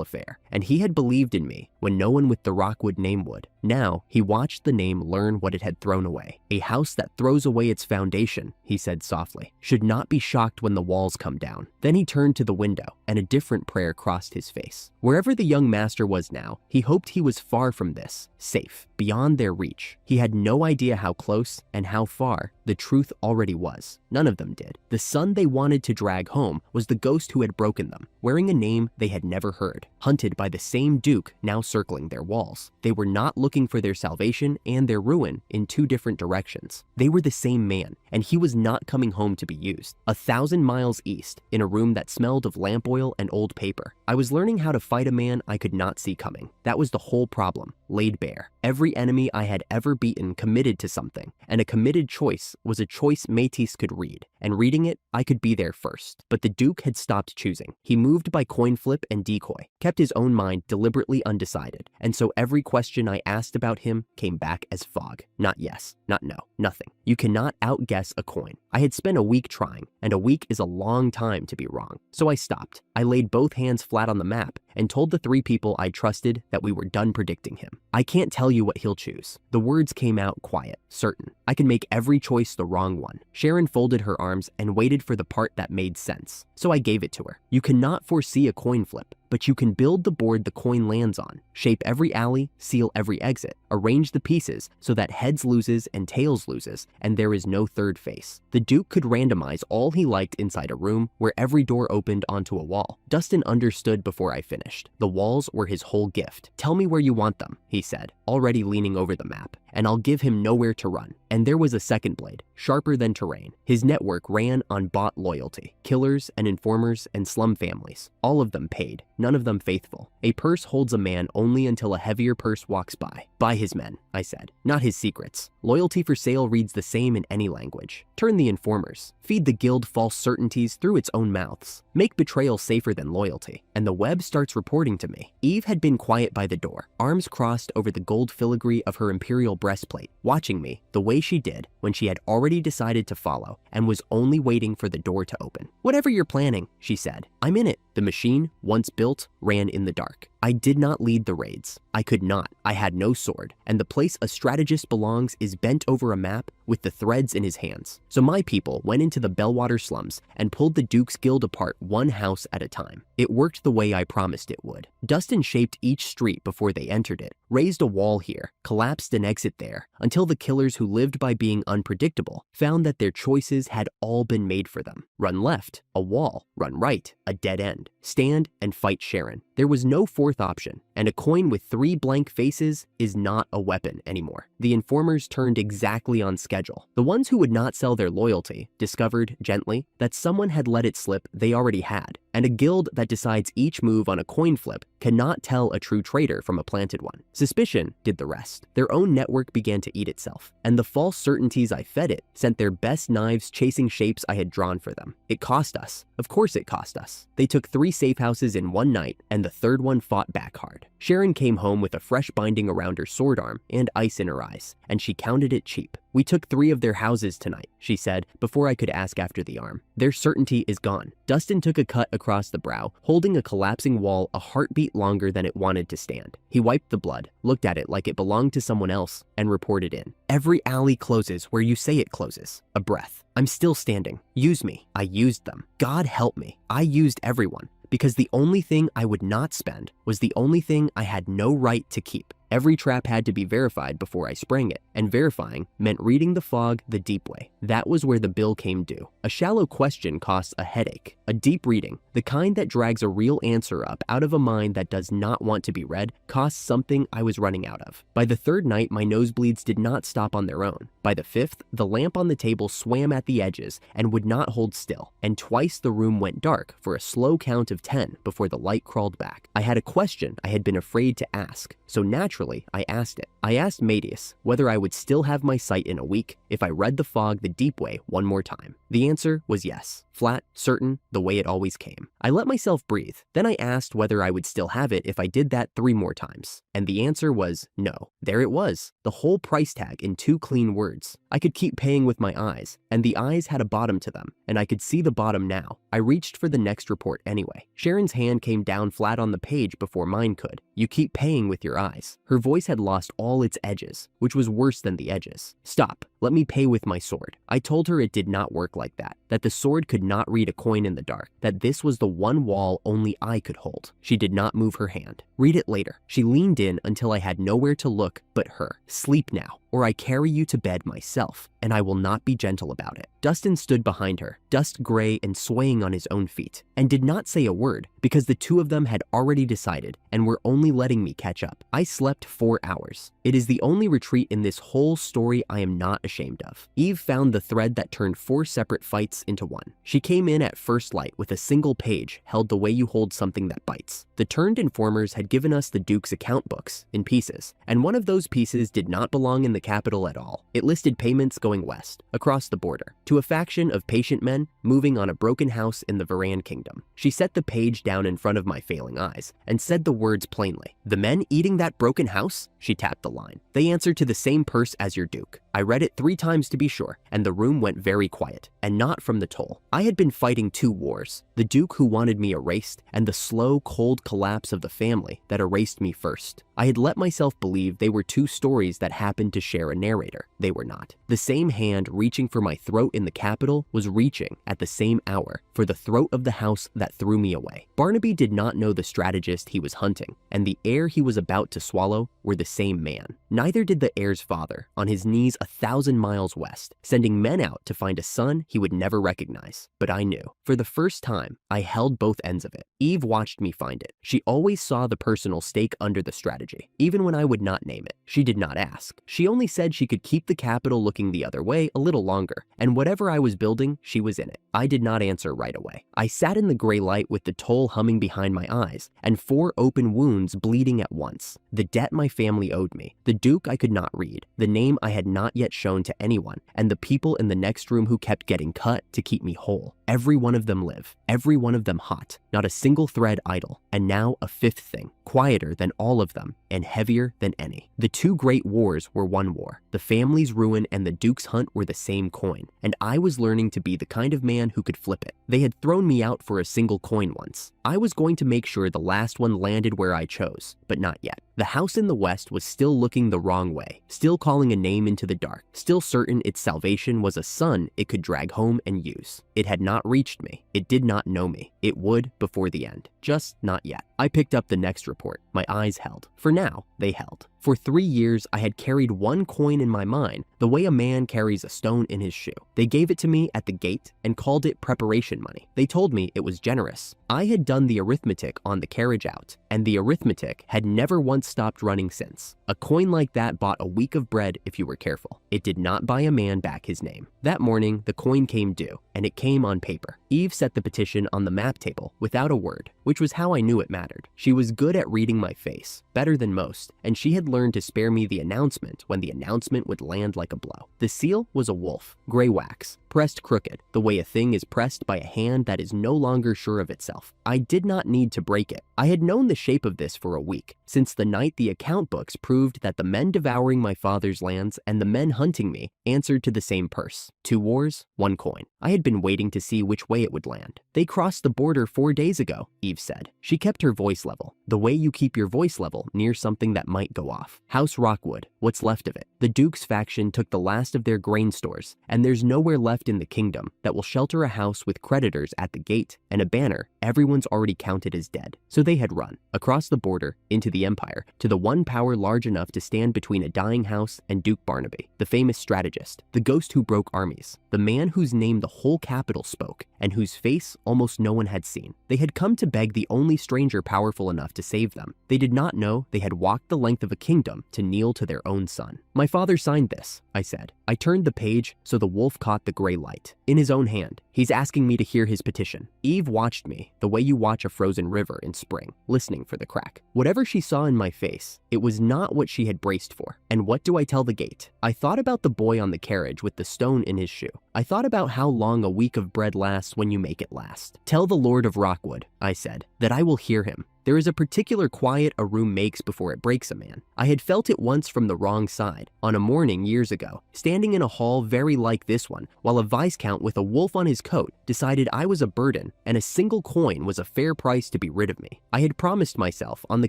affair. And he had believed in me when no one with the Rockwood name would. Now, he watched the name learn what it had thrown away. A house that throws away its foundation, he said softly, should not be shocked when the walls come down. Then he turned to the window, and a different prayer crossed his face. Wherever the young master was now, he hoped he was far from this, safe, beyond their reach. He had no idea how close and how far the truth already was. None of them did. The son they wanted to drag home was the ghost who had broken them, wearing a name they had never heard, hunted by the same duke now circling their walls. They were not looking for their salvation and their ruin in 2 different directions. They were the same man, and he was not coming home to be used. 1,000 miles east, in a room that smelled of lamp oil and old paper, I was learning how to fight a man I could not see coming. That was the whole problem, laid bare. Every enemy I had ever beaten committed to something, and a committed choice was a choice Métis could read, and reading it, I could be there first. But the Duke had stopped choosing. He moved by coin flip and decoy, kept his own mind deliberately undecided, and so every question I asked asked about him came back as fog. Not yes, not no, nothing. You cannot outguess a coin. I had spent a week trying, and a week is a long time to be wrong. So I stopped. I laid both hands flat on the map and told the 3 people I trusted that we were done predicting him. I can't tell you what he'll choose. The words came out quiet, certain. I can make every choice the wrong one. Sharon folded her arms and waited for the part that made sense. So I gave it to her. You cannot foresee a coin flip, but you can build the board the coin lands on, shape every alley, seal every exit, arrange the pieces so that heads loses and tails loses, and there is no third face. The Duke could randomize all he liked inside a room where every door opened onto a wall. Dustin understood before I finished. The walls were his whole gift. Tell me where you want them, he said, already leaning over the map, and I'll give him nowhere to run. And there was a second blade, sharper than terrain. His network ran on bought loyalty, killers and informers and slum families. All of them paid, none of them faithful. A purse holds a man only until a heavier purse walks by. Buy his men, I said, not his secrets. Loyalty for sale reads the same in any language. Turn the informers. Feed the guild false certainties through its own mouths. Make betrayal safer than loyalty. And the web starts reporting to me. Eve had been quiet by the door, arms crossed over the gold filigree of her imperial breastplate, watching me the way she did when she had already decided to follow and was only waiting for the door to open. Whatever you're planning, she said, I'm in it. The machine, once built, ran in the dark. I did not lead the raids. I could not. I had no sword, and the place a strategist belongs is bent over a map with the threads in his hands. So my people went into the Bellwater slums and pulled the Duke's Guild apart one house at a time. It worked the way I promised it would. Dustin shaped each street before they entered it, raised a wall here, collapsed an exit there, until the killers who lived by being unpredictable found that their choices had all been made for them. Run left, a wall. Run right, a dead end. Stand and fight Sharon. There was no fourth option, and a coin with 3 blank faces is not a weapon anymore. The informers turned exactly on schedule. The ones who would not sell their loyalty discovered, gently, that someone had let it slip they already had, and a guild that decides each move on a coin flip cannot tell a true traitor from a planted one. Suspicion did the rest. Their own network began to eat itself, and the false certainties I fed it sent their best knives chasing shapes I had drawn for them. It cost us. Of course it cost us. They took 3 safe houses in one night, and the third one fought back hard. Sharon came home with a fresh binding around her sword arm and ice in her eyes, and she counted it cheap. We took 3 of their houses tonight, she said, before I could ask after the arm. Their certainty is gone. Dustin took a cut across the brow, holding a collapsing wall a heartbeat longer than it wanted to stand. He wiped the blood, looked at it like it belonged to someone else, and reported in. Every alley closes where you say it closes. A breath. I'm still standing. Use me. I used them. God help me. I used everyone. Because the only thing I would not spend was the only thing I had no right to keep. Every trap had to be verified before I sprang it, and verifying meant reading the fog the deep way. That was where the bill came due. A shallow question costs a headache. A deep reading, the kind that drags a real answer up out of a mind that does not want to be read, costs something I was running out of. By the 3rd night, my nosebleeds did not stop on their own. By the 5th, the lamp on the table swam at the edges and would not hold still, and twice the room went dark for a slow count of 10 before the light crawled back. I had a question I had been afraid to ask, so naturally I asked it. I asked Madius whether I would still have my sight in a week if I read the fog the deep way one more time. The answer was yes. Flat, certain, the way it always came. I let myself breathe. Then I asked whether I would still have it if I did that 3 more times. And the answer was no. There it was. The whole price tag in 2 clean words. I could keep paying with my eyes, and the eyes had a bottom to them, and I could see the bottom now. I reached for the next report anyway. Sharon's hand came down flat on the page before mine could. You keep paying with your eyes. Her voice had lost all its edges, which was worse than the edges. Stop. Let me pay with my sword. I told her it did not work like that the sword could not read a coin in the dark, that this was the one wall only I could hold. She did not move her hand. Read it later. She leaned in until I had nowhere to look but her. Sleep now, or I carry you to bed myself, and I will not be gentle about it. Dustin stood behind her, dust gray and swaying on his own feet, and did not say a word because the 2 of them had already decided and were only letting me catch up. I slept 4 hours. It is the only retreat in this whole story I am not ashamed of. Eve found the thread that turned 4 separate fights into one. She came in at first light with a single page held the way you hold something that bites. The turned informers had given us the Duke's account books in pieces, and one of those pieces did not belong in the capital at all. It listed payments going west, across the border, to a faction of patient men moving on a broken house in the Varan kingdom. She set the page down in front of my failing eyes and said the words plainly. "The men eating that broken house?" She tapped the line. "They answer to the same purse as your duke." I read it 3 times to be sure, and the room went very quiet, and not from the toll. I had been fighting 2 wars, the duke who wanted me erased, and the slow, cold collapse of the family that erased me first. I had let myself believe they were 2 stories that happened to share a narrator. They were not. The same hand reaching for my throat in the capital was reaching, at the same hour, for the throat of the house that threw me away. Barnaby did not know the strategist he was hunting, and the heir he was about to swallow were the same man. Neither did the heir's father, on his knees 1,000 miles west, sending men out to find a son he would never recognize. But I knew. For the first time, I held both ends of it. Eve watched me find it. She always saw the personal stake under the strategy, even when I would not name it. She did not ask. She only said she could keep the capital looking the other way a little longer, and whatever I was building, she was in it. I did not answer right away. I sat in the gray light with the toll humming behind my eyes, and 4 open wounds bleeding at once. The debt my family owed me, the duke I could not read, the name I had not yet shown to anyone, and the people in the next room who kept getting cut to keep me whole. Every one of them live, every one of them hot, not a single thread idle, and now a 5th thing, quieter than all of them, and heavier than any. The 2 great wars were one war. The family's ruin and the duke's hunt were the same coin, and I was learning to be the kind of man who could flip it. They had thrown me out for a single coin once. I was going to make sure the last one landed where I chose, but not yet. The house in the west was still looking the wrong way, still calling a name into the dark, still certain its salvation was a son it could drag home and use. It had not reached me. It did not know me. It would before the end. Just not yet. I picked up the next report. My eyes held. For now, they held. For 3 years, I had carried 1 coin in my mind, the way a man carries a stone in his shoe. They gave it to me at the gate and called it preparation money. They told me it was generous. I had done the arithmetic on the carriage out, and the arithmetic had never once stopped running since. A coin like that bought a week of bread if you were careful. It did not buy a man back his name. That morning, the coin came due, and it came on paper. Eve set the petition on the map table without a word, which was how I knew it mattered. She was good at reading my face, better than most, and she had learned to spare me the announcement when the announcement would land like a blow. The seal was a wolf, gray wax, pressed crooked, the way a thing is pressed by a hand that is no longer sure of itself. I did not need to break it. I had known the shape of this for a week, since the night the account books proved that the men devouring my father's lands and the men hunting me answered to the same purse. 2 wars, 1 coin. I had been waiting to see which way it would land. They crossed the border 4 days ago, Eve said. She kept her voice level, the way you keep your voice level near something that might go off. House Rockwood, what's left of it. The Duke's faction took the last of their grain stores, and there's nowhere left in the kingdom that will shelter a house with creditors at the gate and a banner everyone's already counted as dead. So they had run, across the border, into the empire, to the one power large enough to stand between a dying house and Duke Barnaby, the famous strategist, the ghost who broke armies, the man whose name the whole capital spoke, and whose face almost no one had seen. They had come to beg the only stranger powerful enough to save them. They did not know they had walked the length of a kingdom to kneel to their own son. My father signed this, I said. I turned the page so the wolf caught the gray light. In his own hand, he's asking me to hear his petition. Eve watched me the way you watch a frozen river in spring, listening for the crack. Whatever she saw in my face, it was not what she had braced for. And what do I tell the gate? I thought about the boy on the carriage with the stone in his shoe. I thought about how long a week of bread lasts when you make it last. Tell the Lord of Rockwood, I said, that I will hear him. There is a particular quiet a room makes before it breaks a man. I had felt it once from the wrong side, on a morning years ago, standing in a hall very like this one, while a viscount with a wolf on his coat decided I was a burden and a single coin was a fair price to be rid of me. I had promised myself on the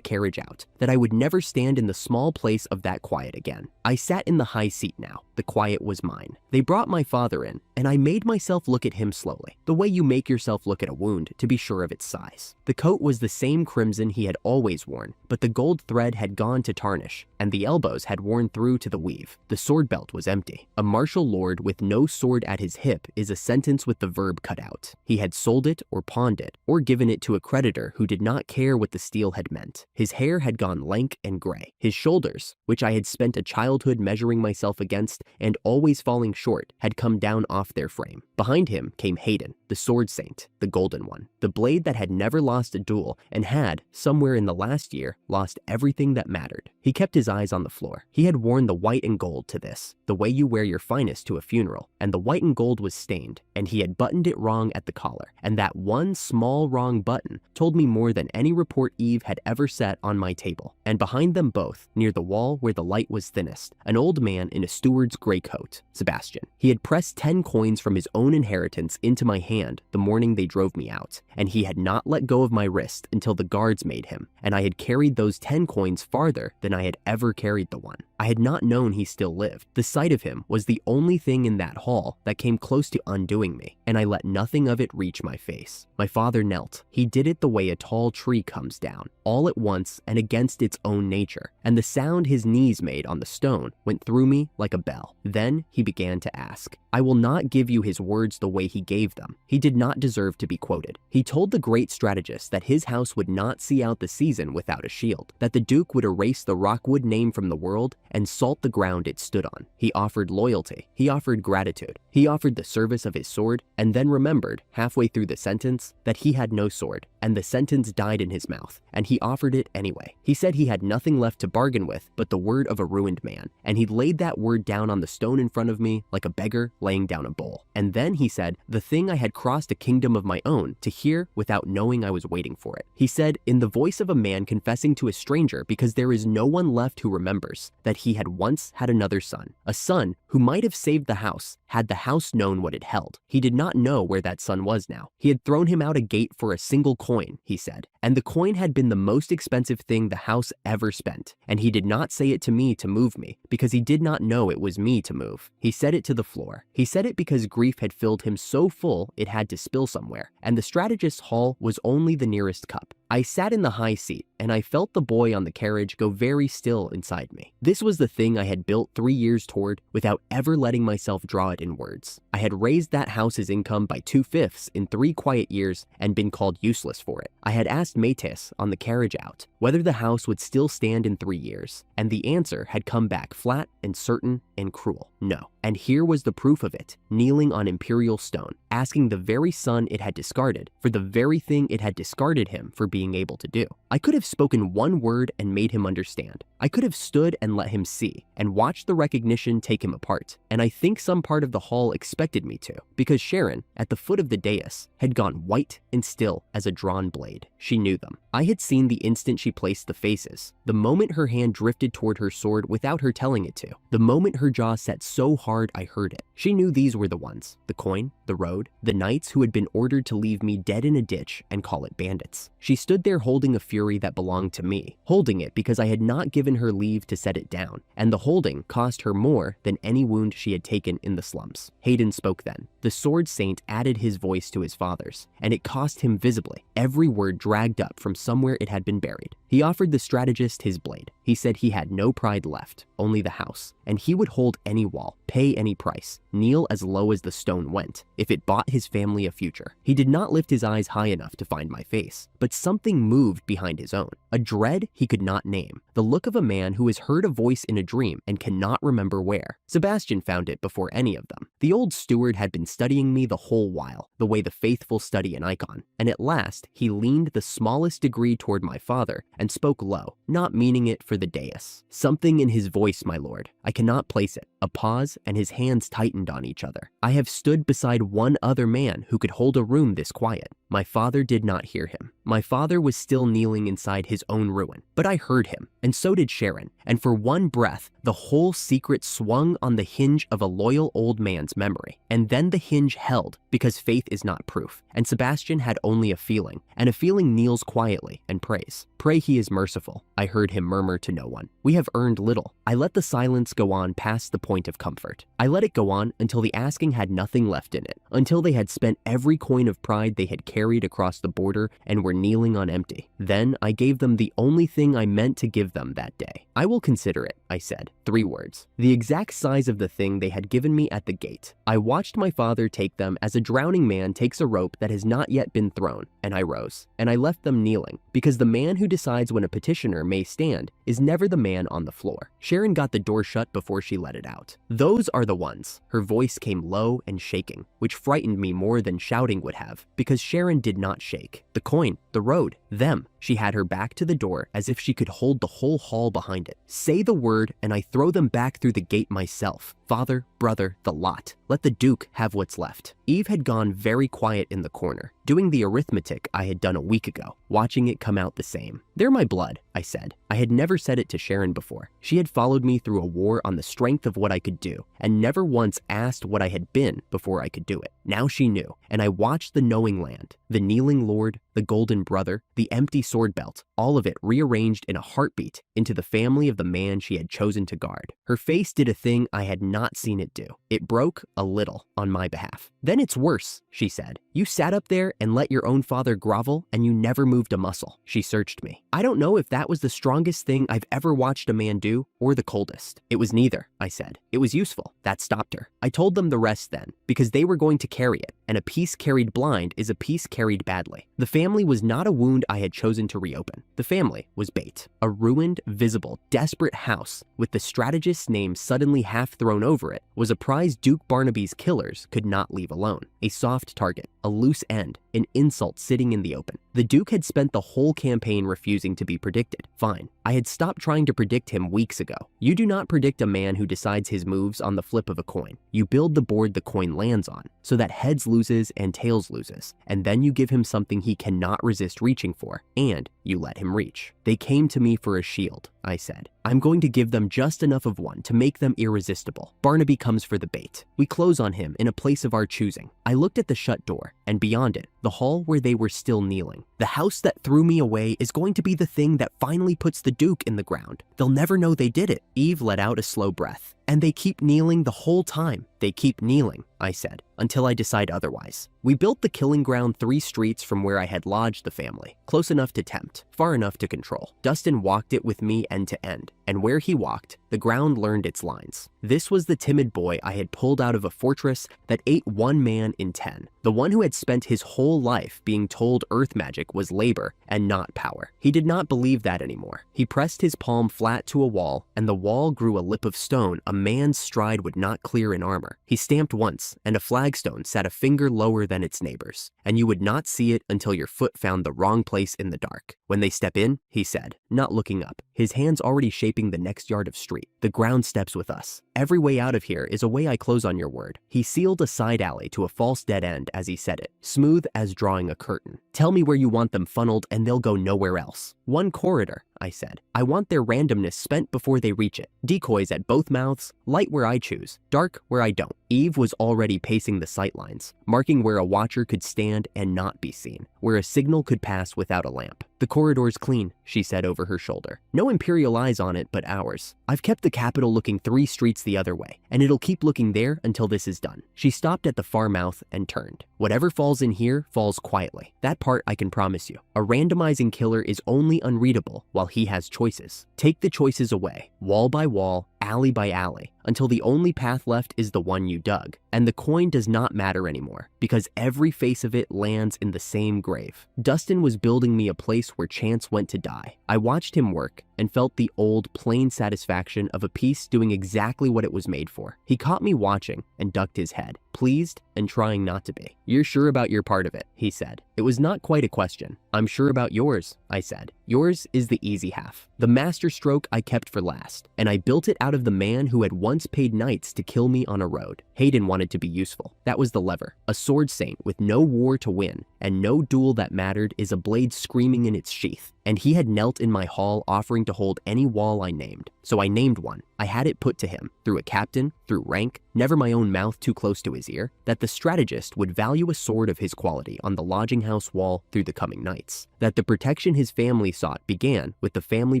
carriage out that I would never stand in the small place of that quiet again. I sat in the high seat now. The quiet was mine. They brought my father in, and I made myself look at him slowly, the way you make yourself look at a wound to be sure of its size. The coat was the same crimson he had always worn, but the gold thread had gone to tarnish, and the elbows had worn through to the weave. The sword belt was empty. A martial lord with no sword at his hip is a sentence with the verb cut out. He had sold it or pawned it, or given it to a creditor who did not care what the steel had meant. His hair had gone lank and gray. His shoulders, which I had spent a childhood measuring myself against and always falling short, had come down off their frame. Behind him came Hayden, the sword saint, the golden one, the blade that had never lost a duel and had, had, somewhere in the last year, lost everything that mattered. He kept his eyes on the floor. He had worn the white and gold to this, the way you wear your finest to a funeral, and the white and gold was stained, and he had buttoned it wrong at the collar, and that one small wrong button told me more than any report Eve had ever set on my table. And behind them both, near the wall where the light was thinnest, an old man in a steward's gray coat, Sebastian. He had pressed 10 coins from his own inheritance into my hand the morning they drove me out, and he had not let go of my wrist until the guards made him, and I had carried those 10 coins farther than I had ever carried the one. I had not known he still lived. The sight of him was the only thing in that hall that came close to undoing me, and I let nothing of it reach my face. My father knelt. He did it the way a tall tree comes down, all at once and against its own nature, and the sound his knees made on the stone went through me like a bell. Then he began to ask. I will not give you his words the way he gave them. He did not deserve to be quoted. He told the great strategist that his house would not see out the season without a shield, that the Duke would erase the Rockwood name from the world and salt the ground it stood on. He offered loyalty. He offered gratitude. He offered the service of his sword, and then remembered, halfway through the sentence, that he had no sword, and the sentence died in his mouth, and he offered it anyway. He said he had nothing left to bargain with but the word of a ruined man, and he laid that word down on the stone in front of me like a beggar laying down a bowl. And then he said, the thing I had crossed a kingdom of my own to hear without knowing I was waiting for it. He said, in the voice of a man confessing to a stranger because there is no one left who remembers, that he had once had another son, a son who might have saved the house had the house known what it held. He did not know where that son was now. He had thrown him out a gate for a single coin, he said, and the coin had been the most expensive thing the house ever spent, and he did not say it to me to move me because he did not know it was me to move. He said it to the floor. He said it because grief had filled him so full it had to spill somewhere, and the strategist's hall was only the nearest cup. I sat in the high seat, and I felt the boy on the carriage go very still inside me. This was the thing I had built 3 years toward without ever letting myself draw it in words. I had raised that house's income by 2/5 in 3 quiet years and been called useless for it. I had asked Metis on the carriage out whether the house would still stand in 3 years, and the answer had come back flat and certain and cruel. No. And here was the proof of it, kneeling on imperial stone, asking the very son it had discarded for the very thing it had discarded him for being able to do. I could have spoken one word and made him understand. I could have stood and let him see, and watched the recognition take him apart, and I think some part of the hall expected me to, because Sharon, at the foot of the dais, had gone white and still as a drawn blade. She knew them. I had seen the instant she placed the faces, the moment her hand drifted toward her sword without her telling it to, the moment her jaw set so hard I heard it. She knew these were the ones, the coin, the road, the knights who had been ordered to leave me dead in a ditch and call it bandits. She stood there holding a fury that belonged to me, holding it because I had not given her leave to set it down, and the holding cost her more than any wound she had taken in the slums. Hayden spoke then. The sword saint added his voice to his father's, and it cost him visibly, every word dragged up from somewhere it had been buried. He offered the strategist his blade. He said he had no pride left, only the house, and he would hold any wall, pay any price, kneel as low as the stone went, if it bought his family a future. He did not lift his eyes high enough to find my face, but something moved behind his own, a dread he could not name, the look of a man who has heard a voice in a dream and cannot remember where. Sebastian found it before any of them. The old steward had been studying me the whole while, the way the faithful study an icon, and at last he leaned the smallest degree toward my father and spoke low, not meaning it for the dais. Something in his voice, my lord. I cannot place it. A pause, and his hands tightened on each other. I have stood beside one other man who could hold a room this quiet. My father did not hear him. My father was still kneeling inside his own ruin, but I heard him, and so did Sharon, and for one breath, the whole secret swung on the hinge of a loyal old man's memory. And then the hinge held, because faith is not proof, and Sebastian had only a feeling, and a feeling kneels quietly and prays. Pray he is merciful, I heard him murmur to no one. We have earned little. I let the silence go on past the point of comfort. I let it go on until the asking had nothing left in it, until they had spent every coin of pride they had carried across the border and were kneeling on empty. Then I gave them the only thing I meant to give them that day. I will consider it, I said. 3 words. The exact size of the thing they had given me at the gate. I watched my father take them as a drowning man takes a rope that has not yet been thrown, and I rose. And I left them kneeling, because the man who decides when a petitioner may stand is never the man on the floor. Sharon got the door shut before she let it out. Those are the ones. Her voice came low and shaking, which frightened me more than shouting would have, because Sharon did not shake. The coin, the road, them. She had her back to the door as if she could hold the whole hall behind it. Say the word and I throw them back through the gate myself. Father, brother, the lot. Let the Duke have what's left. Eve had gone very quiet in the corner, doing the arithmetic I had done a week ago, watching it come out the same. They're my blood, I said. I had never said it to Sharon before. She had followed me through a war on the strength of what I could do, and never once asked what I had been before I could do it. Now she knew, and I watched the knowing land, the kneeling lord, the golden brother, the empty sword belt, all of it rearranged in a heartbeat into the family of the man she had chosen to guard. Her face did a thing I had not seen it do. It broke a little on my behalf. Then it's worse, she said. You sat up there and let your own father grovel, and you never moved a muscle. She searched me. I don't know if that was the strongest thing I've ever watched a man do, or the coldest. It was neither, I said. It was useful. That stopped her. I told them the rest then, because they were going to carry it, and a piece carried blind is a piece carried badly. The family was not a wound I had chosen to reopen. The family was bait. A ruined, visible, desperate house with the strategist's name suddenly half thrown over it was a prize Duke Barnaby's killers could not leave alone. A soft target, a loose end, an insult sitting in the open. The Duke had spent the whole campaign refusing to be predicted. Fine. I had stopped trying to predict him weeks ago. You do not predict a man who decides his moves on the flip of a coin. You build the board the coin lands on, so that heads loses and tails loses, and then you give him something he cannot resist reaching for, and you let him reach. They came to me for a shield, I said. I'm going to give them just enough of one to make them irresistible. Barnaby comes for the bait. We close on him in a place of our choosing. I looked at the shut door, and beyond it, the hall where they were still kneeling. The house that threw me away is going to be the thing that finally puts the Duke in the ground. They'll never know they did it. Eve let out a slow breath. And they keep kneeling the whole time. They keep kneeling, I said, until I decide otherwise. We built the killing ground 3 streets from where I had lodged the family, close enough to tempt, far enough to control. Dustin walked it with me end to end, and where he walked, the ground learned its lines. This was the timid boy I had pulled out of a fortress that ate 1 man in 10, the one who had spent his whole life being told earth magic was labor and not power. He did not believe that anymore. He pressed his palm flat to a wall, and the wall grew a lip of stone a man's stride would not clear in armor. He stamped once, and a flagstone sat a finger lower than its neighbors, and you would not see it until your foot found the wrong place in the dark. When they step in, he said, not looking up, his hands already shaping the next yard of street. The ground steps with us. Every way out of here is a way I close on your word. He sealed a side alley to a false dead end as he said it, smooth as drawing a curtain. Tell me where you want them funneled and they'll go nowhere else. 1 corridor, I said. I want their randomness spent before they reach it. Decoys at both mouths, light where I choose, dark where I don't. Eve was already pacing the sightlines, marking where a watcher could stand and not be seen, where a signal could pass without a lamp. The corridor's clean, she said over her shoulder. No Imperial eyes on it but ours. I've kept the Capitol looking 3 streets the other way, and it'll keep looking there until this is done. She stopped at the far mouth and turned. Whatever falls in here falls quietly. That part I can promise you. A randomizing killer is only unreadable while he has choices. Take the choices away, wall by wall, alley by alley, until the only path left is the one you dug. And the coin does not matter anymore, because every face of it lands in the same grave. Dustin was building me a place where chance went to die. I watched him work and felt the old, plain satisfaction of a piece doing exactly what it was made for. He caught me watching and ducked his head, pleased and trying not to be. You're sure about your part of it, he said. It was not quite a question. I'm sure about yours, I said. Yours is the easy half. The master stroke I kept for last, and I built it out of the man who had once paid knights to kill me on a road. Hayden wanted to be useful. That was the lever. A sword saint with no war to win, and no duel that mattered is a blade screaming in its sheath. And he had knelt in my hall offering to hold any wall I named. So I named one. I had it put to him, through a captain, through rank, never my own mouth too close to his ear, that the strategist would value a sword of his quality on the lodging house wall through the coming nights. That the protection his family sought began with the family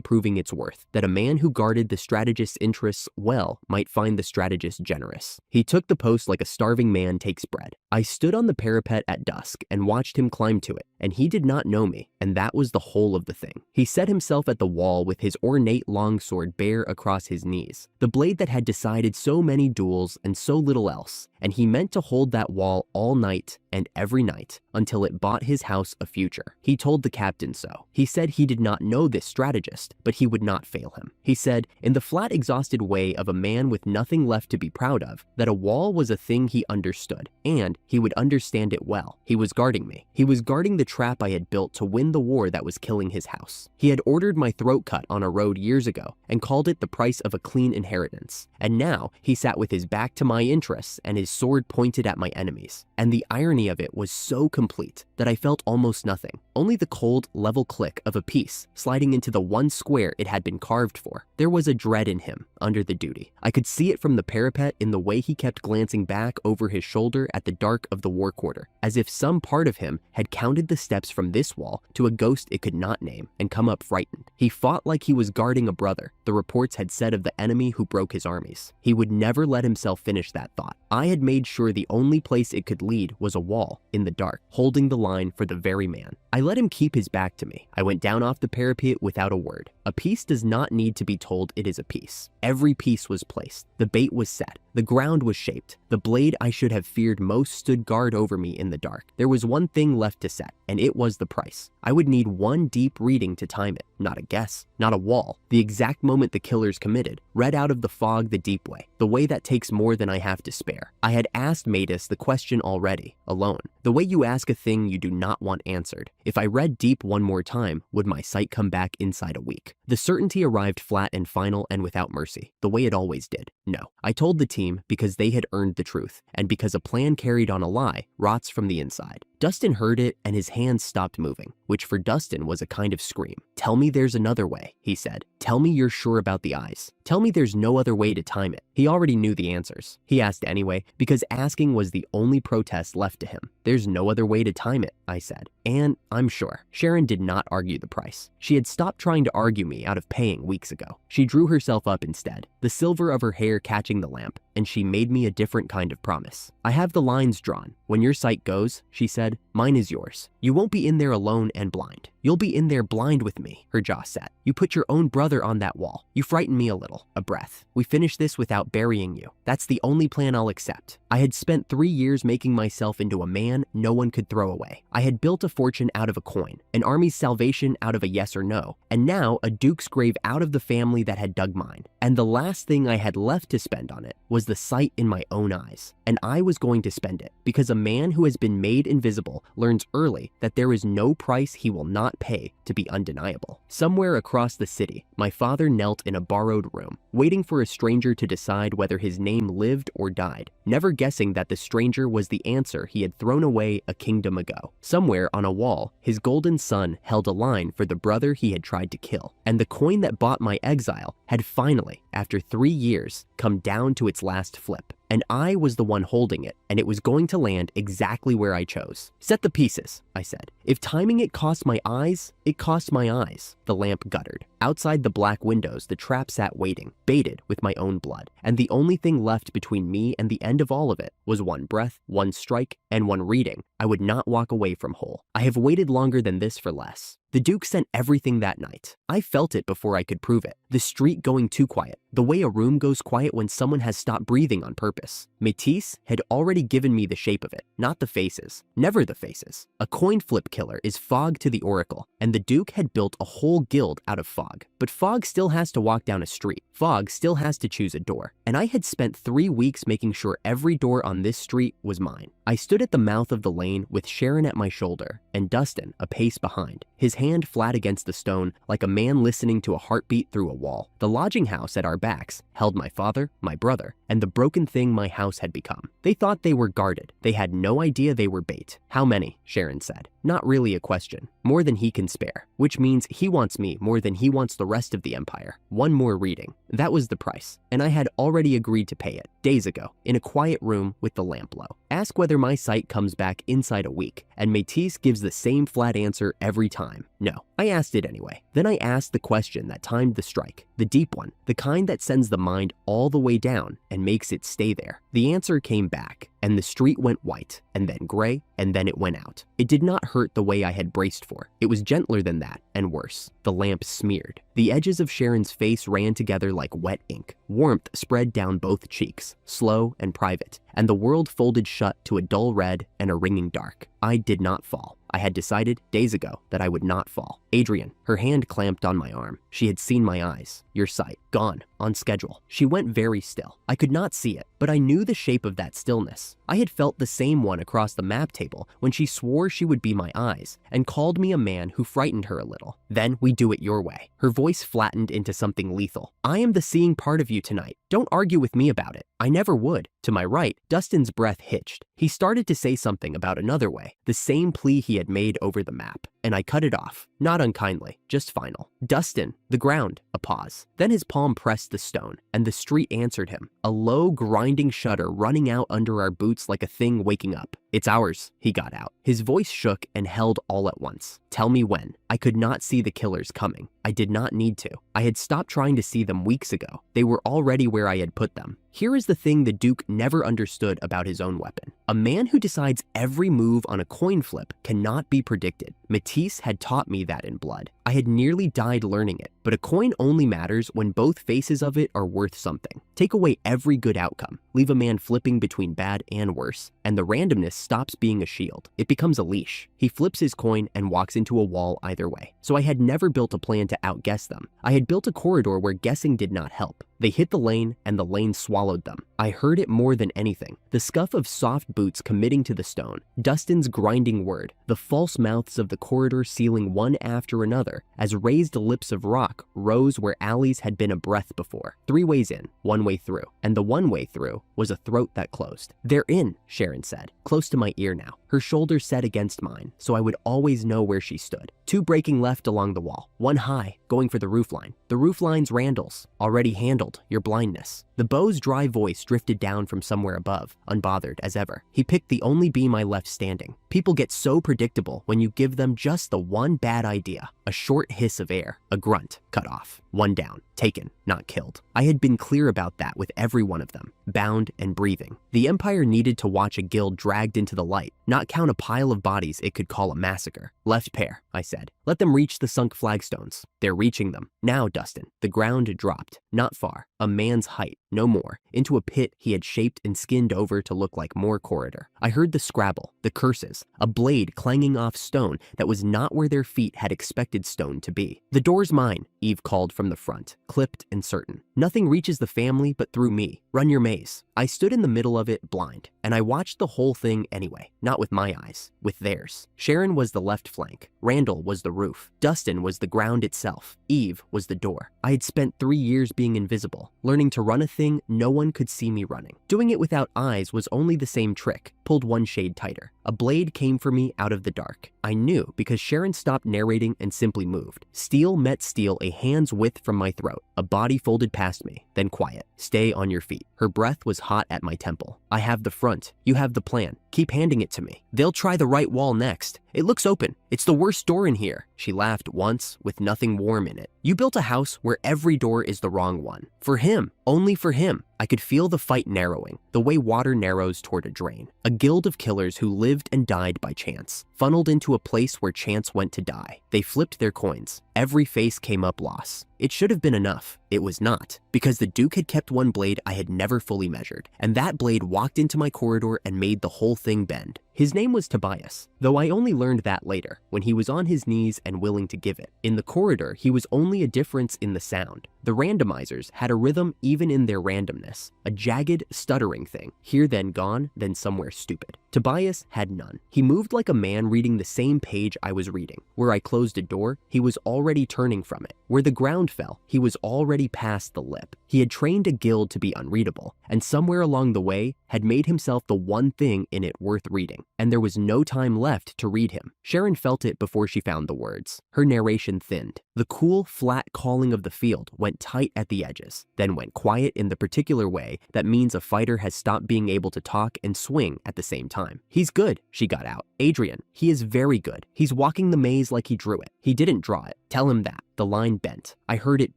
proving its worth. That a man who guarded the strategist's interests well might find the strategist generous. He took the post like a starving man takes bread. I stood on the parapet at dusk and watched him climb to it, and he did not know me, and that was the whole of the thing. He set himself at the wall with his ornate longsword bare across his knees, the blade that had decided so many duels and so little else, and he meant to hold that wall all night and every night until it bought his house a future. He told the captain so. He said he did not know this strategist, but he would not fail him. He said, in the flat, exhausted way of a man with nothing left to be proud of, that a wall was a thing he understood, and he would understand it well. He was guarding me. He was guarding the trap I had built to win the war that was killing his house. He had ordered my throat cut on a road years ago and called it the price of a clean inheritance. And now he sat with his back to my interests and his sword pointed at my enemies. And the irony of it was so complete that I felt almost nothing, only the cold, level click of a piece sliding into the one square it had been carved for. There was a dread in him under the duty. I could see it from the parapet in the way he kept glancing back over his shoulder at the dark of the war quarter, as if some part of him had counted the steps from this wall to a ghost it could not name and come up frightened. He fought like he was guarding a brother, the reports had said of the enemy who broke his armies. He would never let himself finish that thought. I had made sure the only place it could lead was a wall in the dark, holding the line for the very man. I let him keep his back to me. I went down off the parapet without a word. A piece does not need to be told it is a piece. Every piece was placed. The bait was set. The ground was shaped. The blade I should have feared most stood guard over me in the dark. There was one thing left to set, and it was the price. I would need one deep reading to time it, not a guess, not a wall. The exact moment the killers committed, read out of the fog the deep way, the way that takes more than I have to spare. I had asked Matus the question already, alone. The way you ask a thing you do not want answered. If I read deep one more time, would my sight come back inside a week? The certainty arrived flat and final and without mercy, the way it always did. No. I told the team because they had earned the truth, and because a plan carried on a lie rots from the inside. Dustin heard it and his hands stopped moving, which for Dustin was a kind of scream. Tell me there's another way, he said. Tell me you're sure about the eyes. Tell me there's no other way to time it. He already knew the answers. He asked anyway, because asking was the only protest left to him. There's no other way to time it, I said. And I'm sure. Sharon did not argue the price. She had stopped trying to argue me out of paying weeks ago. She drew herself up instead, the silver of her hair catching the lamp, and she made me a different kind of promise. I have the lines drawn. When your sight goes, she said, mine is yours. You won't be in there alone and blind. You'll be in there blind with me. Her jaw set. You put your own brother on that wall. You frighten me a little. A breath. We finish this without burying you. That's the only plan I'll accept. I had spent 3 years making myself into a man no one could throw away. I had built a fortune out of a coin, an army's salvation out of a yes or no, and now a duke's grave out of the family that had dug mine. And the last thing I had left to spend on it was the sight in my own eyes. And I was going to spend it, because a man who has been made invisible learns early that there is no price he will not pay to be undeniable. Somewhere across the city, my father knelt in a borrowed room, waiting for a stranger to decide whether his name lived or died, never guessing that the stranger was the answer he had thrown away a kingdom ago. Somewhere on a wall, his golden son held a line for the brother he had tried to kill, and the coin that bought my exile had finally, after 3 years, come down to its last flip. And I was the one holding it, and it was going to land exactly where I chose. Set the pieces, I said. If timing it cost my eyes, it cost my eyes. The lamp guttered. Outside the black windows, the trap sat waiting, baited with my own blood. And the only thing left between me and the end of all of it was one breath, one strike, and one reading. I would not walk away from whole. I have waited longer than this for less. The Duke sent everything that night. I felt it before I could prove it. The street going too quiet, the way a room goes quiet when someone has stopped breathing on purpose. Métis had already given me the shape of it, not the faces. Never the faces. A coin flip killer is fog to the oracle, and the Duke had built a whole guild out of fog. But fog still has to walk down a street. Fog still has to choose a door. And I had spent 3 weeks making sure every door on this street was mine. I stood at the mouth of the lane with Sharon at my shoulder and Dustin a pace behind, his hand flat against the stone like a man listening to a heartbeat through a wall. The lodging house at our backs held my father, my brother, and the broken thing my house had become. They thought they were guarded. They had no idea they were bait. How many? Sharon said. Not really a question. More than he can spare, which means he wants me more than he wants the rest of the empire. One more reading. That was the price, and I had already agreed to pay it, days ago, in a quiet room with the lamp low. Ask whether my sight comes back inside a week, and Métis gives the same flat answer every time. No. I asked it anyway. Then I asked the question that timed the strike, the deep one, the kind that sends the mind all the way down and makes it stay there. The answer came back, and the street went white, and then gray, and then it went out. It did not hurt the way I had braced for. It was gentler than that, and worse. The lamp smeared. The edges of Sharon's face ran together like wet ink. Warmth spread down both cheeks, slow and private, and the world folded shut to a dull red and a ringing dark. I did not fall. I had decided days ago that I would not fall. Adrian, her hand clamped on my arm. She had seen my eyes. Your sight. Gone. On schedule. She went very still. I could not see it, but I knew the shape of that stillness. I had felt the same one across the map table when she swore she would be my eyes and called me a man who frightened her a little. Then we do it your way. Her voice flattened into something lethal. I am the seeing part of you tonight. Don't argue with me about it. I never would. To my right, Dustin's breath hitched. He started to say something about another way, the same plea he had made over the map, and I cut it off. Not unkindly, just final. Dustin, the ground, a pause. Then his palm pressed the stone, and the street answered him, a low, grinding shudder running out under our boots like a thing waking up. It's ours, he got out. His voice shook and held all at once. Tell me when. I could not see the killers coming. I did not need to. I had stopped trying to see them weeks ago. They were already where I had put them. Here is the thing the Duke never understood about his own weapon. A man who decides every move on a coin flip cannot be predicted. Matisse had taught me that in blood. I had nearly died learning it, but a coin only matters when both faces of it are worth something. Take away every good outcome, leave a man flipping between bad and worse, and the randomness stops being a shield. It becomes a leash. He flips his coin and walks into a wall either way. So I had never built a plan to outguess them. I had built a corridor where guessing did not help. They hit the lane, and the lane swallowed them. I heard it more than anything. The scuff of soft boots committing to the stone, Dustin's grinding word, the false mouths of the corridor sealing one after another, as raised lips of rock rose where alleys had been a breath before. 3 ways in, 1 way through, and the 1 way through was a throat that closed. They're in, Sharon said, close to my ear now. Her shoulder set against mine, so I would always know where she stood. 2 breaking left along the wall, 1 high, going for the roofline. The roofline's Randall's, already handled your blindness. The beau's dry voice drifted down from somewhere above, unbothered as ever. He picked the only beam I left standing. People get so predictable when you give them just the one bad idea. A short hiss of air, a grunt, cut off. 1 down, taken, not killed. I had been clear about that with every one of them, bound and breathing. The Empire needed to watch a guild dragged into the light, not count a pile of bodies it could call a massacre. Left pair, I said. Let them reach the sunk flagstones. They're reaching them. Now, Dustin. The ground dropped. Not far. A man's height, no more, into a pit he had shaped and skinned over to look like more corridor. I heard the scrabble, the curses, a blade clanging off stone that was not where their feet had expected stone to be. The door's mine, Eve called from the front, clipped and certain. Nothing reaches the family but through me. Run your maze. I stood in the middle of it, blind, and I watched the whole thing anyway, not with my eyes, with theirs. Sharon was the left flank. Randall was the roof. Dustin was the ground itself. Eve was the door. I had spent 3 years being invisible, learning to run a thing no one could see me running. Doing it without eyes was only the same trick, pulled 1 shade tighter. A blade came for me out of the dark. I knew because Sharon stopped narrating and simply moved. Steel met steel a hand's width from my throat. A body folded past me, then quiet. Stay on your feet. Her breath was hot at my temple. I have the front. You have the plan. Keep handing it to me. They'll try the right wall next. It looks open. It's the worst door in here. She laughed once with nothing warm in it. You built a house where every door is the wrong one. For him. Only for him. I could feel the fight narrowing, the way water narrows toward a drain. A guild of killers who lived and died by chance, funneled into a place where chance went to die. They flipped their coins. Every face came up loss. It should have been enough. It was not, because the Duke had kept 1 blade I had never fully measured, and that blade walked into my corridor and made the whole thing bend. His name was Tobias, though I only learned that later, when he was on his knees and willing to give it. In the corridor, he was only a difference in the sound. The randomizers had a rhythm even in their randomness, a jagged, stuttering thing, here then gone, then somewhere stupid. Tobias had none. He moved like a man reading the same page I was reading. Where I closed a door, he was already turning from it. Where the ground fell, he was already past the lip. He had trained a guild to be unreadable, and somewhere along the way had made himself the one thing in it worth reading, and there was no time left to read him. Sharon felt it before she found the words. Her narration thinned. The cool, flat calling of the field went tight at the edges, then went quiet in the particular way that means a fighter has stopped being able to talk and swing at the same time. He's good, she got out. Adrian, he is very good. He's walking the maze like he drew it. He didn't draw it. Tell him that. The line bent. I heard it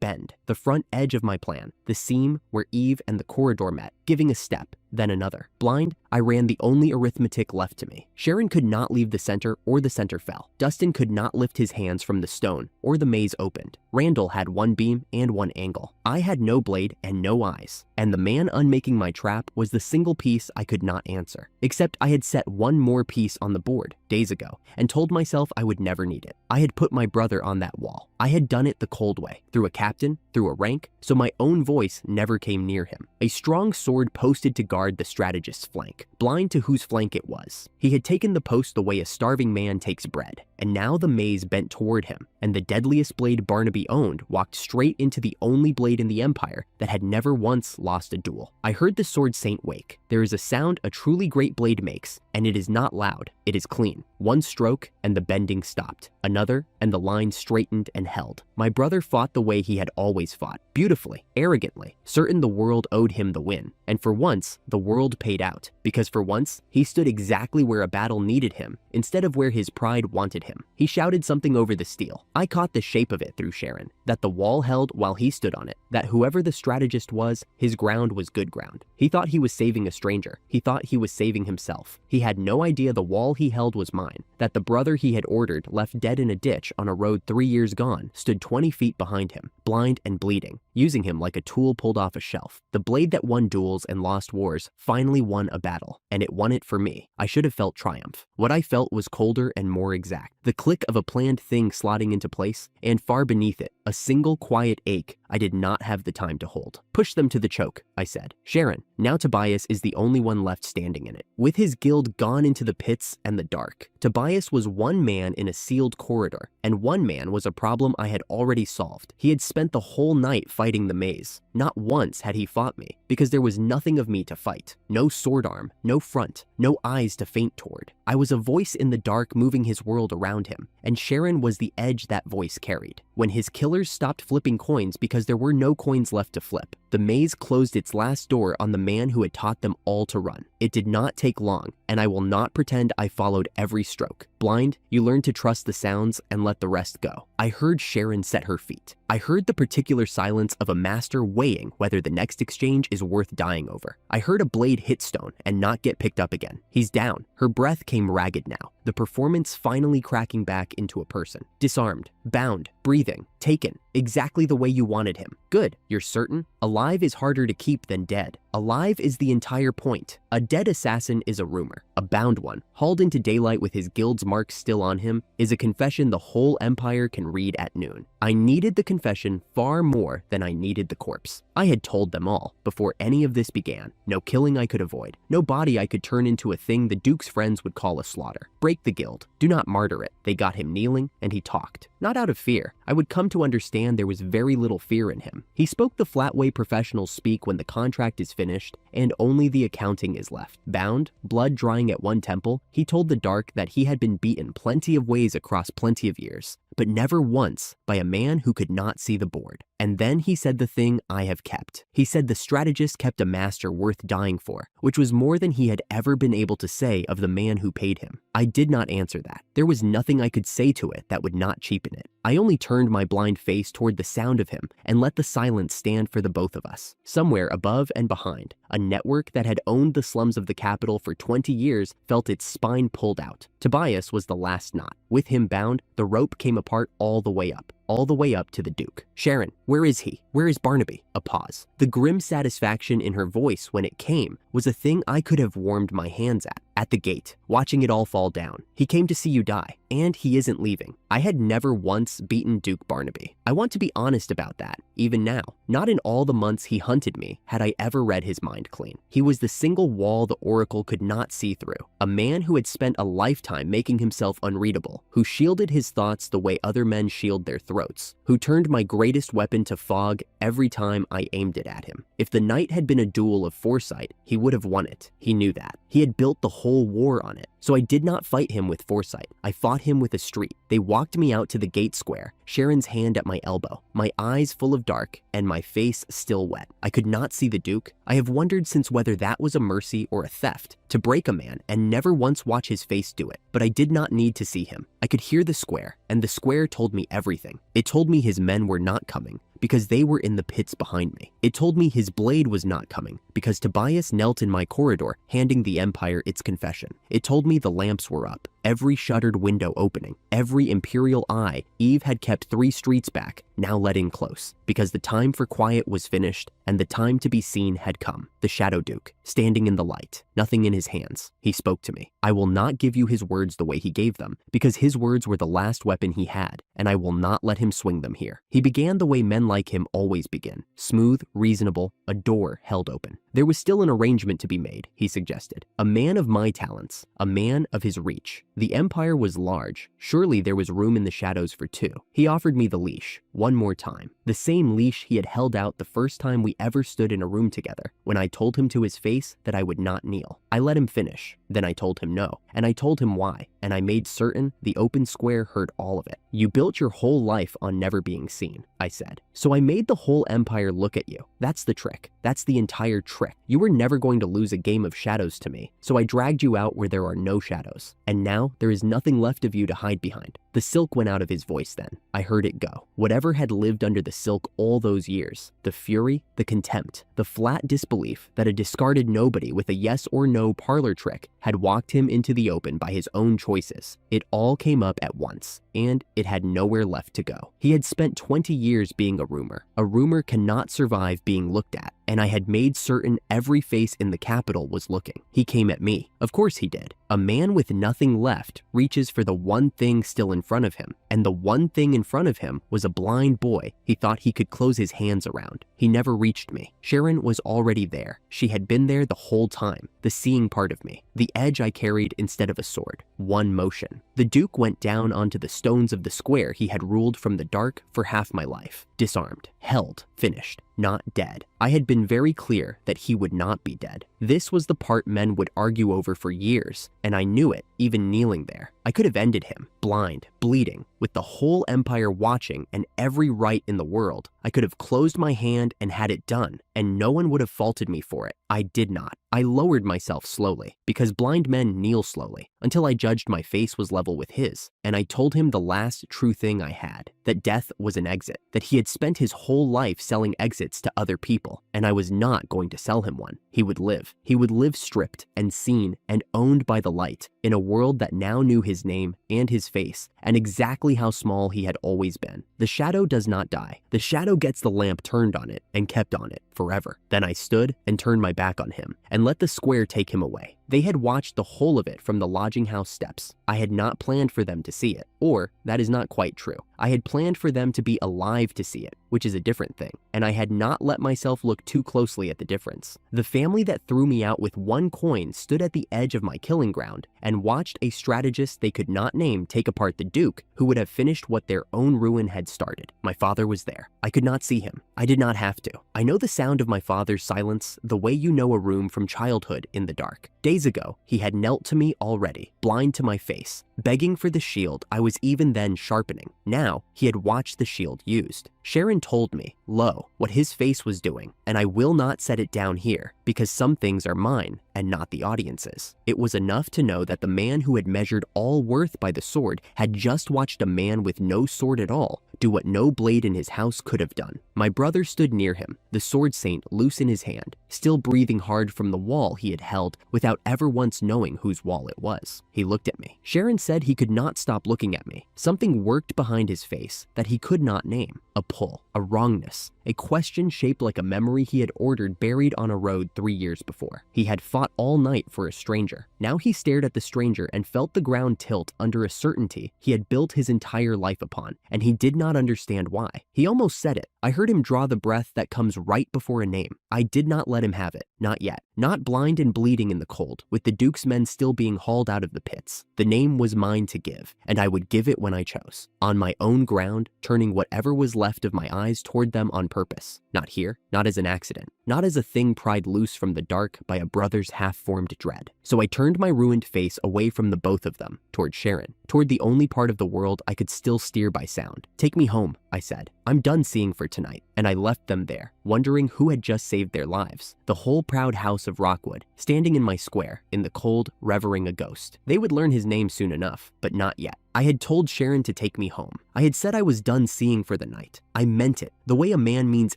bend. The front edge of my plan. The seam where Eve and the corridor met, giving a step, then another. Blind, I ran the only arithmetic left to me. Sharon could not leave the center or the center fell. Dustin could not lift his hands from the stone or the maze opened. Randall had one beam and one angle. I had no blade and no eyes. And the man unmaking my trap was the single piece I could not answer. Except I had set one more piece on the board days ago and told myself I would never need it. I had put my brother on that wall. I had done it the cold way, through a captain, through a rank, so my own voice never came near him. A strong sword posted to guard the strategist's flank, blind to whose flank it was. He had taken the post the way a starving man takes bread, and now the maze bent toward him, and the deadliest blade Barnaby owned walked straight into the only blade in the Empire that had never once lost a duel. I heard the sword saint wake. There is a sound a truly great blade makes, and it is not loud, it is clean. One stroke, and the bending stopped. Another, and the line straightened and held. My brother fought the way he had always fought, beautifully, arrogantly, certain the world owed him the win. And for once, the world paid out, because for once, he stood exactly where a battle needed him, instead of where his pride wanted him. He shouted something over the steel. I caught the shape of it through Sharon, that the wall held while he stood on it, that whoever the strategist was, his ground was good ground. He thought he was saving a stranger. He thought he was saving himself. He had no idea the wall he held was mine, that the brother he had ordered, left dead in a ditch on a road 3 years gone, stood 20 feet behind him, blind and bleeding, using him like a tool pulled off a shelf. The blade that won duels and lost wars finally won a battle, and it won it for me. I should have felt triumph. What I felt was colder and more exact. The click of a planned thing slotting into place, and far beneath it, a single quiet ache I did not have the time to hold. Push them to the choke, I said. Sharon, now Tobias is the only one left standing in it. With his guild gone into the pits and the dark, Tobias was one man in a sealed corridor, and one man was a problem I had already solved. He had spent the whole night fighting the maze. Not once had he fought me, because there was nothing of me to fight. No sword arm, no front, no eyes to faint toward. I was a voice in the dark moving his world around him, and Sharon was the edge that voice carried. When his killers stopped flipping coins because there were no coins left to flip, the maze closed its last door on the man who had taught them all to run. It did not take long, and I will not pretend I followed every stroke. Blind, you learn to trust the sounds and let the rest go. I heard Sharon set her feet. I heard the particular silence of a master weighing whether the next exchange is worth dying over. I heard a blade hit stone and not get picked up again. He's down. Her breath came ragged now, the performance finally cracking back into a person. Disarmed, bound, breathing, taken, exactly the way you wanted him. Good, you're certain? Alive is harder to keep than dead. Alive is the entire point. A dead assassin is a rumor. A bound one, hauled into daylight with his guild's marks still on him, is a confession the whole Empire can read at noon. I needed the confession far more than I needed the corpse. I had told them all, before any of this began. No killing I could avoid. No body I could turn into a thing the Duke's friends would call a slaughter. Break the guild. Do not martyr it. They got him kneeling, and he talked. Not out of fear. I would come to understand there was very little fear in him. He spoke the flat way professionals speak when the contract is finished, and only the accounting is left. Bound, blood drying at one temple, he told the dark that he had been beaten plenty of ways across plenty of years, but never once by a man who could not see the board. And then he said the thing I have kept. He said the strategist kept a master worth dying for, which was more than he had ever been able to say of the man who paid him. I did not answer that. There was nothing I could say to it that would not cheapen it. I only turned my blind face toward the sound of him and let the silence stand for the both of us. Somewhere above and behind, a network that had owned the slums of the capital for 20 years felt its spine pulled out. Tobias was the last knot. With him bound, the rope came apart all the way up to the Duke. Sharon, where is he? Where is Barnaby? A pause. The grim satisfaction in her voice when it came was a thing I could have warmed my hands at the gate, watching it all fall down. He came to see you die, and he isn't leaving. I had never once beaten Duke Barnaby. I want to be honest about that, even now. Not in all the months he hunted me had I ever read his mind clean. He was the single wall the Oracle could not see through. A man who had spent a lifetime making himself unreadable, who shielded his thoughts the way other men shield their throats, who turned my greatest weapon to fog every time I aimed it at him. If the night had been a duel of foresight, he would have won it. He knew that. He had built the whole war on it. So I did not fight him with foresight. I fought him with a street. They walked me out to the gate square, Sharon's hand at my elbow, my eyes full of dark and my face still wet. I could not see the Duke. I have wondered since whether that was a mercy or a theft, to break a man and never once watch his face do it. But I did not need to see him. I could hear the square, and the square told me everything. It told me his men were not coming, because they were in the pits behind me. It told me his blade was not coming, because Tobias knelt in my corridor, handing the Empire its confession. It told me the lamps were up, every shuttered window opening, every imperial eye Eve had kept 3 streets back, now let in close, because the time for quiet was finished, and the time to be seen had come. The Shadow Duke, standing in the light, nothing in his hands. He spoke to me. I will not give you his words the way he gave them, because his words were the last weapon he had, and I will not let him swing them here. He began the way men like him always begin, smooth, reasonable, a door held open. There was still an arrangement to be made, he suggested. A man of my talents, a man of his reach. The Empire was large. Surely there was room in the shadows for 2. He offered me the leash, one more time. The same leash he had held out the first time we ever stood in a room together, when I told him to his face that I would not kneel. I let him finish. Then I told him no, and I told him why, and I made certain the open square heard all of it. You built your whole life on never being seen, I said. So I made the whole Empire look at you. That's the trick. That's the entire trick. You were never going to lose a game of shadows to me, so I dragged you out where there are no shadows. And now there is nothing left of you to hide behind. The silk went out of his voice then. I heard it go. Whatever had lived under the silk all those years, the fury, the contempt, the flat disbelief that a discarded nobody with a yes or no parlor trick had walked him into the open by his own choices. It all came up at once, and it had nowhere left to go. He had spent 20 years being a rumor. A rumor cannot survive being looked at, and I had made certain every face in the capital was looking. He came at me. Of course he did. A man with nothing left reaches for the one thing still in front of him, and the one thing in front of him was a blind boy he thought he could close his hands around. He never reached me. Sharon was already there. She had been there the whole time, the seeing part of me, the edge I carried instead of a sword. One motion. The Duke went down onto the stones of the square he had ruled from the dark for half my life. Disarmed, held, finished, not dead. I had been very clear that he would not be dead. This was the part men would argue over for years, and I knew it, even kneeling there. I could have ended him, blind, bleeding, with the whole Empire watching and every right in the world. I could have closed my hand and had it done, and no one would have faulted me for it. I did not. I lowered myself slowly, because blind men kneel slowly, until I judged my face was level with his, and I told him the last true thing I had, that death was an exit, that he had spent his whole life selling exits to other people, and I was not going to sell him one. He would live. He would live stripped and seen and owned by the light, in a world that now knew his name and his face, and exactly how small he had always been. The shadow does not die. The shadow gets the lamp turned on it and kept on it forever. Then I stood and turned my back on him and let the square take him away. They had watched the whole of it from the lodging house steps. I had not planned for them to see it, or that is not quite true. I had planned for them to be alive to see it, which is a different thing, and I had not let myself look too closely at the difference. The family that threw me out with one coin stood at the edge of my killing ground and watched a strategist they could not name take apart the Duke, who would have finished what their own ruin had started. My father was there. I could not see him. I did not have to. I know the sound of my father's silence the way you know a room from childhood in the dark. Days ago, he had knelt to me already, blind to my face, begging for the shield I was even then sharpening. Now, he had watched the shield used. Sharon told me, lo, what his face was doing, and I will not set it down here, because some things are mine and not the audience's. It was enough to know that the man who had measured all worth by the sword had just watched a man with no sword at all do what no blade in his house could have done. My brother stood near him, the sword saint loose in his hand, still breathing hard from the wall he had held without ever once knowing whose wall it was. He looked at me. Sharon said he could not stop looking at me. Something worked behind his face that he could not name. A pull, a wrongness, a question shaped like a memory he had ordered buried on a road 3 years before. He had fought all night for a stranger. Now he stared at the stranger and felt the ground tilt under a certainty he had built his entire life upon, and he did not understand why. He almost said it. I heard him draw the breath that comes right before a name. I did not let let him have it. Not yet. Not blind and bleeding in the cold, with the Duke's men still being hauled out of the pits. The name was mine to give, and I would give it when I chose. On my own ground, turning whatever was left of my eyes toward them on purpose. Not here, not as an accident, not as a thing pried loose from the dark by a brother's half-formed dread. So I turned my ruined face away from the both of them, toward Sharon, toward the only part of the world I could still steer by sound. "Take me home," I said. "I'm done seeing for tonight." And I left them there, wondering who had just saved their lives. The whole proud house of Rockwood, standing in my square, in the cold, revering a ghost. They would learn his name soon enough, but not yet. I had told Sharon to take me home. I had said I was done seeing for the night. I meant it, the way a man means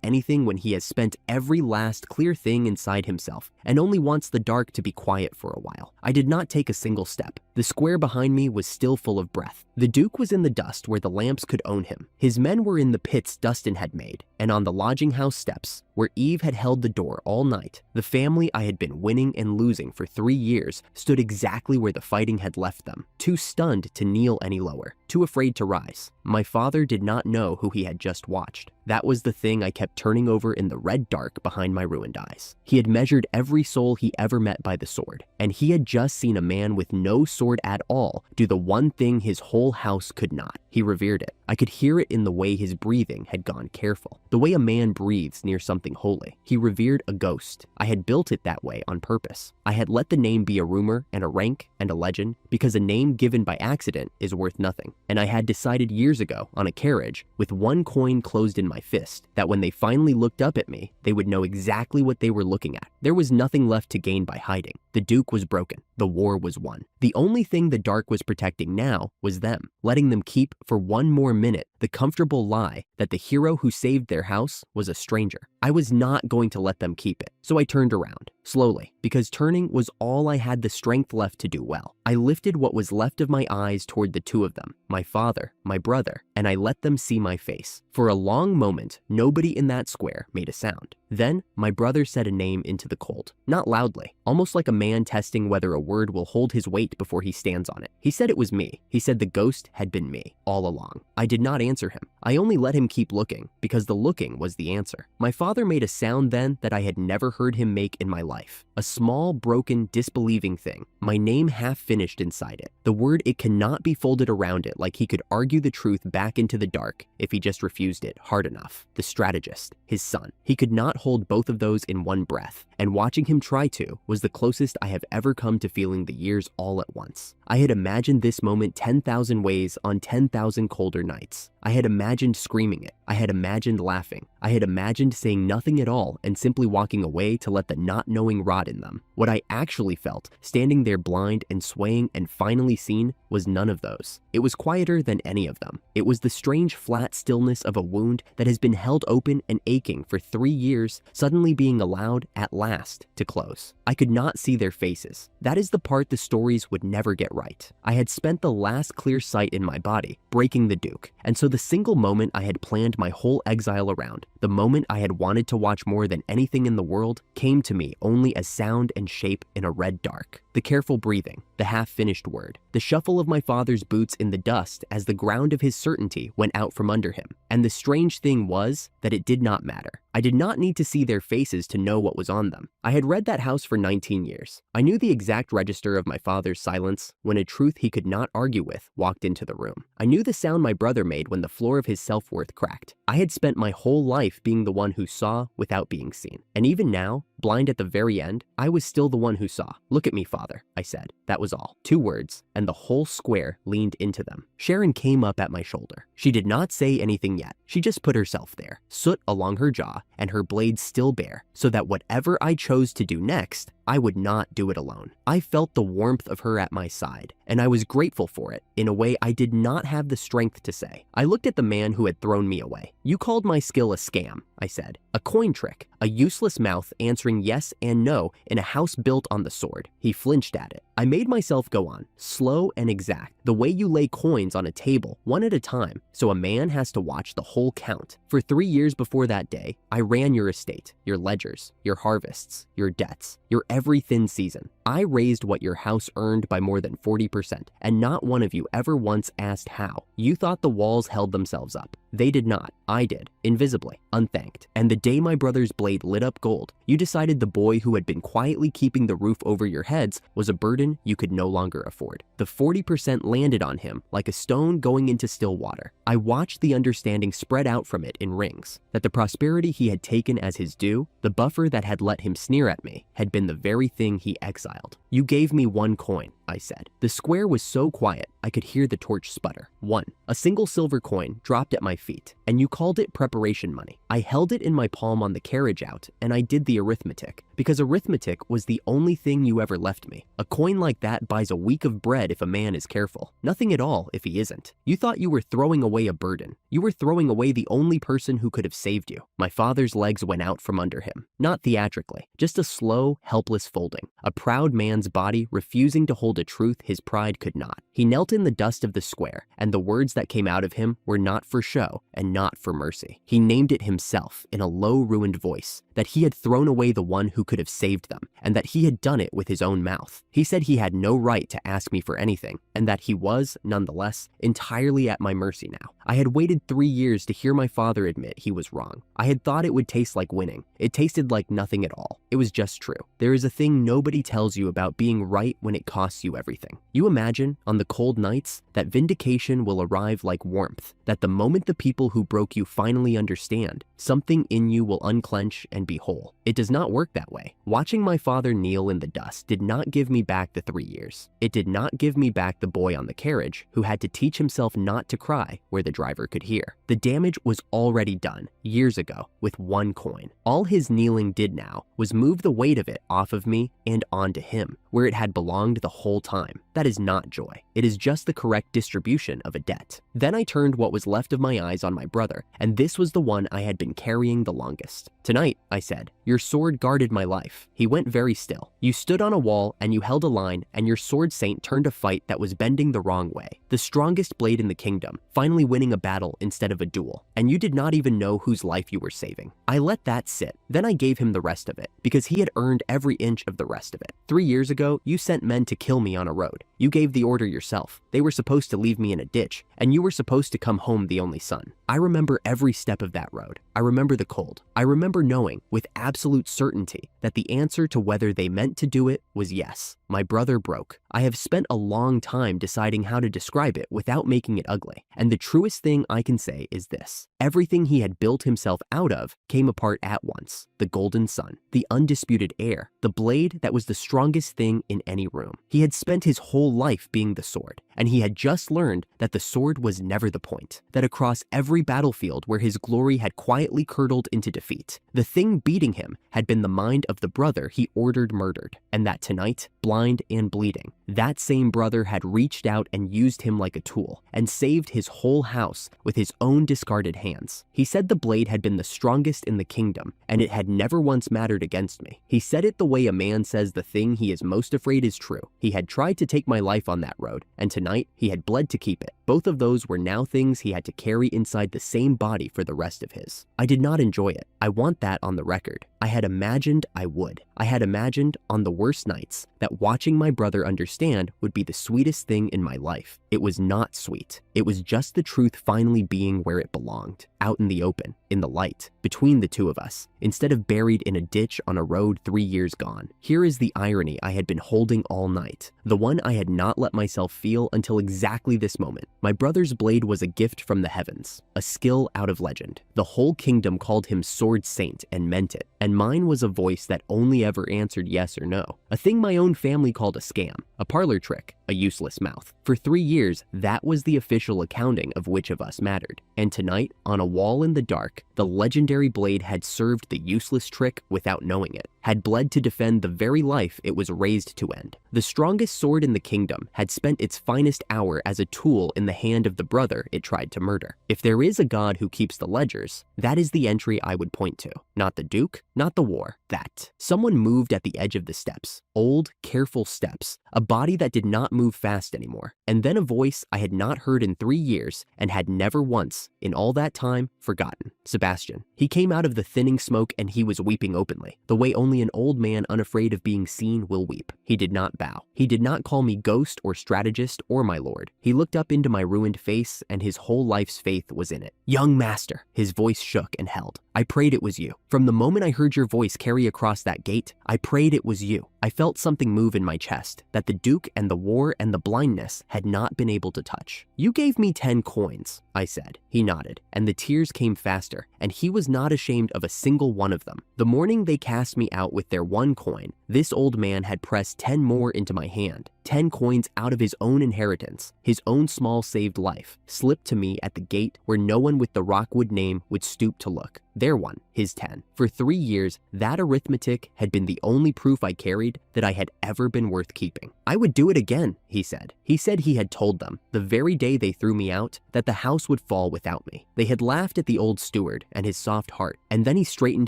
anything when he has spent every last clear thing inside himself and only wants the dark to be quiet for a while. I did not take a single step. The square behind me was still full of breath. The Duke was in the dust where the lamps could own him. His men were in the pits Dustin had made, and on the lodging house steps, where Eve had held the door all night, the family I had been winning and losing for 3 years stood exactly where the fighting had left them, too stunned to kneel any lower, too afraid to rise. My father did not know who he had just watched. That was the thing I kept turning over in the red dark behind my ruined eyes. He had measured every soul he ever met by the sword, and he had just seen a man with no sword at all do the one thing his whole house could not. He revered it. I could hear it in the way his breathing had gone careful, the way a man breathes near something holy. He revered a ghost. I had built it that way on purpose. I had let the name be a rumor and a rank and a legend, because a name given by accident is worth nothing. And I had decided years ago on a carriage, with one coin closed in my fist, that when they finally looked up at me, they would know exactly what they were looking at. There was nothing left to gain by hiding. The Duke was broken. The war was won. The only thing the dark was protecting now was them, letting them keep for one more minute the comfortable lie that the hero who saved their house was a stranger. I was not going to let them keep it, so I turned around, slowly, because turning was all I had the strength left to do well. I lifted what was left of my eyes toward the two of them, my father, my brother, and I let them see my face. For a long moment, nobody in that square made a sound. Then, my brother said a name into the cold, not loudly, almost like a man testing whether a word will hold his weight before he stands on it. He said it was me. He said the ghost had been me, all along. I did not answer him. I only let him keep looking, because the looking was the answer. My father made a sound then that I had never heard him make in my life. A small, broken, disbelieving thing. My name half finished inside it. The word it cannot be folded around it like he could argue the truth back into the dark if he just refused it hard enough. The strategist, his son. He could not hold both of those in one breath, and watching him try to was the closest I have ever come to feeling the years all at once. I had imagined this moment 10,000 ways on 10,000 colder nights. I had imagined screaming it. I had imagined laughing. I had imagined saying nothing at all and simply walking away to let the not knowing rot in them. What I actually felt, standing there blind and swaying and finally seen, was none of those. It was quieter than any of them. It was the strange flat stillness of a wound that has been held open and aching for 3 years, suddenly being allowed, at last, to close. I could not see their faces. That is the part the stories would never get right. I had spent the last clear sight in my body, breaking the Duke, and so the single moment I had planned my whole exile around, the moment I had wanted to watch more than anything in the world, came to me only as sound and shape in a red dark. The careful breathing, the half-finished word, the shuffle of my father's boots in the dust as the ground of his certainty went out from under him. And the strange thing was that it did not matter. I did not need to see their faces to know what was on them. I had read that house for 19 years. I knew the exact register of my father's silence when a truth he could not argue with walked into the room. I knew the sound my brother made when the floor of his self-worth cracked. I had spent my whole life being the one who saw without being seen. And even now, blind at the very end, I was still the one who saw. "Look at me, father," I said. That was all. 2 words, and the whole square leaned into them. Sharon came up at my shoulder. She did not say anything yet. She just put herself there, soot along her jaw, and her blades still bare, so that whatever I chose to do next, I would not do it alone. I felt the warmth of her at my side, and I was grateful for it in a way I did not have the strength to say. I looked at the man who had thrown me away. "You called my skill a scam," I said. "A coin trick, a useless mouth answering yes and no in a house built on the sword." He flinched at it. I made myself go on, slow and exact, the way you lay coins on a table, one at a time, so a man has to watch the whole count. For 3 years before that day, I ran your estate, your ledgers, your harvests, your debts, your every thin season. I raised what your house earned by more than 40%, and not one of you ever once asked how. You thought the walls held themselves up. They did not. I did, invisibly, unthanked. And the day my brother's blade lit up gold, you decided the boy who had been quietly keeping the roof over your heads was a burden you could no longer afford. The 40% landed on him like a stone going into still water. I watched the understanding spread out from it in rings, that the prosperity he had taken as his due, the buffer that had let him sneer at me, had been the very thing he exiled. You gave me 1 coin, I said. The square was so quiet, I could hear the torch sputter. 1. A single silver coin dropped at my feet, and you called it preparation money. I held it in my palm on the carriage out, and I did the arithmetic, because arithmetic was the only thing you ever left me. A coin like that buys a week of bread if a man is careful. Nothing at all if he isn't. You thought you were throwing away a burden. You were throwing away the only person who could have saved you. My father's legs went out from under him. Not theatrically, just a slow, helpless folding. A proud man's body refusing to hold a truth his pride could not. He knelt in the dust of the square, and the words that came out of him were not for show and not for mercy. He named it himself in a low, ruined voice, that he had thrown away the one who could have saved them, and that he had done it with his own mouth. He said he had no right to ask me for anything, and that he was, nonetheless, entirely at my mercy now. I had waited 3 years to hear my father admit he was wrong. I had thought it would taste like winning. It tasted like nothing at all. It was just true. There is a thing nobody tells you about being right when it costs you everything. You imagine, on the cold nights, that vindication will arrive like warmth, that the moment the people who broke you finally understand, something in you will unclench and be whole. It does not work that way. Watching my father kneel in the dust did not give me back the 3 years. It did not give me back the boy on the carriage who had to teach himself not to cry where the driver could hear. The damage was already done, years ago, with 1 coin. All his kneeling did now was move the weight of it off of me and onto him, where it had belonged the whole time. That is not joy. It is just the correct distribution of a debt. Then I turned what was left of my eyes on my brother, and this was the one I had been carrying the longest. Tonight, I said, your sword guarded my life. He went very still. You stood on a wall and you held a line, and your sword saint turned a fight that was bending the wrong way. The strongest blade in the kingdom, finally winning a battle instead of a duel, and you did not even know whose life you were saving. I let that sit. Then I gave him the rest of it, because he had earned every inch of the rest of it. 3 years ago, you sent men to kill me on a road. You gave the order yourself. They were supposed to leave me in a ditch, and you were supposed to come home the only son. I remember every step of that road. I remember the cold. I remember knowing with absolute certainty that the answer to whether they meant to do it was yes. My brother broke. I have spent a long time deciding how to describe it without making it ugly, and the truest thing I can say is this. Everything he had built himself out of came apart at once. The golden sun, the undisputed heir, the blade that was the strongest thing in any room. He had spent his whole life being the sword, and he had just learned that the sword was never the point, that across every battlefield where his glory had quietly curdled into defeat, the thing beating him had been the mind of the brother he ordered murdered, and that tonight, blind and bleeding, that same brother had reached out and used him like a tool, and saved his whole house with his own discarded hands. He said the blade had been the strongest in the kingdom, and it had never once mattered against me. He said it the way a man says the thing he is most afraid is true. He had tried to take my life on that road, and tonight he had bled to keep it. Both of those were now things he had to carry inside the same body for the rest of his. I did not enjoy it. I want that on the record. I had imagined I would. I had imagined, on the worst nights, that watching my brother understand would be the sweetest thing in my life. It was not sweet. It was just the truth finally being where it belonged, out in the open, in the light, between the two of us, instead of buried in a ditch on a road 3 years gone. Here is the irony I had been holding all night, the one I had not let myself feel until exactly this moment. My brother's blade was a gift from the heavens, a skill out of legend. The whole kingdom called him Sword Saint and meant it, and mine was a voice that only ever answered yes or no, a thing my own family called a scam, a parlor trick, a useless mouth. For 3 years, that was the official accounting of which of us mattered. And tonight, on a wall in the dark, the legendary blade had served the useless trick without knowing it, had bled to defend the very life it was raised to end. The strongest sword in the kingdom had spent its finest hour as a tool in the hand of the brother it tried to murder. If there is a God who keeps the ledgers, that is the entry I would point to. Not the Duke, not the war, that. Someone moved at the edge of the steps. Old, careful steps. A body that did not move fast anymore. And then a voice I had not heard in 3 years and had never once, in all that time, forgotten. Sebastian. He came out of the thinning smoke and he was weeping openly, the way only an old man unafraid of being seen will weep. He did not bow. He did not call me ghost or strategist or my lord. He looked up into my ruined face and his whole life's faith was in it. Young master, his voice shook and held. I prayed it was you. From the moment I heard your voice carry across that gate, I prayed it was you. I felt something move in my chest that the Duke and the war and the blindness had not been able to touch. You gave me 10 coins, I said. He nodded, and the tears came faster, and he was not ashamed of a single one of them. The morning they cast me out with their 1 coin, this old man had pressed 10 more into my hand. 10 coins out of his own inheritance, his own small saved life, slipped to me at the gate where no one with the Rockwood name would stoop to look. Their one, his 10. For 3 years, that arithmetic had been the only proof I carried that I had ever been worth keeping. I would do it again, he said. He said he had told them, the very day they threw me out, that the house would fall without me. They had laughed at the old steward and his soft heart, and then he straightened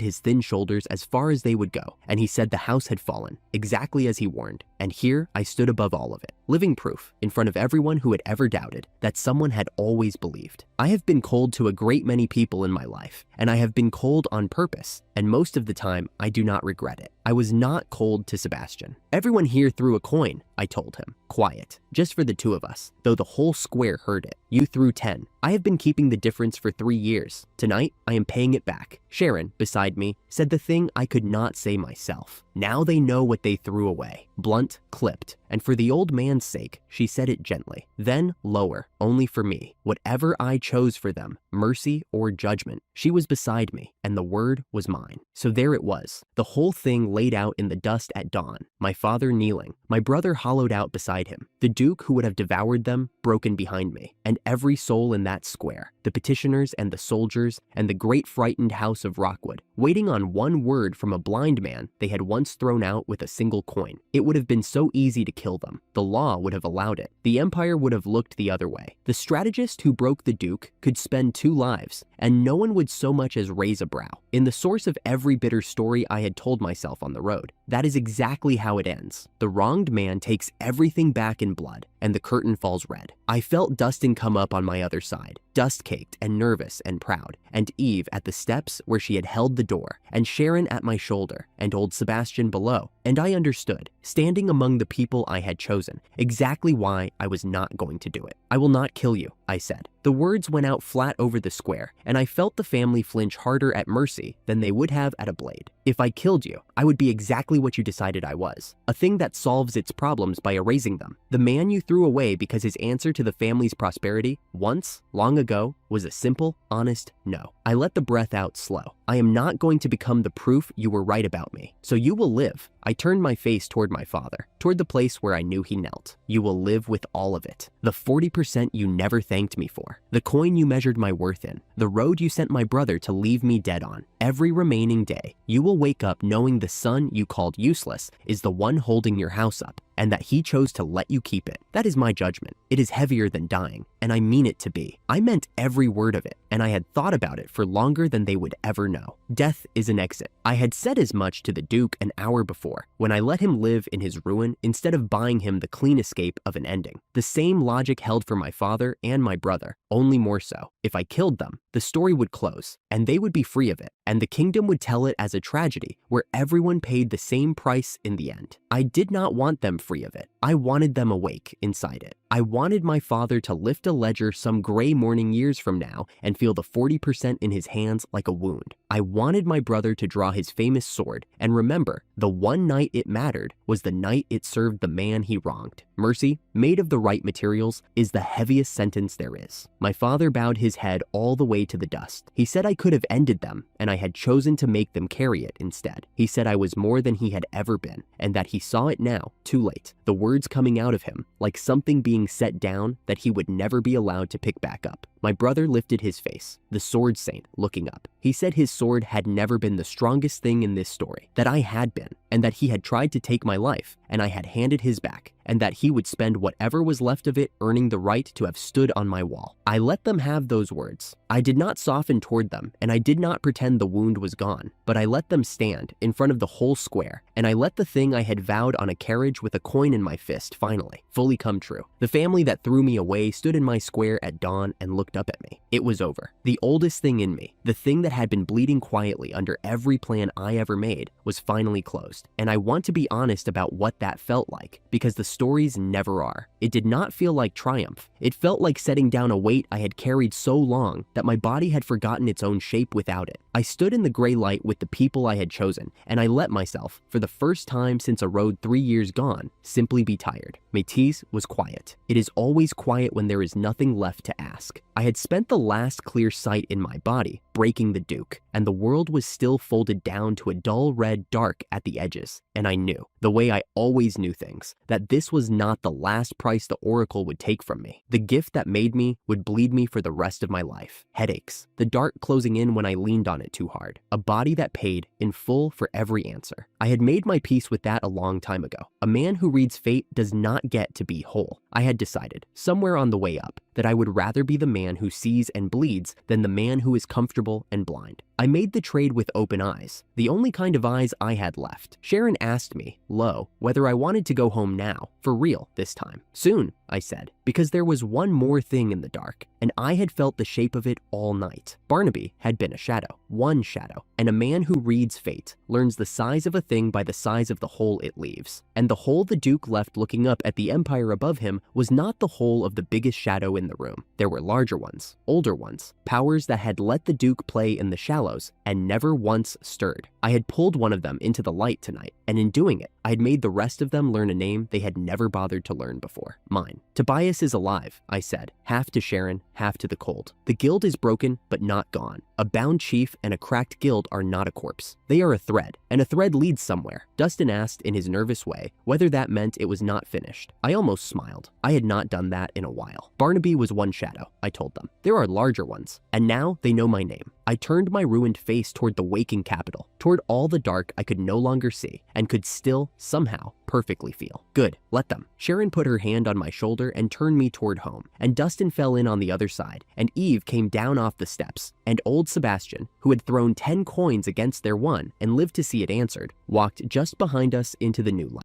his thin shoulders as far as they would go, and he said the house had fallen, exactly as he warned. And here I stood above all of it, living proof, in front of everyone who had ever doubted, that someone had always believed. I have been cold to a great many people in my life, and I have been cold on purpose, and most of the time, I do not regret it. I was not cold to Sebastian. Everyone here threw a coin, I told him. Quiet, just for the 2 of us, though the whole square heard it. You threw 10. I have been keeping the difference for 3 years. Tonight, I am paying it back. Sharon, beside me, said the thing I could not say myself. Now they know what they threw away. Blunt, clipped, and for the old man's sake, she said it gently. Then lower, only for me. Whatever I chose for them, mercy or judgment, she was beside me, and the word was mine. So there it was, the whole thing laid out in the dust at dawn, my father kneeling, my brother hollowed out beside him, the Duke who would have devoured them broken behind me, and every soul in that square, the petitioners and the soldiers and the great frightened house of Rockwood, waiting on one word from a blind man they had once thrown out with a single coin. It would have been so easy to kill them. The law would have allowed it. The empire would have looked the other way. The strategist who broke the Duke could spend 2 lives, and no one would so much as raise a brow. In the source of every bitter story I had told myself on the road, that is exactly how it ends. The wronged man takes everything back in blood, and the curtain falls red. I felt Dustin come up on my other side, dust-caked and nervous and proud, and Eve at the steps where she had held the door, and Sharon at my shoulder, and old Sebastian below, and I understood, standing among the people I had chosen, exactly why I was not going to do it. I will not kill you, I said. The words went out flat over the square, and I felt the family flinch harder at mercy than they would have at a blade. If I killed you, I would be exactly what you decided I was, a thing that solves its problems by erasing them. The man you threw away because his answer to the family's prosperity, once, long ago, was a simple, honest no. I let the breath out slow. I am not going to become the proof you were right about me, so you will live. I turned my face toward my father, toward the place where I knew he knelt. You will live with all of it. The 40% you never thanked me for, the coin you measured my worth in, the road you sent my brother to leave me dead on. Every remaining day, you will wake up knowing the son you called useless is the one holding your house up, and that he chose to let you keep it. That is my judgment. It is heavier than dying, and I mean it to be. I meant every word of it, and I had thought about it for longer than they would ever know. Death is an exit. I had said as much to the Duke an hour before, when I let him live in his ruin instead of buying him the clean escape of an ending. The same logic held for my father and my brother, only more so. If I killed them, the story would close, and they would be free of it, and the kingdom would tell it as a tragedy where everyone paid the same price in the end. I did not want them free of it. I wanted them awake inside it. I wanted my father to lift a ledger some gray morning years from now and feel the 40% in his hands like a wound. I wanted my brother to draw his famous sword and remember, the one night it mattered was the night it served the man he wronged. Mercy, made of the right materials, is the heaviest sentence there is. My father bowed his head all the way to the dust. He said I could have ended them, and I had chosen to make them carry it instead. He said I was more than he had ever been, and that he saw it now, too late. The words coming out of him, like something being set down that he would never be allowed to pick back up. My brother lifted his face, the sword saint looking up. He said his sword had never been the strongest thing in this story, that I had been, and that he had tried to take my life, and I had handed his back, and that he would spend whatever was left of it earning the right to have stood on my wall. I let them have those words. I did not soften toward them, and I did not pretend the wound was gone, but I let them stand in front of the whole square, and I let the thing I had vowed on a carriage with a coin in my fist finally, fully come true. The family that threw me away stood in my square at dawn and looked looked up at me. It was over. The oldest thing in me, the thing that had been bleeding quietly under every plan I ever made, was finally closed. And I want to be honest about what that felt like, because the stories never are. It did not feel like triumph. It felt like setting down a weight I had carried so long that my body had forgotten its own shape without it. I stood in the gray light with the people I had chosen, and I let myself, for the first time since a road 3 years gone, simply be tired. Métis was quiet. It is always quiet when there is nothing left to ask. I had spent the last clear sight in my body, breaking the Duke, and the world was still folded down to a dull red dark at the edges. And I knew, the way I always knew things, that this was not the last price the Oracle would take from me. The gift that made me would bleed me for the rest of my life. Headaches. The dark closing in when I leaned on it too hard. A body that paid in full for every answer. I had made my peace with that a long time ago. A man who reads fate does not get to be whole. I had decided, somewhere on the way up, that I would rather be the man who sees and bleeds than the man who is comfortable and blind. I made the trade with open eyes, the only kind of eyes I had left. Sharon asked me, low, whether I wanted to go home now, for real this time. Soon, I said, because there was one more thing in the dark, and I had felt the shape of it all night. Barnaby had been a shadow, one shadow, and a man who reads fate learns the size of a thing by the size of the hole it leaves. And the hole the Duke left looking up at the empire above him was not the hole of the biggest shadow in the room. There were larger ones, older ones, powers that had let the Duke play in the shallows and never once stirred. I had pulled one of them into the light tonight, and in doing it, I had made the rest of them learn a name they had never bothered to learn before. Mine. Tobias is alive, I said, half to Sharon, half to the cold. The guild is broken, but not gone. A bound chief and a cracked guild are not a corpse. They are a thread, and a thread leads somewhere. Dustin asked in his nervous way whether that meant it was not finished. I almost smiled. I had not done that in a while. Barnaby was one shadow, I told them. There are larger ones, and now they know my name. I turned my ruined face toward the waking capital, toward all the dark I could no longer see and could still, somehow, perfectly feel. Good, let them. Sharon put her hand on my shoulder and turned me toward home, and Dustin fell in on the other side, and Eve came down off the steps, and old Sebastian, who had thrown 10 coins against their one and lived to see it answered, walked just behind us into the new light.